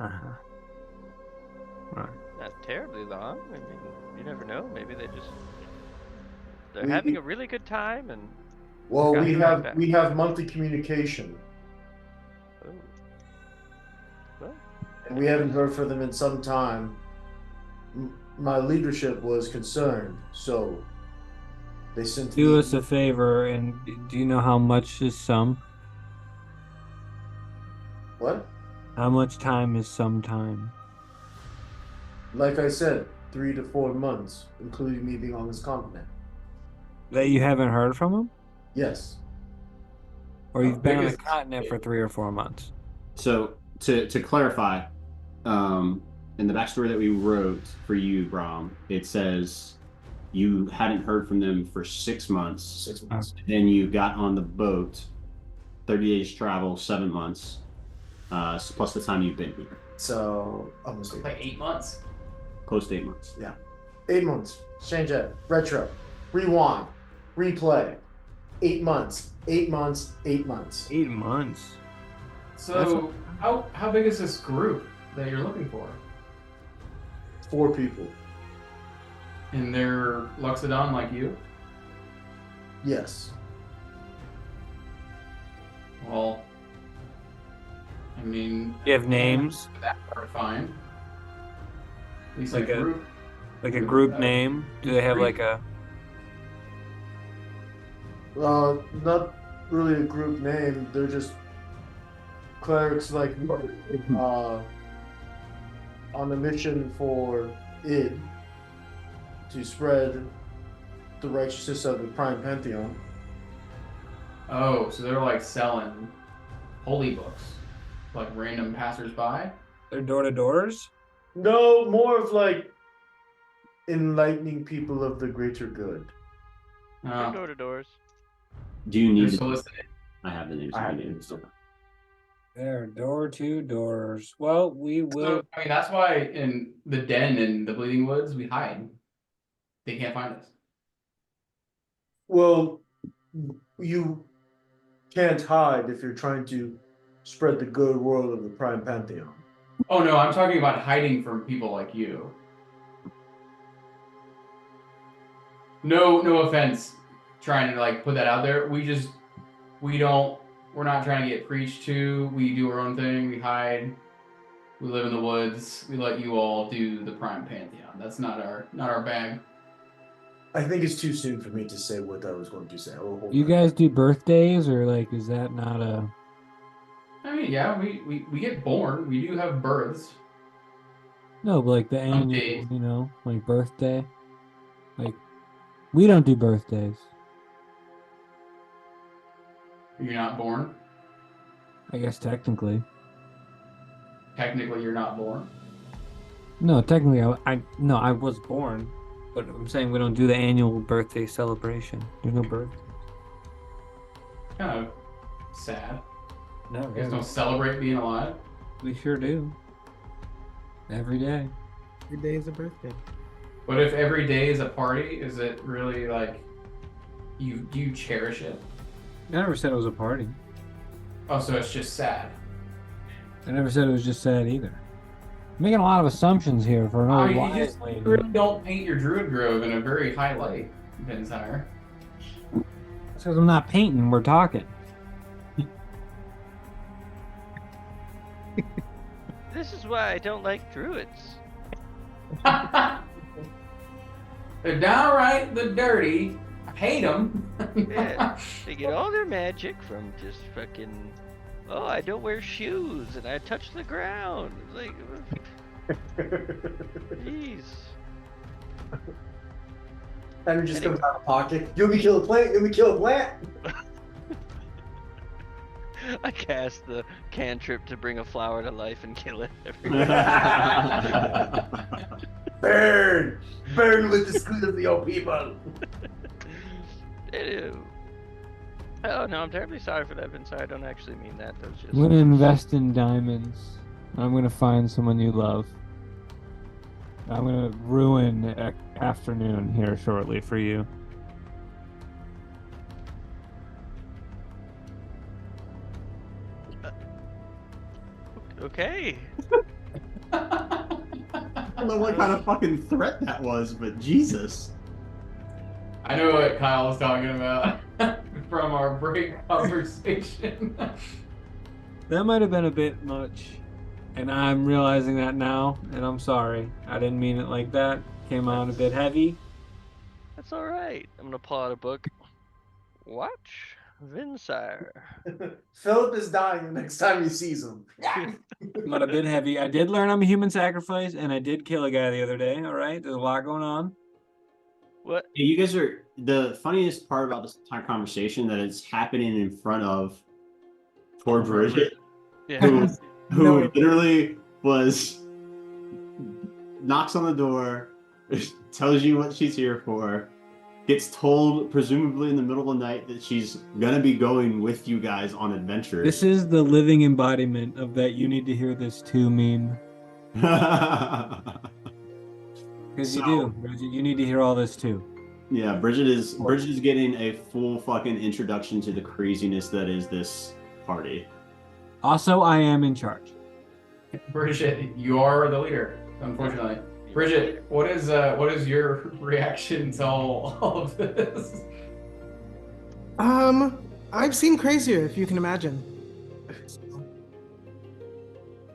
Uh-huh. Right. Not terribly long. I mean, you never know. Maybe they're having a really good time and. Well, Got we it have back. we have monthly communication, Oh. Well, and we haven't heard from them in some time. My leadership was concerned, so they sent Do me. us a favor, and do you know how much is some? What? How much time is some time? Like I said, 3 to 4 months, including me being on this continent. That you haven't heard from them? Yes. Or you've been on the biggest- continent for 3 or 4 months? So to clarify, in the backstory that we wrote for you, Brom, it says you hadn't heard from them for 6 months. 6 months. Then you got on the boat, 30 days travel, 7 months, plus the time you've been here, So almost 8 Like months. 8 months. close to 8 months. 8 months. Change that. Retro. Rewind. Replay. 8 months. 8 months. 8 months. 8 months. So how big is this group that you're looking for? 4 people. And they're Luxodon like you? Yes. Well, I mean, You have names? that hard to find. At least Like a a- group. Like a group name? Do they have like a... Not really a group name. They're just clerics like me, on a mission for id to spread the righteousness of the Prime Pantheon. Oh, so they're like selling holy books, like random passersby. They're door-to-doors? No, more of like enlightening people of the greater good. they're door to doors. Do you They're need? soliciting. I have the names. I of have the the names. names. They're door-to-doors. Well, we will... So, I mean, that's why in the den in the Bleeding Woods we hide. They can't find us. Well, you can't hide if you're trying to spread the good world of the Prime Pantheon. Oh no, I'm talking about hiding from people like you. No offense trying to like put that out there. We're not trying to get preached to. We do our own thing. We hide. We live in the woods. We let you all do the Prime Pantheon. That's not our bag. I think it's too soon for me to say what I was going to say. You guys do birthdays, or like, is that not a... I mean, yeah, we get born. We do have births. No, but like the Some annual, days. you know, like birthday. Like, we don't do birthdays. You're not born. I guess technically. Technically, you're not born. No, technically, I was born, but I'm saying we don't do the annual birthday celebration. There's no birthday. Kind of sad. No, You guys don't celebrate being alive. we sure do. Every day. Every day is a birthday. But if every day is a party, is it really like do you cherish it? I never said it was a party. Oh, so it's just sad. I never said it was just sad either. Making a lot of assumptions here for an old You wise just lady. really don't paint your druid grove in a very high light, Vinsire. Because I'm not painting, we're talking. This is why I don't like druids. They're downright the dirty. I hate them. Yeah, they get all their magic from just fucking. Oh, I don't wear shoes and I touch the ground. Like, jeez. Henry just comes out of pocket. You'll be kill a plant. You'll be kill a plant. I cast the cantrip to bring a flower to life and kill it. Burn, burn with the squid of the old people. Ew. Oh no, I'm terribly sorry for that, Vince. I don't actually mean that. That was just. I'm gonna invest in diamonds. I'm gonna find someone you love. I'm gonna ruin afternoon here shortly for you. Okay. I don't know what kind of fucking threat that was, but Jesus. I know what Kyle was talking about from our break conversation. That might have been a bit much, and I'm realizing that now, and I'm sorry. I didn't mean it like that. Came out a bit heavy. That's all right. I'm gonna pull out a book. Watch Vinsire. Philip is dying the next time he sees him. Came out a bit heavy. I did learn I'm a human sacrifice, and I did kill a guy the other day. All right, there's a lot going on. What? Yeah, you guys are the funniest part about this entire conversation that it's happening in front of poor Bridget, Yeah. who literally was knocks on the door, tells you what she's here for, gets told presumably in the middle of the night that she's gonna be going with you guys on adventures. This is the living embodiment of that "you need to hear this too" meme. Because you do, Bridget. You need to hear all this too. Yeah, Bridget is getting a full fucking introduction to the craziness that is this party. Also, I am in charge. Bridget, you are the leader, unfortunately. Bridget, what is your reaction to all of this? I've seen crazier, if you can imagine.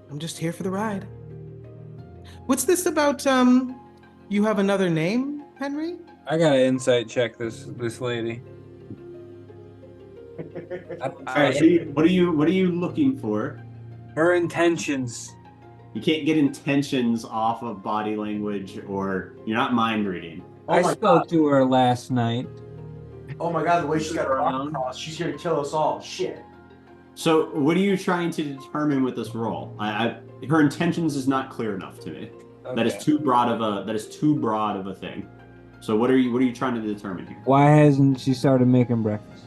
I'm just here for the ride. What's this about, you have another name, Henry? I gotta insight check this lady. What are you looking for? Her intentions. You can't get intentions off of body language, or you're not mind reading. Oh I my spoke god. to her last night. Oh my god, the way she's got her arm Around. crossed, she's here to kill us all. Shit. So, what are you trying to determine with this roll? Her intentions is not clear enough to me. That is too broad of a thing. So, what are you trying to determine here? Why hasn't she started making breakfast?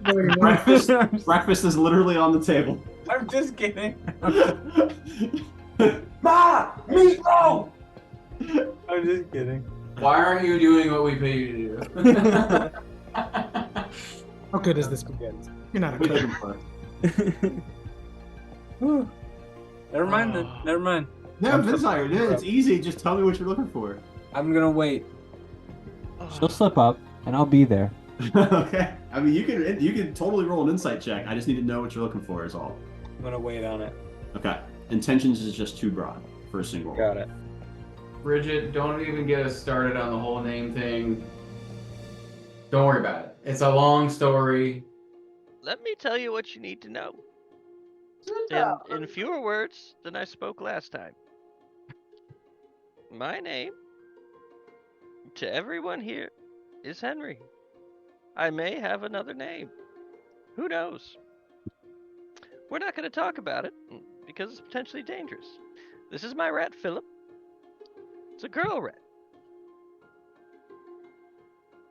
Breakfast is literally on the table. I'm just kidding. Ma! Meatloaf! I'm just kidding. Why aren't you doing what we pay you to do? How good is this spaghetti? You're not a What are you cook. looking for? Never mind then. Never mind. No, Vinsire, dude, it's easy. Just tell me what you're looking for. I'm gonna wait. She'll slip up, and I'll be there. Okay. I mean, you can totally roll an insight check. I just need to know what you're looking for. Is all. I'm gonna wait on it. Okay. Intentions is just too broad for a single. Got it. Bridget, don't even get us started on the whole name thing. Don't worry about it. It's a long story. Let me tell you what you need to know. In fewer words than I spoke last time. My name, to everyone here, is Henry. I may have another name. Who knows? We're not going to talk about it because it's potentially dangerous. This is my rat, Philip. It's a girl rat.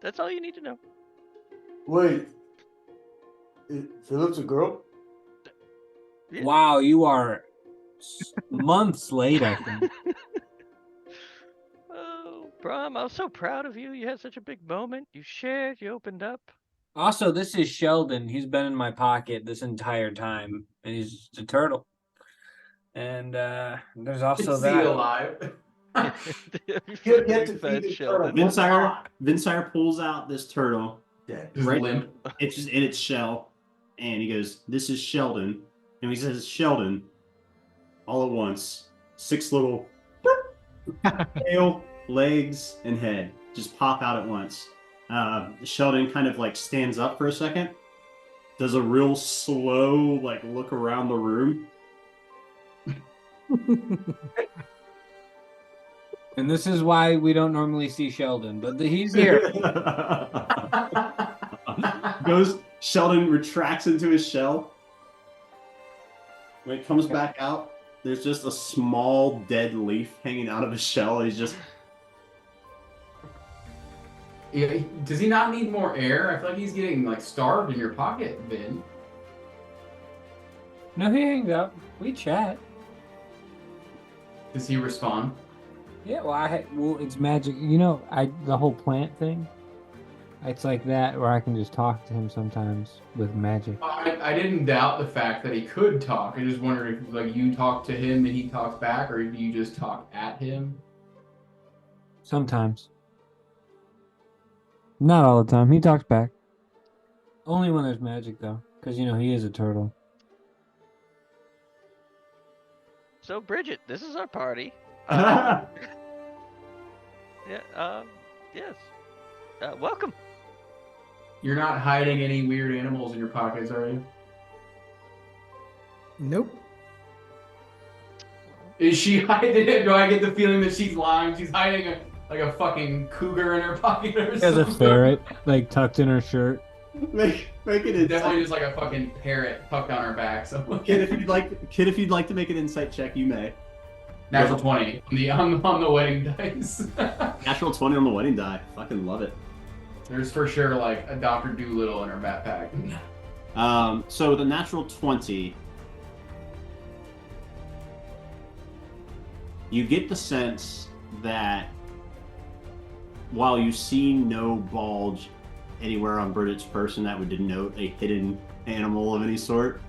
That's all you need to know. Wait. Philip's a girl? Yeah. Wow, you are months late, I think. Oh, Brom, I was so proud of you. You had such a big moment. You shared, you opened up. Also, this is Sheldon. He's been in my pocket this entire time, and he's just a turtle. And there's also Is he that. alive? He'll get to Fed feed the Sheldon. turtle. Vinsire pulls out this turtle. Dead. Just Right. limp. It's just in its shell, and he goes, "This is Sheldon," and he says, "Sheldon," all at once, 6 little tail, legs, and head just pop out at once. Sheldon kind of like stands up for a second, does a real slow like look around the room. And this is why we don't normally see Sheldon, but he's here. Sheldon retracts into his shell. When it comes back out, there's just a small dead leaf hanging out of his shell. He's just. Yeah, does he not need more air? I feel like he's getting like starved in your pocket, Vin. No, he hangs up. We chat. Does he respond? Yeah, well, it's magic. The whole plant thing. It's like that where I can just talk to him sometimes with magic. I didn't doubt the fact that he could talk. I just wondered if like you talk to him and he talks back, or do you just talk at him? Sometimes. Not all the time. He talks back. Only when there's magic, though, because he is a turtle. So, Bridget, this is our party. Yes. Welcome. You're not hiding any weird animals in your pockets, are you? Nope. Is she hiding it? Do I get the feeling that she's lying? She's hiding a fucking cougar in her pocket or She has something? a ferret, like, tucked in her shirt. Make it Definitely just like a fucking parrot tucked on her back. So Kid, if you'd like to make an insight check, you may. natural 20 on the wedding dice. Natural 20 on the wedding die. Fucking love it. There's for sure like a Dr. Doolittle in her backpack. So the natural 20, you get the sense that while you see no bulge anywhere on Bridget's person that would denote a hidden animal of any sort,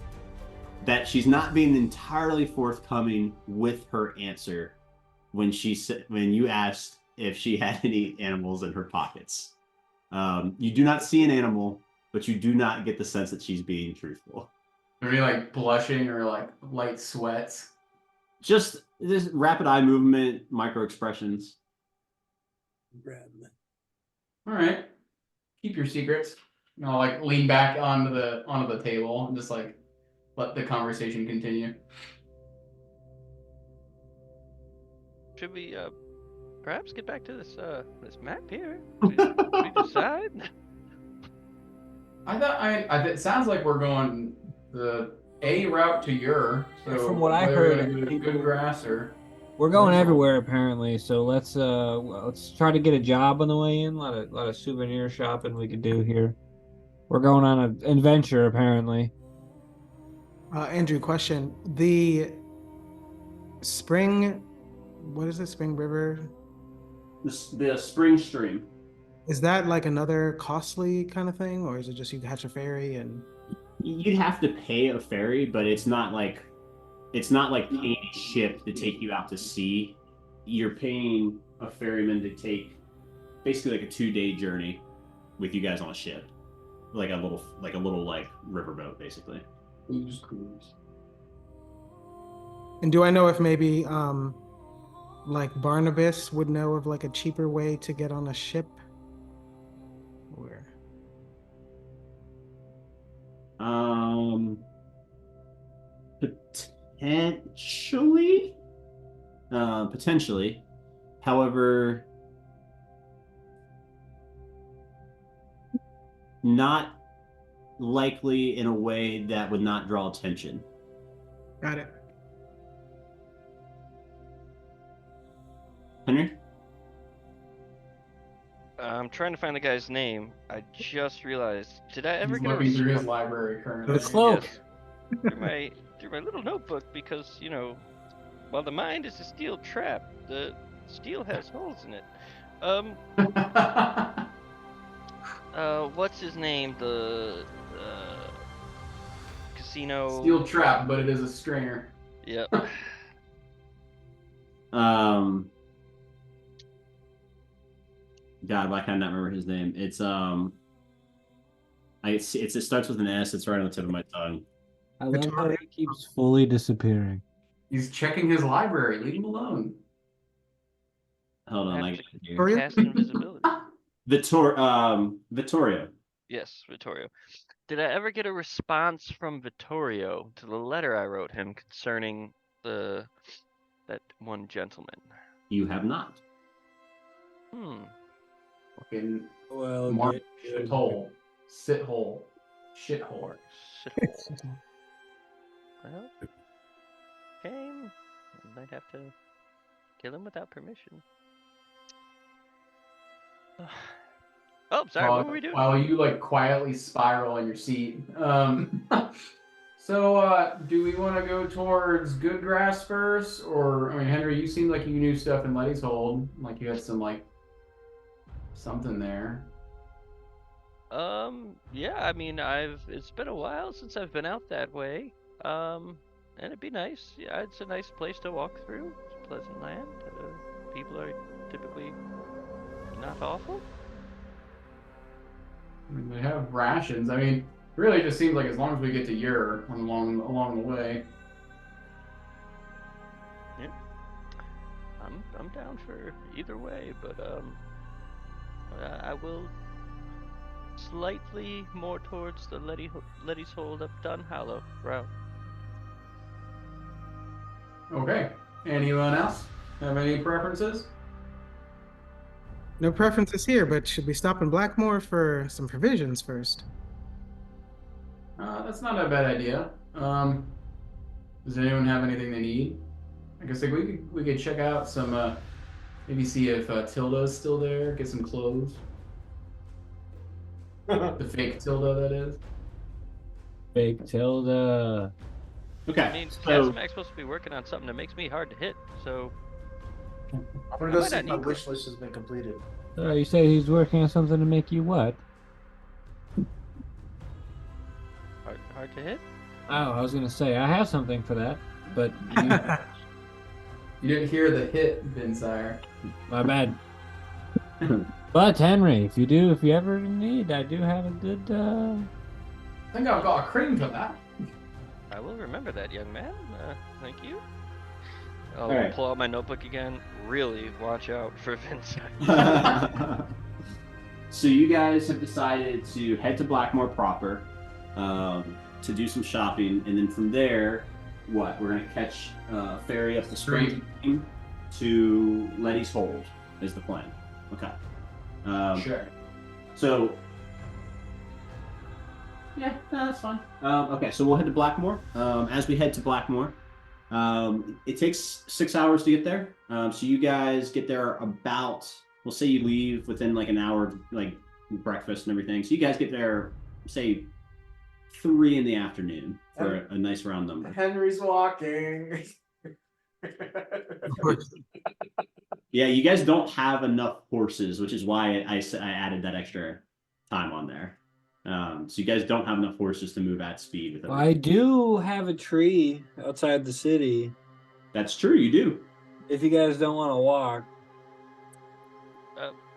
that she's not being entirely forthcoming with her answer when you asked if she had any animals in her pockets. You do not see an animal, but you do not get the sense that she's being truthful. Are you like blushing or like light sweats? Just this rapid eye movement, micro expressions. All right, keep your secrets. Like lean back onto the table and just like let the conversation continue. Should we perhaps get back to this map here? We decide. It sounds like we're going the A route to your. So From what I whether heard, we're gonna go to good grass or. We're going everywhere apparently, so let's try to get a job on the way in. A lot of souvenir shopping we could do here. We're going on an adventure apparently. Andrew, question. The spring, what is it? Spring River? The spring stream. Is that like another costly kind of thing, or is it just you catch a ferry and? You'd have to pay a ferry, but it's not like paying a ship to take you out to sea. You're paying a ferryman to take basically like a 2-day journey with you guys on a ship, like a little riverboat, basically. Cruise. And do I know if maybe like Barnabas would know of like a cheaper way to get on a ship? Where? Potentially. However, not likely in a way that would not draw attention. Got it. Henry? I'm trying to find the guy's name. I just realized. Did I ever He's get a looking through his response? library currently. The cloak. Yes. through my little notebook because while the mind is a steel trap, the steel has holes in it. What's his name? The casino. Steel trap, but it is a stringer. Yep. God, why can I not remember his name? It's it starts with an S. It's right on the tip of my tongue. I love how he keeps fully disappearing. He's checking his library. Leave him alone. Hold on, I Have got to it here. Victoria? cast invisibility. Vittorio. Yes, Vittorio. Did I ever get a response from Vittorio to the letter I wrote him concerning that one gentleman? You have not. Fucking Well, Mark good. shithole. Sithole. Shithole. Mark Shithole. Well, shame. I might have to kill him without permission. Oh, sorry, what were we doing? While you like quietly spiral in your seat. So do we want to go towards Good Grass first, or I mean, Henry, you seemed like you knew stuff in Letty's Hold, like you had some like something there. Yeah, I mean, it's been a while since I've been out that way. And it'd be nice. Yeah, it's a nice place to walk through. It's a pleasant land. People are typically not awful. I mean, they have rations. I mean, really, it just seems like as long as we get to Ur along the way. Yeah, I'm down for either way, but I will slightly more towards the Letty's Hold up Dunhollow route. Okay. Anyone else have any preferences? No preferences here, but should we stop in Blackmore for some provisions first? That's not a bad idea. Does anyone have anything they need? I guess like we could check out some maybe see if Tilda's still there, get some clothes. The fake Tilda, that is. Fake Tilda. Okay. I mean, so Casimac's supposed to be working on something that makes me hard to hit, so I'm gonna go might see not if my need wish list has been completed. You say he's working on something to make you what? hard to hit. Oh, I was gonna say I have something for that, but you, You didn't hear the hit, Vinsire. my bad. But Henry, if you ever need, I do have a good. I think I've got a cream for that. I will remember that, young man. Thank you. I'll Alright. pull out my notebook again. Really watch out for Vince. So you guys have decided to head to Blackmore proper to do some shopping, and then from there, what? We're gonna catch a ferry up the stream to Letty's Hold is the plan. Okay. Sure. So yeah, no, that's fine. Okay, so we'll head to Blackmore. As we head to Blackmore, it takes 6 hours to get there. So you guys get there about, we'll say you leave within like an hour, like breakfast and everything. So you guys get there, say 3 in the afternoon for a nice round number. Henry's walking. Yeah, you guys don't have enough horses, which is why I added that extra time on there. So you guys don't have enough horses to move at speed. With I do have a tree outside the city. That's true, you do. If you guys don't want to walk,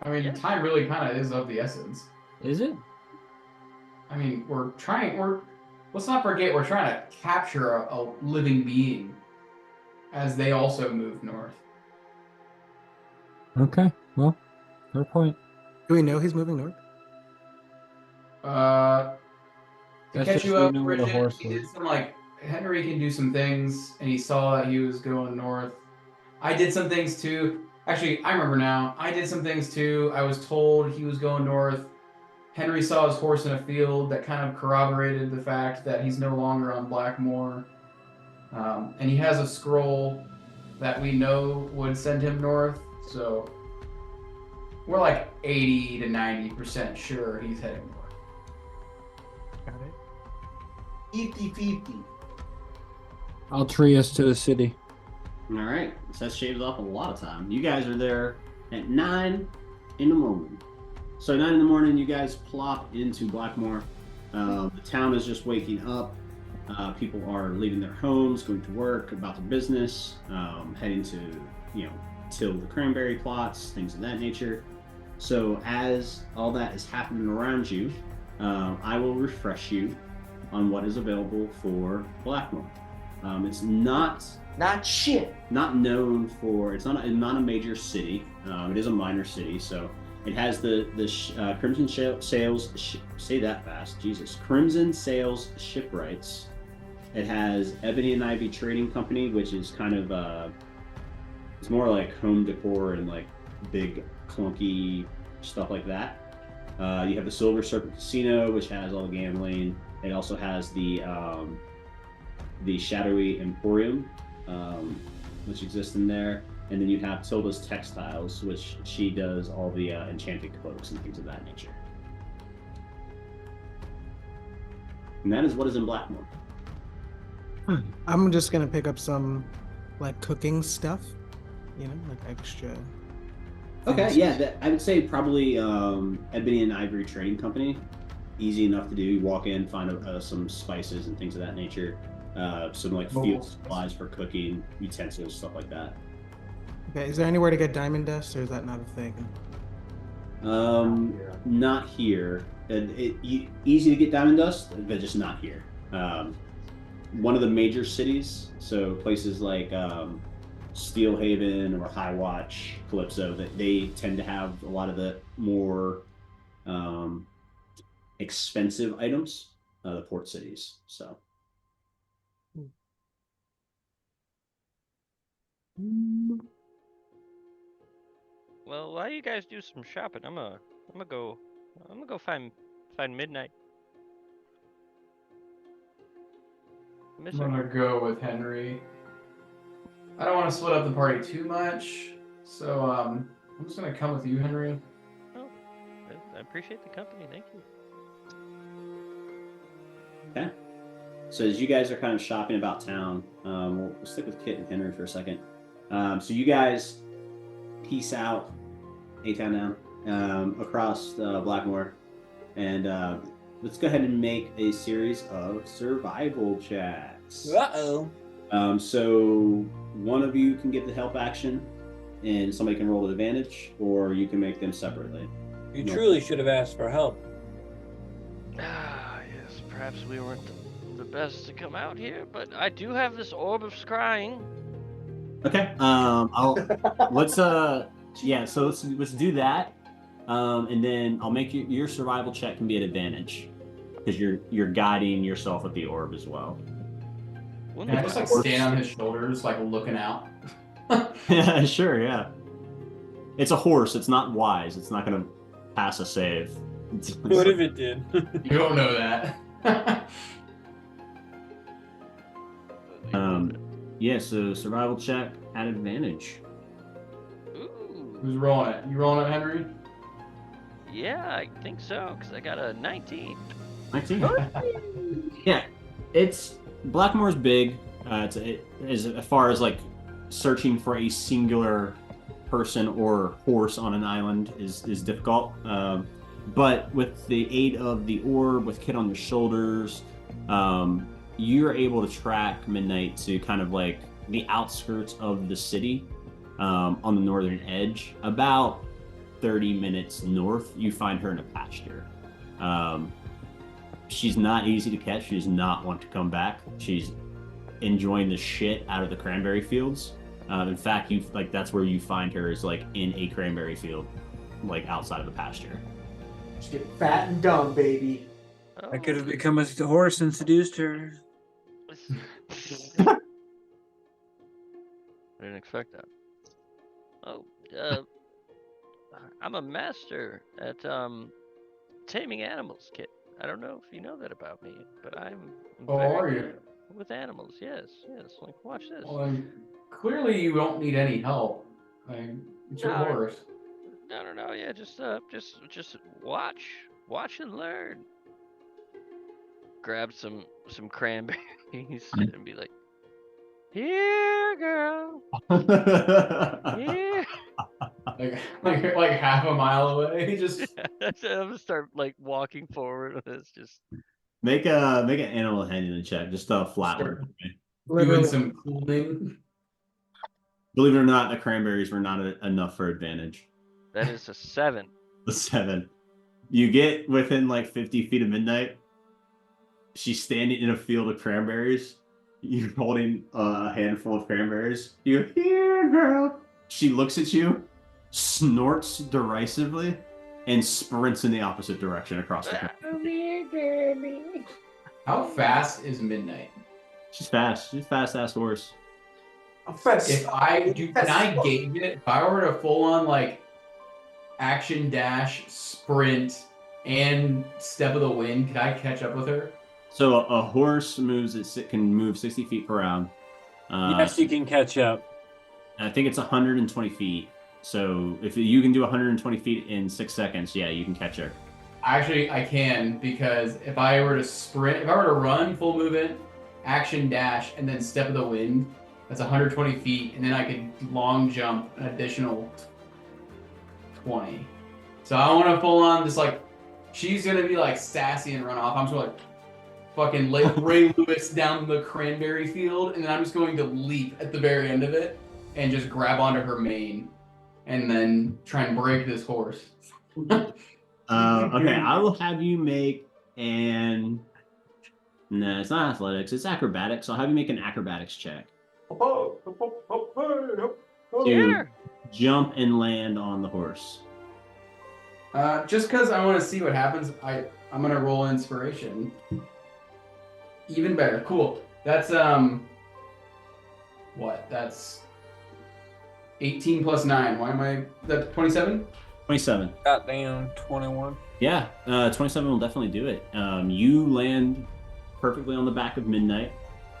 I mean, Yeah. time really kind of is of the essence. is it? I mean, let's not forget, we're trying to capture a living being as they also move north. Okay, well, fair point. Do we know he's moving north? To That's catch just you we up, know where the Bridget, horse he was. did some Henry can do some things, and he saw that he was going north. I did some things too. Actually, I remember now. I did some things too. I was told he was going north. Henry saw his horse in a field that kind of corroborated the fact that he's no longer on Blackmore. And he has a scroll that we know would send him north. So we're like 80 to 90% sure he's heading north. Got it. 50-50. I'll tree us to the city. All right, so that shaves off a lot of time. You guys are there at 9 in the morning. So 9 in the morning, you guys plop into Blackmore. The town is just waking up. People are leaving their homes, going to work, about their business, heading to, till the cranberry plots, things of that nature. So as all that is happening around you, I will refresh you on what is available for Blackmore. It's not Not shit. Not known for. It's not a major city. It is a minor city, so it has the Crimson Sales. Say that fast, Jesus! Crimson Sales shipwrights. It has Ebony and Ivy Trading Company, which is kind of it's more like home decor and like big clunky stuff like that. You have the Silver Serpent Casino, which has all the gambling. It also has the Shadowy Emporium, which exists in there. And then you have Tilda's Textiles, which she does all the enchanted cloaks and things of that nature. And that is what is in Blackmore. I'm just gonna pick up some like cooking stuff, you know, like extra. Okay, things. yeah, I would say probably Ebony and Ivory Trading Company. Easy enough to do. You walk in, find some spices and things of that nature. Some like field supplies for cooking, utensils, stuff like that. Okay, is there anywhere to get diamond dust, or is that not a thing? Not here. Easy to get diamond dust, but just not here. One of the major cities, so places like Steelhaven or High Watch, Calypso, that they tend to have a lot of the more expensive items, the port cities. So. Well, while you guys do some shopping, I'm gonna go find Midnight. I'm gonna go with Henry. I don't want to split up the party too much, so I'm just gonna come with you, Henry. Oh, I appreciate the company. Thank you. Okay. So as you guys are kind of shopping about town, we'll stick with Kit and Henry for a second. So you guys peace out, A-Town now, across Blackmore, and let's go ahead and make a series of survival checks. Uh-oh. So one of you can get the help action, and somebody can roll with advantage, or you can make them separately. You truly should have asked for help. Ah, yes. Perhaps we weren't the best to come out here, but I do have this orb of scrying. Okay. Let's so let's do that. And then I'll make your survival check can be at advantage because you're guiding yourself with the orb as well. Well, Can I just like stand on his shoulders, like looking out? Yeah, sure, yeah. It's a horse. It's not wise. It's not gonna pass a save. What if it did? You don't know that. Yeah. So survival check at advantage. Ooh. Who's rolling it? You rolling it, Henry? Yeah, I think so, because I got a 19. 19. Yeah, it's Blackmore's big. As far as like searching for a singular person or horse on an island is difficult. But with the aid of the orb, with Kit on your shoulders, you're able to track Midnight to kind of like the outskirts of the city, on the northern edge. About 30 minutes north, you find her in a pasture. She's not easy to catch. She does not want to come back. She's enjoying the shit out of the cranberry fields. In fact, that's where you find her, is like in a cranberry field, like outside of the pasture. Just get fat and dumb, baby. Oh. I could have become a horse and seduced her. I didn't expect that. Oh, I'm a master at taming animals, Kit. I don't know if you know that about me, but I'm Oh, very are you? good with animals. Yes. Like, watch this. Well, then, clearly you don't need any help. Like, it's your No. horse. No. Yeah, just watch and learn. Grab some cranberries and be like, "Here, girl. Here." like half a mile away. Just I'm gonna start like walking forward with this. Just Make an animal handling check, just a flat one. Sure. Okay. doing Literally. some cooling. Believe it or not, the cranberries were not enough for advantage. that is a 7. The 7. You get within like 50 feet of Midnight. She's standing in a field of cranberries, you're holding a handful of cranberries. You here, girl. She looks at you, snorts derisively, and sprints in the opposite direction across the country. How fast is Midnight? She's fast. She's a fast-ass horse. I'm fast. If I do, can I gauge it? If I were to full on like action dash, sprint, and step of the wind, could I catch up with her? So a horse can move 60 feet per round. Yes, you can catch up. I think it's 120 feet. So if you can do 120 feet in 6 seconds, yeah, you can catch her. Actually, I can, because if I were to sprint, if I were to run full movement, action dash, and then step of the wind, that's 120 feet, and then I could long jump an additional 20. So I want to full on just like, she's gonna be like sassy and run off. I'm just like fucking Ray Lewis down the cranberry field, and then I'm just going to leap at the very end of it and just grab onto her mane, and then try and break this horse. Okay, I will have you make an. No, it's not athletics. It's acrobatics. I'll have you make an acrobatics check to jump and land on the horse. Just because I want to see what happens, I'm gonna roll inspiration. Even better. Cool. That's what? That's 18 plus 9. Why am I? That's 27. 27. Goddamn 21. Yeah, 27 will definitely do it. You land perfectly on the back of Midnight,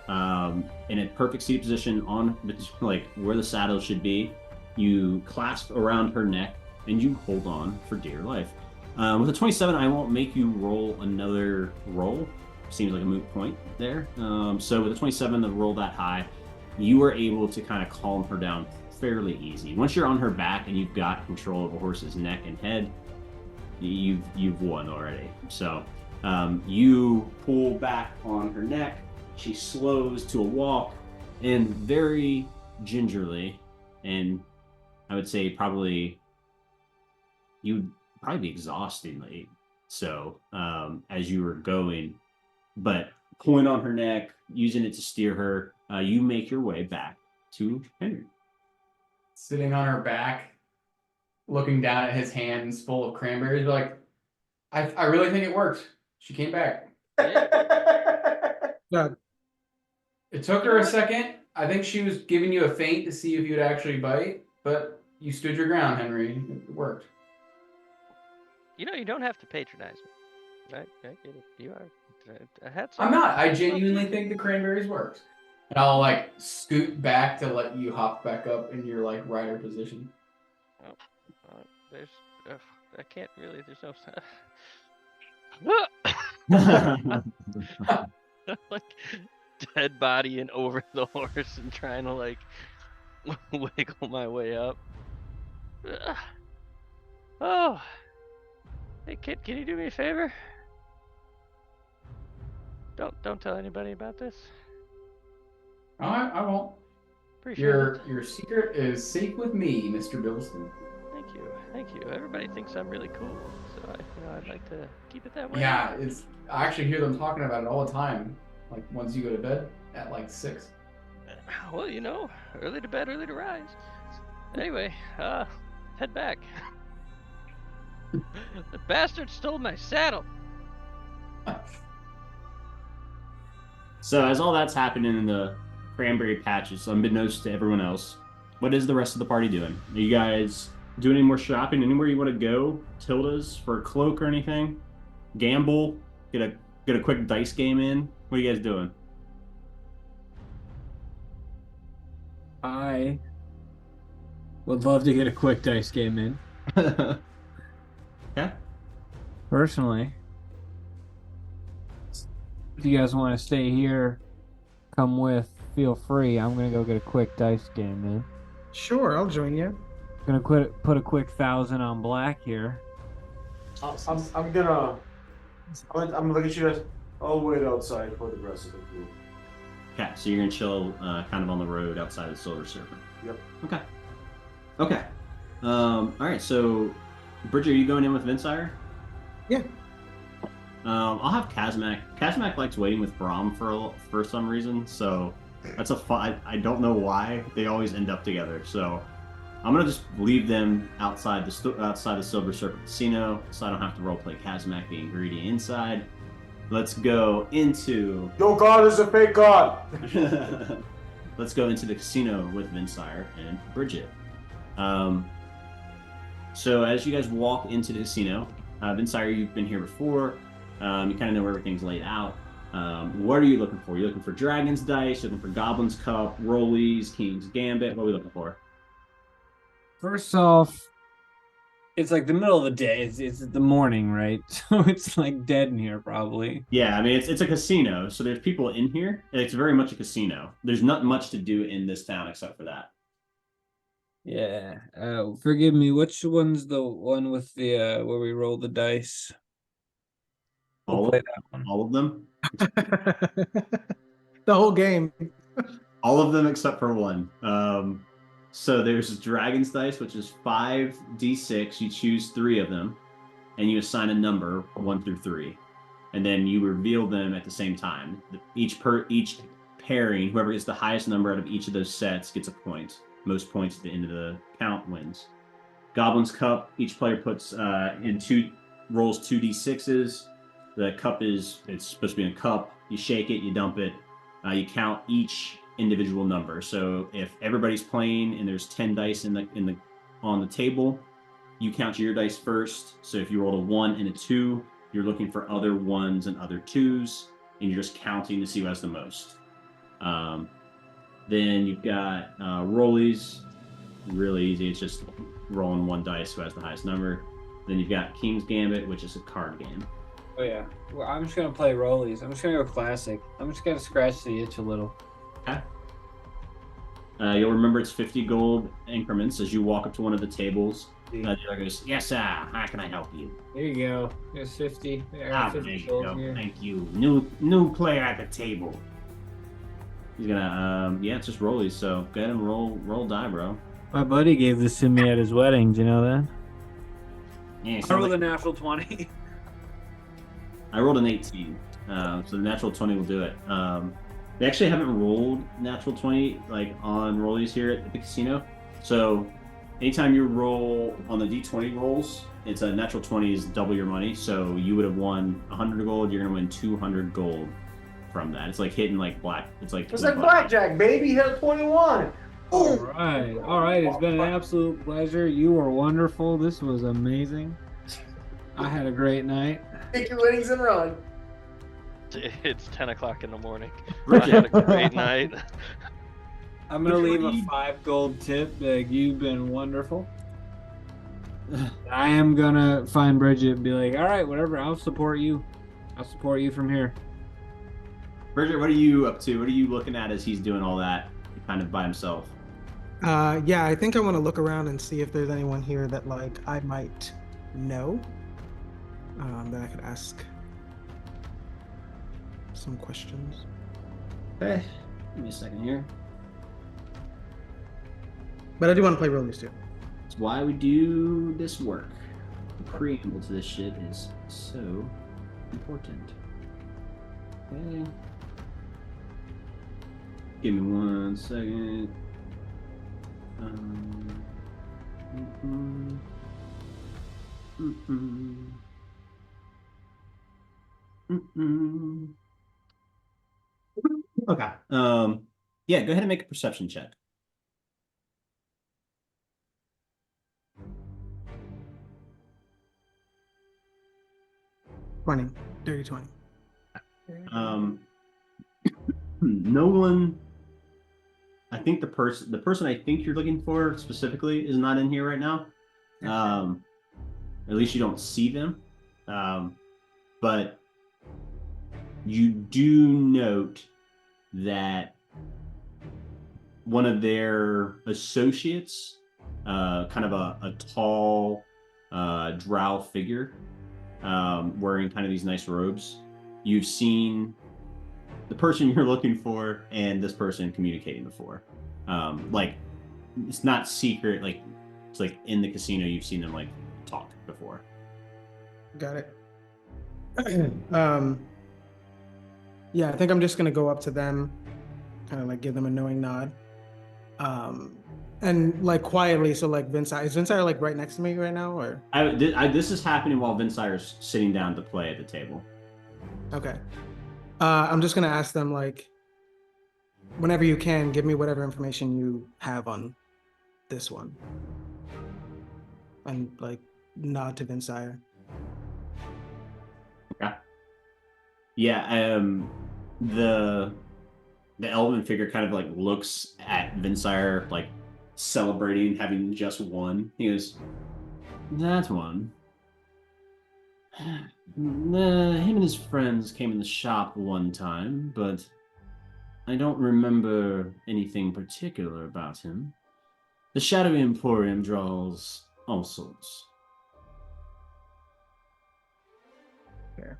in a perfect seat position on like where the saddle should be. You clasp around her neck and you hold on for dear life. With a 27, I won't make you roll another roll. Seems like a moot point there. So with a 27, the roll that high, you were able to kind of calm her down fairly easy. Once you're on her back and you've got control of a horse's neck and head, you've won already. So you pull back on her neck. She slows to a walk, and very gingerly, and I would say you'd probably be exhaustingly so as you were going, but pulling on her neck, using it to steer her, you make your way back to Henry. Sitting on her back, looking down at his hands full of cranberries, like, I really think it worked. She came back. Yeah. It took her a second. I think she was giving you a feint to see if you'd actually bite, but you stood your ground, Henry. It worked. You know, you don't have to patronize me. I get it. You are. I had I'm not. I genuinely think the cranberries worked. And I'll like scoot back to let you hop back up in your like rider position. There's. I can't really. There's no. Like dead body and over the horse and trying to like wiggle my way up. Oh, hey kid, can you do me a favor? Don't tell anybody about this. I won't. Appreciate Your secret is safe with me, Mr. Bilston. Thank you. Everybody thinks I'm really cool, so I'd like to keep it that way. Yeah, I actually hear them talking about it all the time. Like once you go to bed at like 6. Well, early to bed, early to rise. Anyway, head back. The bastard stole my saddle. So as all that's happening in the cranberry patches, unbeknownst to everyone else, what is the rest of the party doing? Are you guys doing any more shopping? Anywhere you want to go? Tilda's for a cloak or anything? Gamble? Get a quick dice game in? What are you guys doing? I would love to get a quick dice game in. Yeah. Personally, if you guys want to stay here, come with. Feel free. I'm gonna go get a quick dice game in. Sure, I'll join you. Gonna put a quick 1,000 on black here. I'm gonna look at you guys. I'll wait outside for the rest of the group. Okay, so you're gonna chill kind of on the road outside of the Silver Serpent. Yep. Okay. All right. So, Bridget, are you going in with Vinsire? Yeah. I'll have Kazmak. Kazmak likes waiting with Brahm for some reason, so that's a fun. I don't know why they always end up together. So I'm gonna just leave them outside the Silver Serpent Casino, so I don't have to roleplay Kazmak being greedy inside. Let's go into. Your god is a fake god. Let's go into the casino with Vinsire and Bridget. So as you guys walk into the casino, Vinsire, you've been here before. You kind of know where everything's laid out. What are you looking for? You're looking for Dragon's Dice, you're looking for Goblin's Cup, Rollies, King's Gambit. What are we looking for? First off, it's like the middle of the day. It's the morning, right? So it's like dead in here, probably. Yeah, I mean it's a casino, so there's people in here, and it's very much a casino. There's not much to do in this town except for that. Yeah. Forgive me. Which one's the one with the where we roll the dice? We'll play that one. All of them. The whole game. All of them except for one. So there's Dragon's Dice, which is 5d6. You choose 3 of them, and you assign a number 1 through 3, and then you reveal them at the same time. Each pairing, whoever gets the highest number out of each of those sets gets a point. Most points at the end of the count wins. Goblin's Cup. Each player puts rolls 2d6s. The cup it's supposed to be in a cup. You shake it, you dump it. You count each individual number. So if everybody's playing and there's 10 dice on the table, you count your dice first. So if you rolled a 1 and a 2, you're looking for other 1s and other 2s, and you're just counting to see who has the most. Then you've got Rollies. Really easy. It's just rolling 1 dice who has the highest number. Then you've got King's Gambit, which is a card game. Oh yeah. Well, I'm just gonna play Rollies. I'm just gonna go classic. I'm just gonna scratch the itch a little. Okay. You'll remember it's 50 gold increments as you walk up to one of the tables. The other goes, "Yes, sir. How can I help you?" There you go. There's 50. There 50 you gold go. here. Thank you. New player at the table. He's gonna it's just rollies, so go ahead and roll die, bro. My buddy gave this to me at his wedding. Do you know that? Yeah, I rolled a natural 20. I rolled an 18. So the natural 20 will do it. They actually haven't rolled natural 20 like on rollies here at the casino. So anytime you roll on the D20 rolls, it's a natural 20 is double your money. So you would have won 100 gold. You're gonna win 200 gold from that. It's like hitting like black. It's like blackjack, baby. Hit a 21. All right. It's been an absolute pleasure. You were wonderful. This was amazing. I had a great night. Take your winnings and run. It's 10 o'clock in the morning. I Bridget. had a great night. I'm gonna leave a 5 gold tip. You've been wonderful. I am gonna find Bridget and be like, all right, whatever. I'll support you. I'll support you from here. Bridget, what are you up to? What are you looking at as he's doing all that kind of by himself? Yeah, I think I want to look around and see if there's anyone here that like I might know. That I could ask some questions. Okay, give me a second here. But I do want to play Rollies too. That's why we do this work. The preamble to this shit is so important. Okay. Give me 1 second. Okay. Yeah, go ahead and make a perception check. 20. Dirty 20. No one. I think the person I think you're looking for specifically is not in here right now. At least you don't see them. But you do note that one of their associates, kind of a tall, drow figure, wearing kind of these nice robes. You've seen the person you're looking for and this person communicating before. Like it's not secret, like it's like in the casino you've seen them like talk before. Got it. Yeah, I think I'm just gonna go up to them, kind of like give them a knowing nod. And like quietly, so like is Vincire like right next to me right now, or? This is happening while Vinsire's sitting down to play at the table. Okay. I'm just gonna ask them like, whenever you can, give me whatever information you have on this one, and like nod to Vincire. Okay. Yeah. The elven figure kind of like looks at Vinsire, like celebrating having just won. He goes, "That one. Him and his friends came in the shop one time, but I don't remember anything particular about him. The Shadowy Emporium draws all sorts." Fair.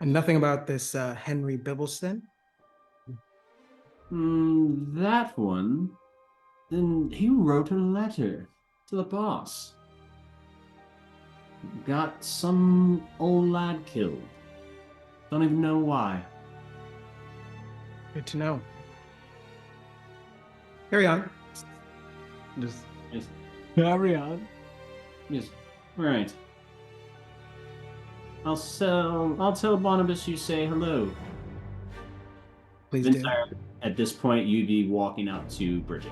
And nothing about this Henry Bibbleston? That one. Then he wrote a letter to the boss. Got some old lad killed. Don't even know why. Good to know. Carry on. Just Carry on. yes. Right. I'll tell Barnabas you say hello. Please do. Vinsire, at this point, you'd be walking out to Bridget.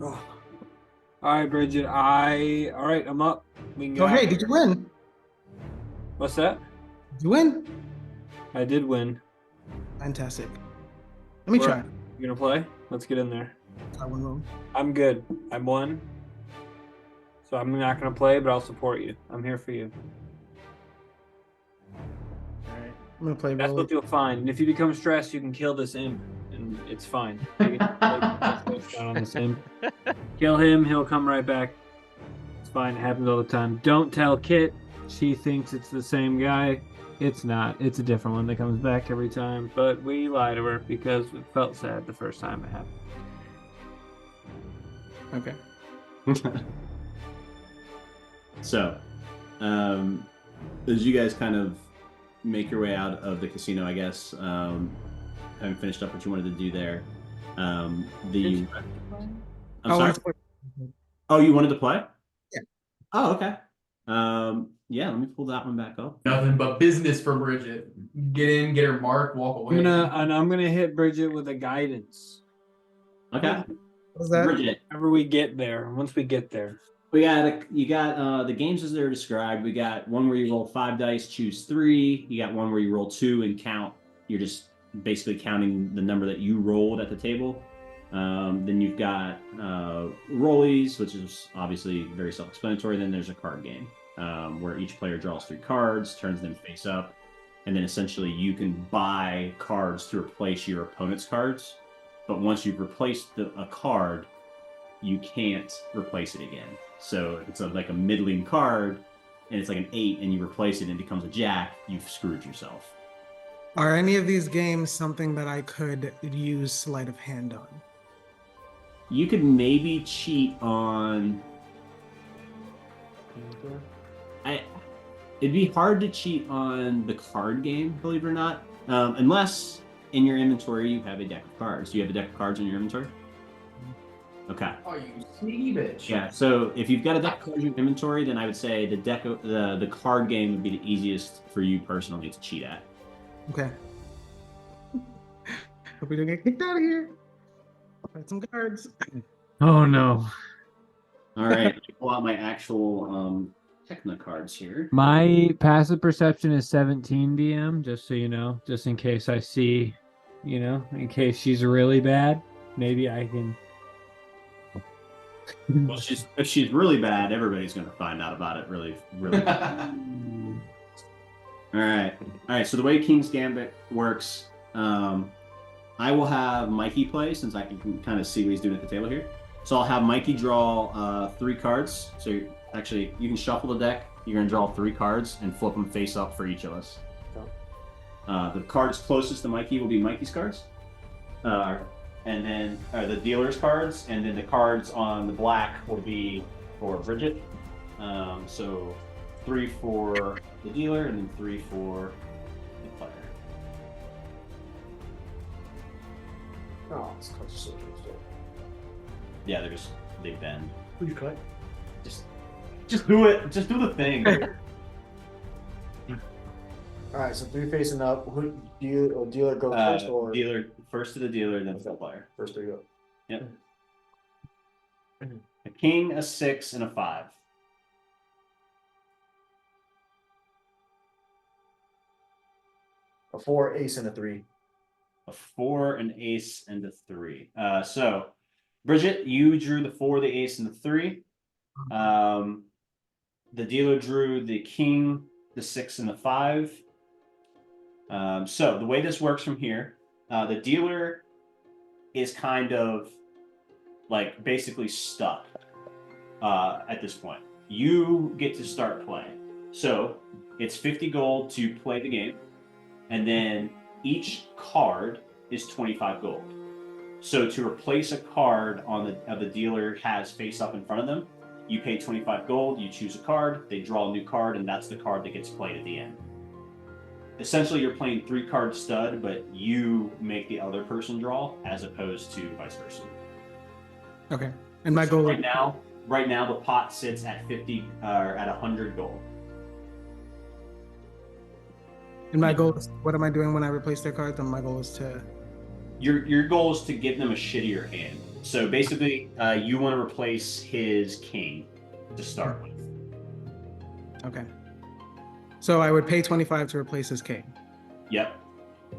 Oh. All right, Bridget. All right, I'm up. We can go. Oh, hey, did you win? What's that? Did you win? I did win. Fantastic. Let me try. You gonna play? Let's get in there. Try one roll. I'm good. I won. So I'm not gonna play, but I'll support you. I'm here for you. All right. I'm gonna play That's roll. what you'll find. And if you become stressed, you can kill this imp, and it's fine. You can down on this imp. Kill him, he'll come right back. It's fine. It happens all the time. Don't tell Kit. She thinks it's the same guy. It's not. It's a different one that comes back every time. But we lie to her because it felt sad the first time it happened. Okay. So, as you guys kind of make your way out of the casino, I guess, having finished up what you wanted to do there, I'm sorry. Oh, you wanted to play? Yeah. Oh, okay. Yeah, let me pull that one back up. Nothing but business for Bridget. Get in, get her mark, walk away. I'm gonna hit Bridget with a guidance. Okay. What's that? Bridget, Whenever we get there, once we get there. you got the games as they're described. We got one where you roll 5 dice, choose 3. You got one where you roll 2 and count. You're just basically counting the number that you rolled at the table. Then you've got rollies, which is obviously very self-explanatory. Then there's a card game where each player draws 3 cards, turns them face up, and then essentially you can buy cards to replace your opponent's cards. But once you've replaced a card, you can't replace it again. So it's like a middling card, and it's like an 8, and you replace it and it becomes a jack, you've screwed yourself. Are any of these games something that I could use sleight of hand on? You could maybe cheat on... It'd be hard to cheat on the card game, believe it or not, unless in your inventory you have a deck of cards. Do you have a deck of cards in your inventory? Okay. Oh, you sneaky bitch. Yeah, so if you've got a deck of cards in your inventory, then I would say the card game would be the easiest for you personally to cheat at. Okay. Hope we don't get kicked out of here. I'll find some cards. Oh no. All right, let me pull out my actual Techna cards here. My passive perception is 17, DM, just so you know, just in case I see, in case she's really bad, maybe I can. Well, if she's really bad, everybody's going to find out about it really, really bad. All right. So the way King's Gambit works, I will have Mikey play since I can kind of see what he's doing at the table here. So I'll have Mikey draw 3 cards. So you can shuffle the deck. You're going to draw 3 cards and flip them face up for each of us. The cards closest to Mikey will be Mikey's cards. And then the dealer's cards, and then the cards on the black will be for Bridget. So 3 for the dealer, and then 3 for the player. Oh, it's close to so Yeah, they bend. Please cut. Just do it. Just do the thing. All right, so 3 facing up. Who do you dealer go first or Dealer first to the dealer, then to the player. first? There you go. Yep. A king, a 6, and a 5. A 4, ace, and a 3. A 4, an ace, and a 3. So, Bridget, you drew the 4, the ace, and the 3. The dealer drew the king, the 6, and the 5. So the way this works from here, the dealer is kind of like basically stuck at this point. You get to start playing. So it's 50 gold to play the game, and then each card is 25 gold. So to replace a card on the dealer has face up in front of them, you pay 25 gold, you choose a card, they draw a new card, and that's the card that gets played at the end. Essentially, you're playing 3-card stud, but you make the other person draw as opposed to vice versa. Okay. And my goal right now the pot sits at 50 or at 100 gold. And my goal is, what am I doing when I replace their cards? And my goal is to. Your goal is to give them a shittier hand. So basically, you want to replace his king to start with. Okay. So I would pay 25 to replace his king. Yep.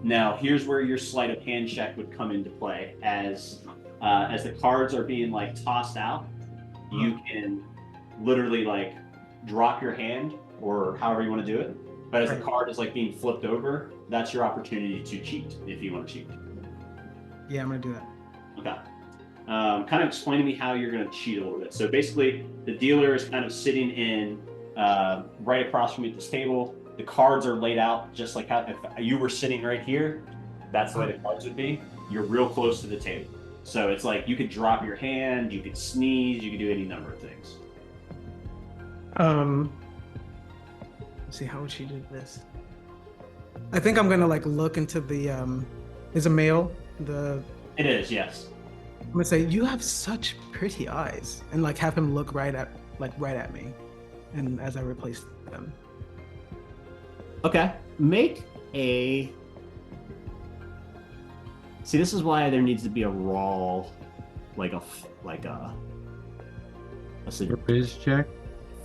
Now here's where your sleight of hand check would come into play. As the cards are being like tossed out, you can literally like drop your hand or however you want to do it. But as the card is like being flipped over, that's your opportunity to cheat if you want to cheat. Yeah, I'm gonna do that. Okay. Kind of explain to me how you're going to cheat a little bit. So basically, the dealer is kind of sitting in right across from me at this table. The cards are laid out just like how if you were sitting right here, that's the way the cards would be. You're real close to the table. So it's like you could drop your hand, you could sneeze, you could do any number of things. Let's see, how would she do this? I think I'm gonna like look into the is a male It is, yes. I'm gonna say, you have such pretty eyes, and like have him look right at me, and as I replace them. Okay, make a. See, this is why there needs to be a raw, like a. Let's see. Riz check.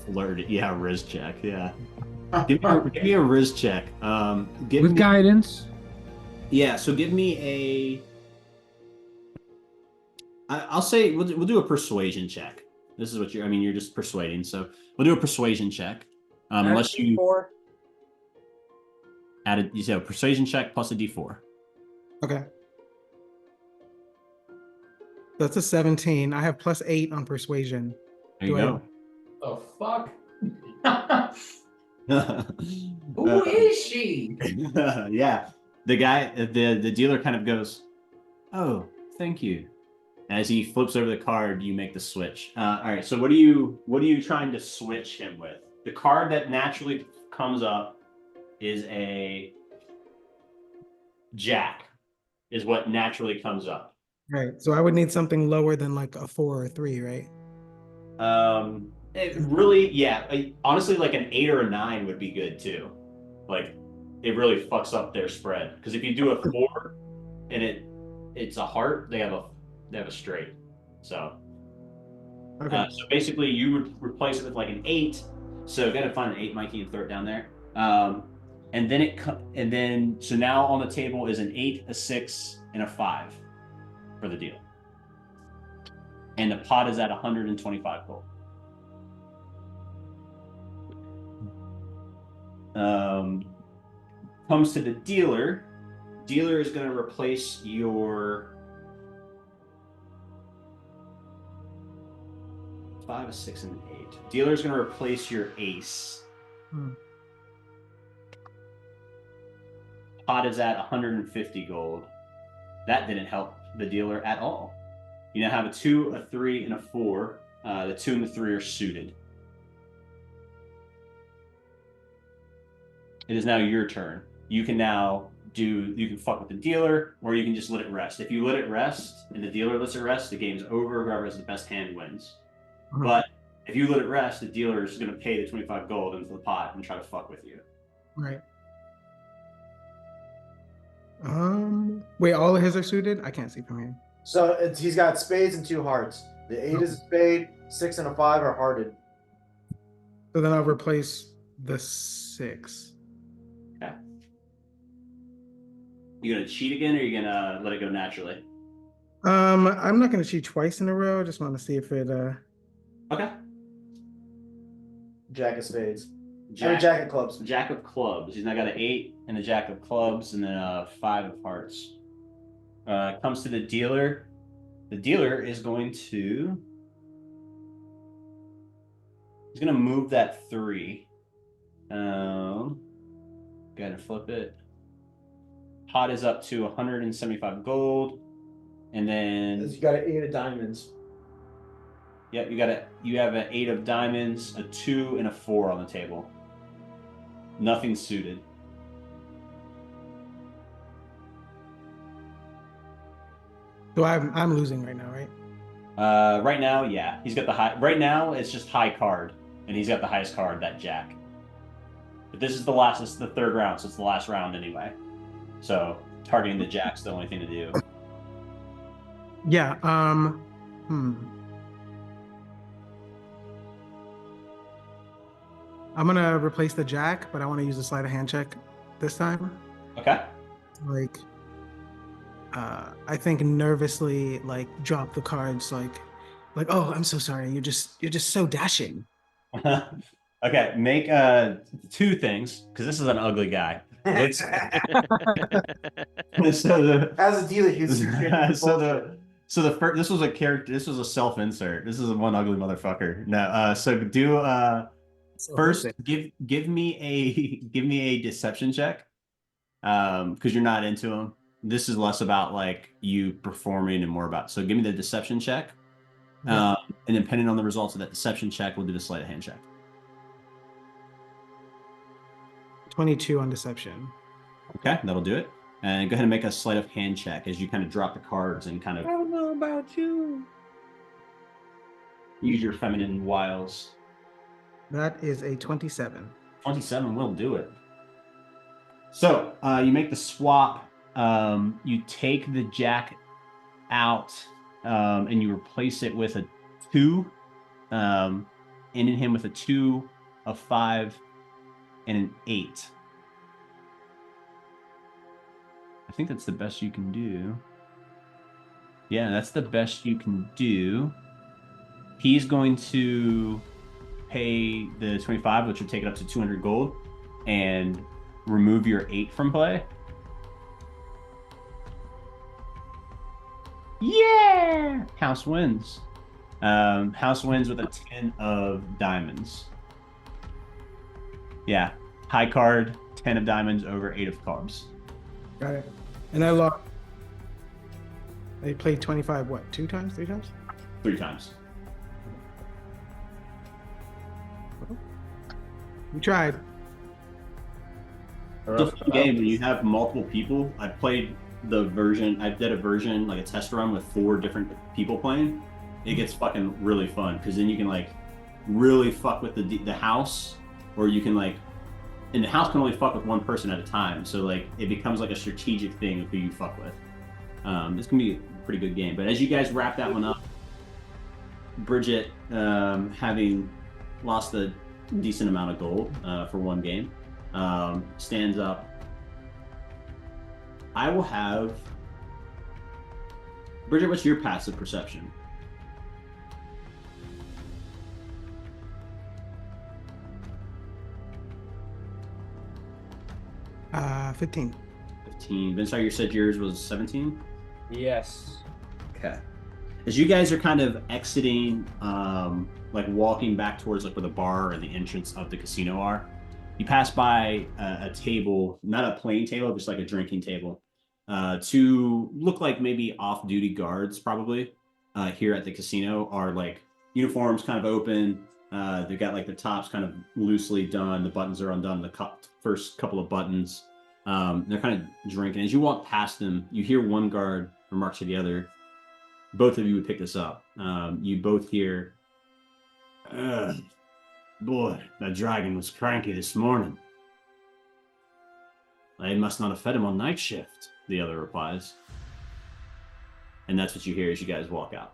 Flirt. Yeah, Riz check. Yeah. Give me a Riz check. With guidance. Yeah. So give me a. I'll say we'll do a persuasion check. This is what you're just persuading. So we'll do a persuasion check. Unless you added, you said a persuasion check plus a D4. Okay. That's a 17. I have +8 on persuasion. There you go. The fuck? Who is she? Yeah. The guy, the dealer kind of goes, "Oh, thank you." As he flips over the card, you make the switch. All right. So what are you trying to switch him with? The card that naturally comes up is a Jack, is what naturally comes up. Right. So I would need something lower than like a 4 or 3, right? It really, yeah. Honestly, like an 8 or a 9 would be good too. Like, it really fucks up their spread. Because if you do a 4 and it's a heart, they have a straight. So, Okay. so basically, you would replace it with like an 8. So you got to find an 8, Mikey, and throw it down there. And then so now on the table is an 8, a 6, and a 5 for the deal. And the pot is at 125 gold. Comes to the dealer. Dealer is going to replace your 5, a 6, and an 8. Dealer is going to replace your ace. Pot is at 150 gold. That didn't help the dealer at all. You now have a 2, a 3, and a 4. The 2 and the 3 are suited. it is now your turn. You can now you can fuck with the dealer, or you can just let it rest. If you let it rest and the dealer lets it rest, the game's over. Whoever has the best hand wins. But if you let it rest, the dealer is going to pay the 25 gold into the pot and try to fuck with you. Right. Wait, all of his are suited? I can't see from here. So he's got spades and 2 hearts. The 8 is a spade, 6 and a 5 are hearted. So then I'll replace the 6. Okay. You gonna cheat again, or are you gonna let it go naturally? I'm not gonna cheat twice in a row. I just want to see if it Okay. Jack of spades. Jack of clubs. Jack of clubs. He's now got an 8 and a Jack of clubs, and then a 5 of hearts. Comes to the dealer. The dealer is going to. He's gonna move that 3. Gotta flip it. Pot is up to 175 gold, and then You got an 8 of diamonds. Yep, you have an 8 of diamonds, a 2, and a 4 on the table. Nothing suited. So I'm losing right now, right? Right now, yeah, he's got the high. Right now, it's just high card, and he's got the highest card, that Jack. But this is the last. This is the 3rd round, so it's the last round anyway. So targeting the Jack's the only thing to do. Yeah. I'm gonna replace the Jack, but I want to use a sleight of hand check this time. Okay. Like, I think nervously, like, drop the cards, like, oh, I'm so sorry. You're just so dashing. Okay, make 2 things, because this is an ugly guy. Let's, so As a dealer, he's so the first, this was a character. This was a self-insert. This is a one ugly motherfucker. No, so do first give me a deception check, because you're not into him. This is less about like you performing and more about. So give me the deception check, and depending on the results of that deception check, we'll do the sleight of hand check. 22 on deception. Okay, that'll do it. And go ahead and make a sleight of hand check as you kind of drop the cards and kind of. I don't know about you. Use your feminine wiles. That is a 27. 27 will do it. So you make the swap. You take the Jack out, and you replace it with a 2, ending him with a 2, a 5, and an 8. I think that's the best you can do. Yeah, that's the best you can do. He's going to pay the 25, which would take it up to 200 gold, and remove your 8 from play. Yeah! House wins. House wins with a 10 of diamonds. Yeah, high card, 10 of diamonds over 8 of clubs. Got it. And I lost. They played 25, what, 2 times, 3 times? 3 times. We tried. It's a fun game when you have multiple people. I played the version, I did a version, like a test run with 4 different people playing. It gets fucking really fun, because then you can like really fuck with the house, or you can like, and the house can only fuck with one person at a time. So like it becomes like a strategic thing of who you fuck with. This can be a pretty good game. But as you guys wrap that one up, Bridget, having lost a decent amount of gold for one game, stands up. I will have Bridget. What's your passive perception? 15. 15. Vince, you said yours was 17? Yes. Okay. As you guys are kind of exiting, like walking back towards like where the bar and the entrance of the casino are, you pass by a table, not a plain table, just like a drinking table, to look like maybe off-duty guards probably here at the casino are like uniforms kind of open, They've got like the tops kind of loosely done. The buttons are undone. First couple of buttons. They're kind of drinking. As you walk past them, you hear one guard remark to the other. Both of you would pick this up. You both hear, boy, that dragon was cranky this morning. I must not have fed him on night shift, the other replies. And that's what you hear as you guys walk out.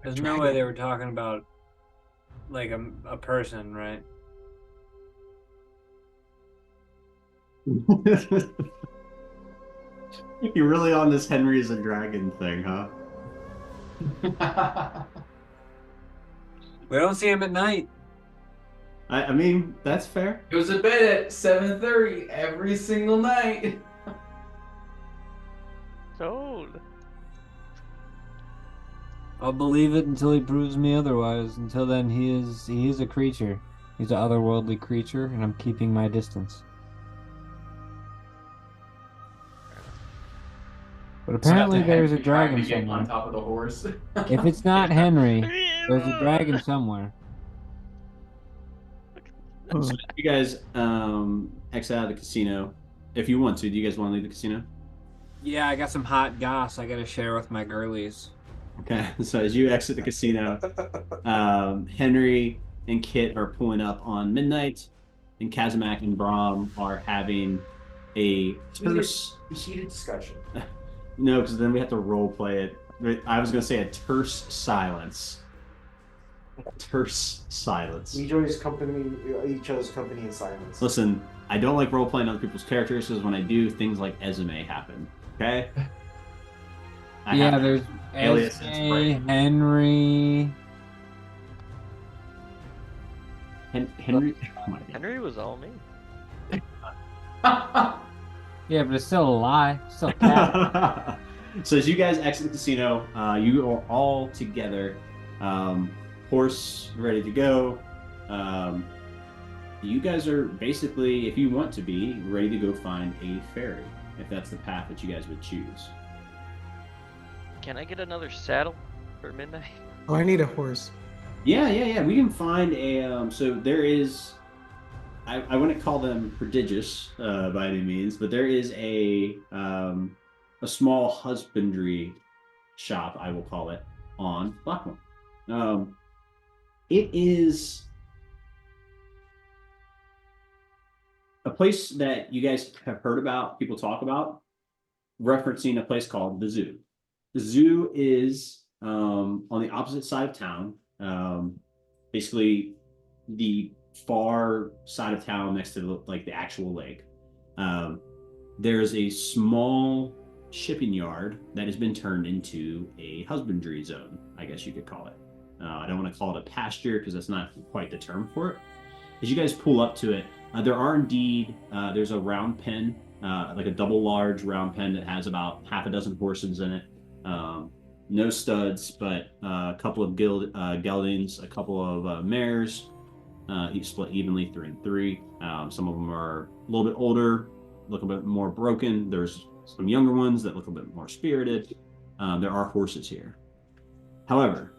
There's no way they were talking about like a person, right? You're really on this Henry is a dragon thing, huh? We don't see him at night. I mean, that's fair. Goes to bed at 7:30 every single night. Sold. I'll believe it until he proves me otherwise. Until then, he is a creature. He's an otherworldly creature, and I'm keeping my distance. But apparently there's a dragon somewhere. On top of the horse. If it's not Henry, there's a dragon somewhere. So you guys exit out of the casino. If you want to, do you guys want to leave the casino? Yeah, I got some hot goss I gotta share with my girlies. Okay, so as you exit the casino, Henry and Kit are pulling up on Midnight, and Kazimak and Brahm are having a terse... heated discussion. No, because then we have to role play it. I was going to say a terse silence. Terse silence. We enjoy each other's company in silence. Listen, I don't like role playing other people's characters because when I do, things like Esme happen. Okay? Yeah, there's alias Henry. Henry. Oh Henry was all me. Yeah, but it's still a lie. It's still a cat. So as you guys exit the casino, you are all together. Horse ready to go. You guys are basically, if you want to be, ready to go find a ferry, if that's the path that you guys would choose. Can I get another saddle for midnight? Oh, I need a horse. Yeah. We can find a. So there is. I wouldn't call them prodigious by any means, but there is a small husbandry shop, I will call it, on Blackmore. It is a place that you guys have heard about, people talk about, referencing a place called the Zoo. The Zoo is on the opposite side of town, basically the far side of town next to the actual lake. There's a small shipping yard that has been turned into a husbandry zone, I guess you could call it. I don't want to call it a pasture because that's not quite the term for it. As you guys pull up to it, there are indeed, there's a round pen, like a double large round pen that has about half a dozen horses in it. No studs, but a couple of geldings, a couple of mares, each split evenly 3 and 3. Some of them are a little bit older, look a bit more broken. There's some younger ones that look a bit more spirited. There are horses here. However,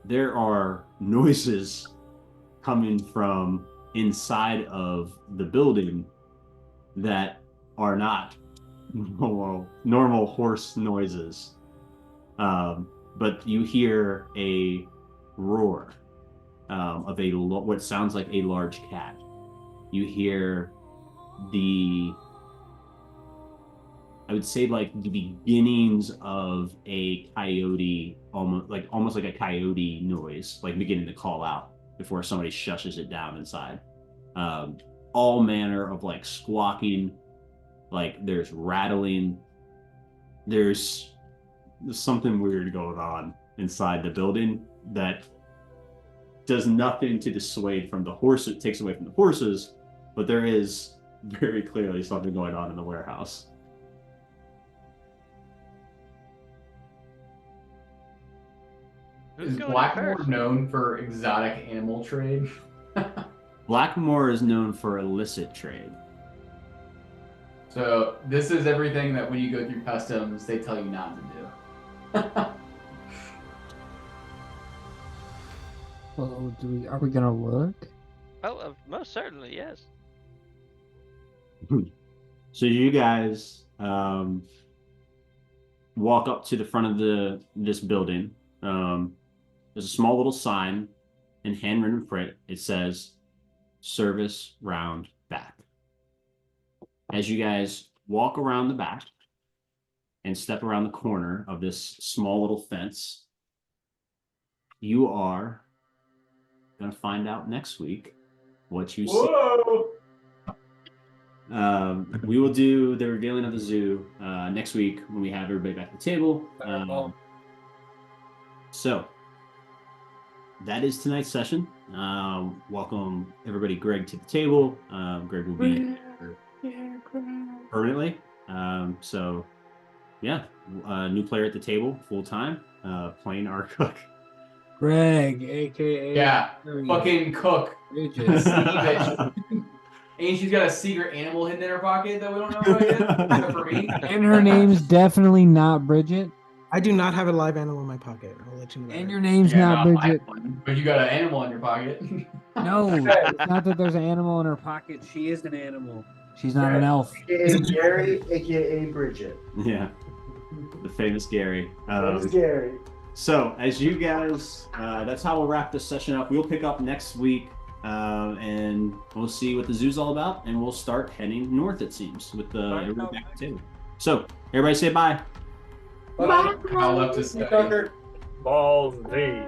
there are noises coming from inside of the building that are not normal horse noises. But you hear a roar of what sounds like a large cat. You hear I would say like the beginnings of a coyote, almost like a coyote noise, like beginning to call out before somebody shushes it down inside. All manner of like squawking, like there's rattling, there's something weird going on inside the building that does nothing to dissuade from the horse. It takes away from the horses, but there is very clearly something going on in the warehouse. Is Blackmore known for exotic animal trade? Blackmore is known for illicit trade. So this is everything that when you go through customs, they tell you not to do. Oh, are we gonna look? Oh, most certainly, yes. So you guys walk up to the front of this building. There's a small little sign in handwritten print. It says "Service Round Back." As you guys walk around the back and step around the corner of this small little fence, you are going to find out next week what you see. Whoa! We will do the revealing of the zoo next week when we have everybody back at the table. So that is tonight's session. Welcome everybody, Greg, to the table. Greg will be here permanently. So yeah, new player at the table, full time, playing our cook. Greg, aka Yeah, fucking cook. Bridges. And she's got a secret animal hidden in her pocket that we don't know about yet. Except for me. And her name's definitely not Bridget. I do not have a live animal in my pocket. I'll let you know. And your name's Yeah, not Bridget. But you got an animal in your pocket. No, it's not that there's an animal in her pocket. She is an animal. She's not an elf. AKA Gary, aka Bridget. Yeah, the famous Gary. That's Gary. So as you guys, that's how we'll wrap this session up. We'll pick up next week, and we'll see what the zoo's all about, and we'll start heading north. It seems with everybody back to table. So everybody say bye. I'll left to say. Balls deep.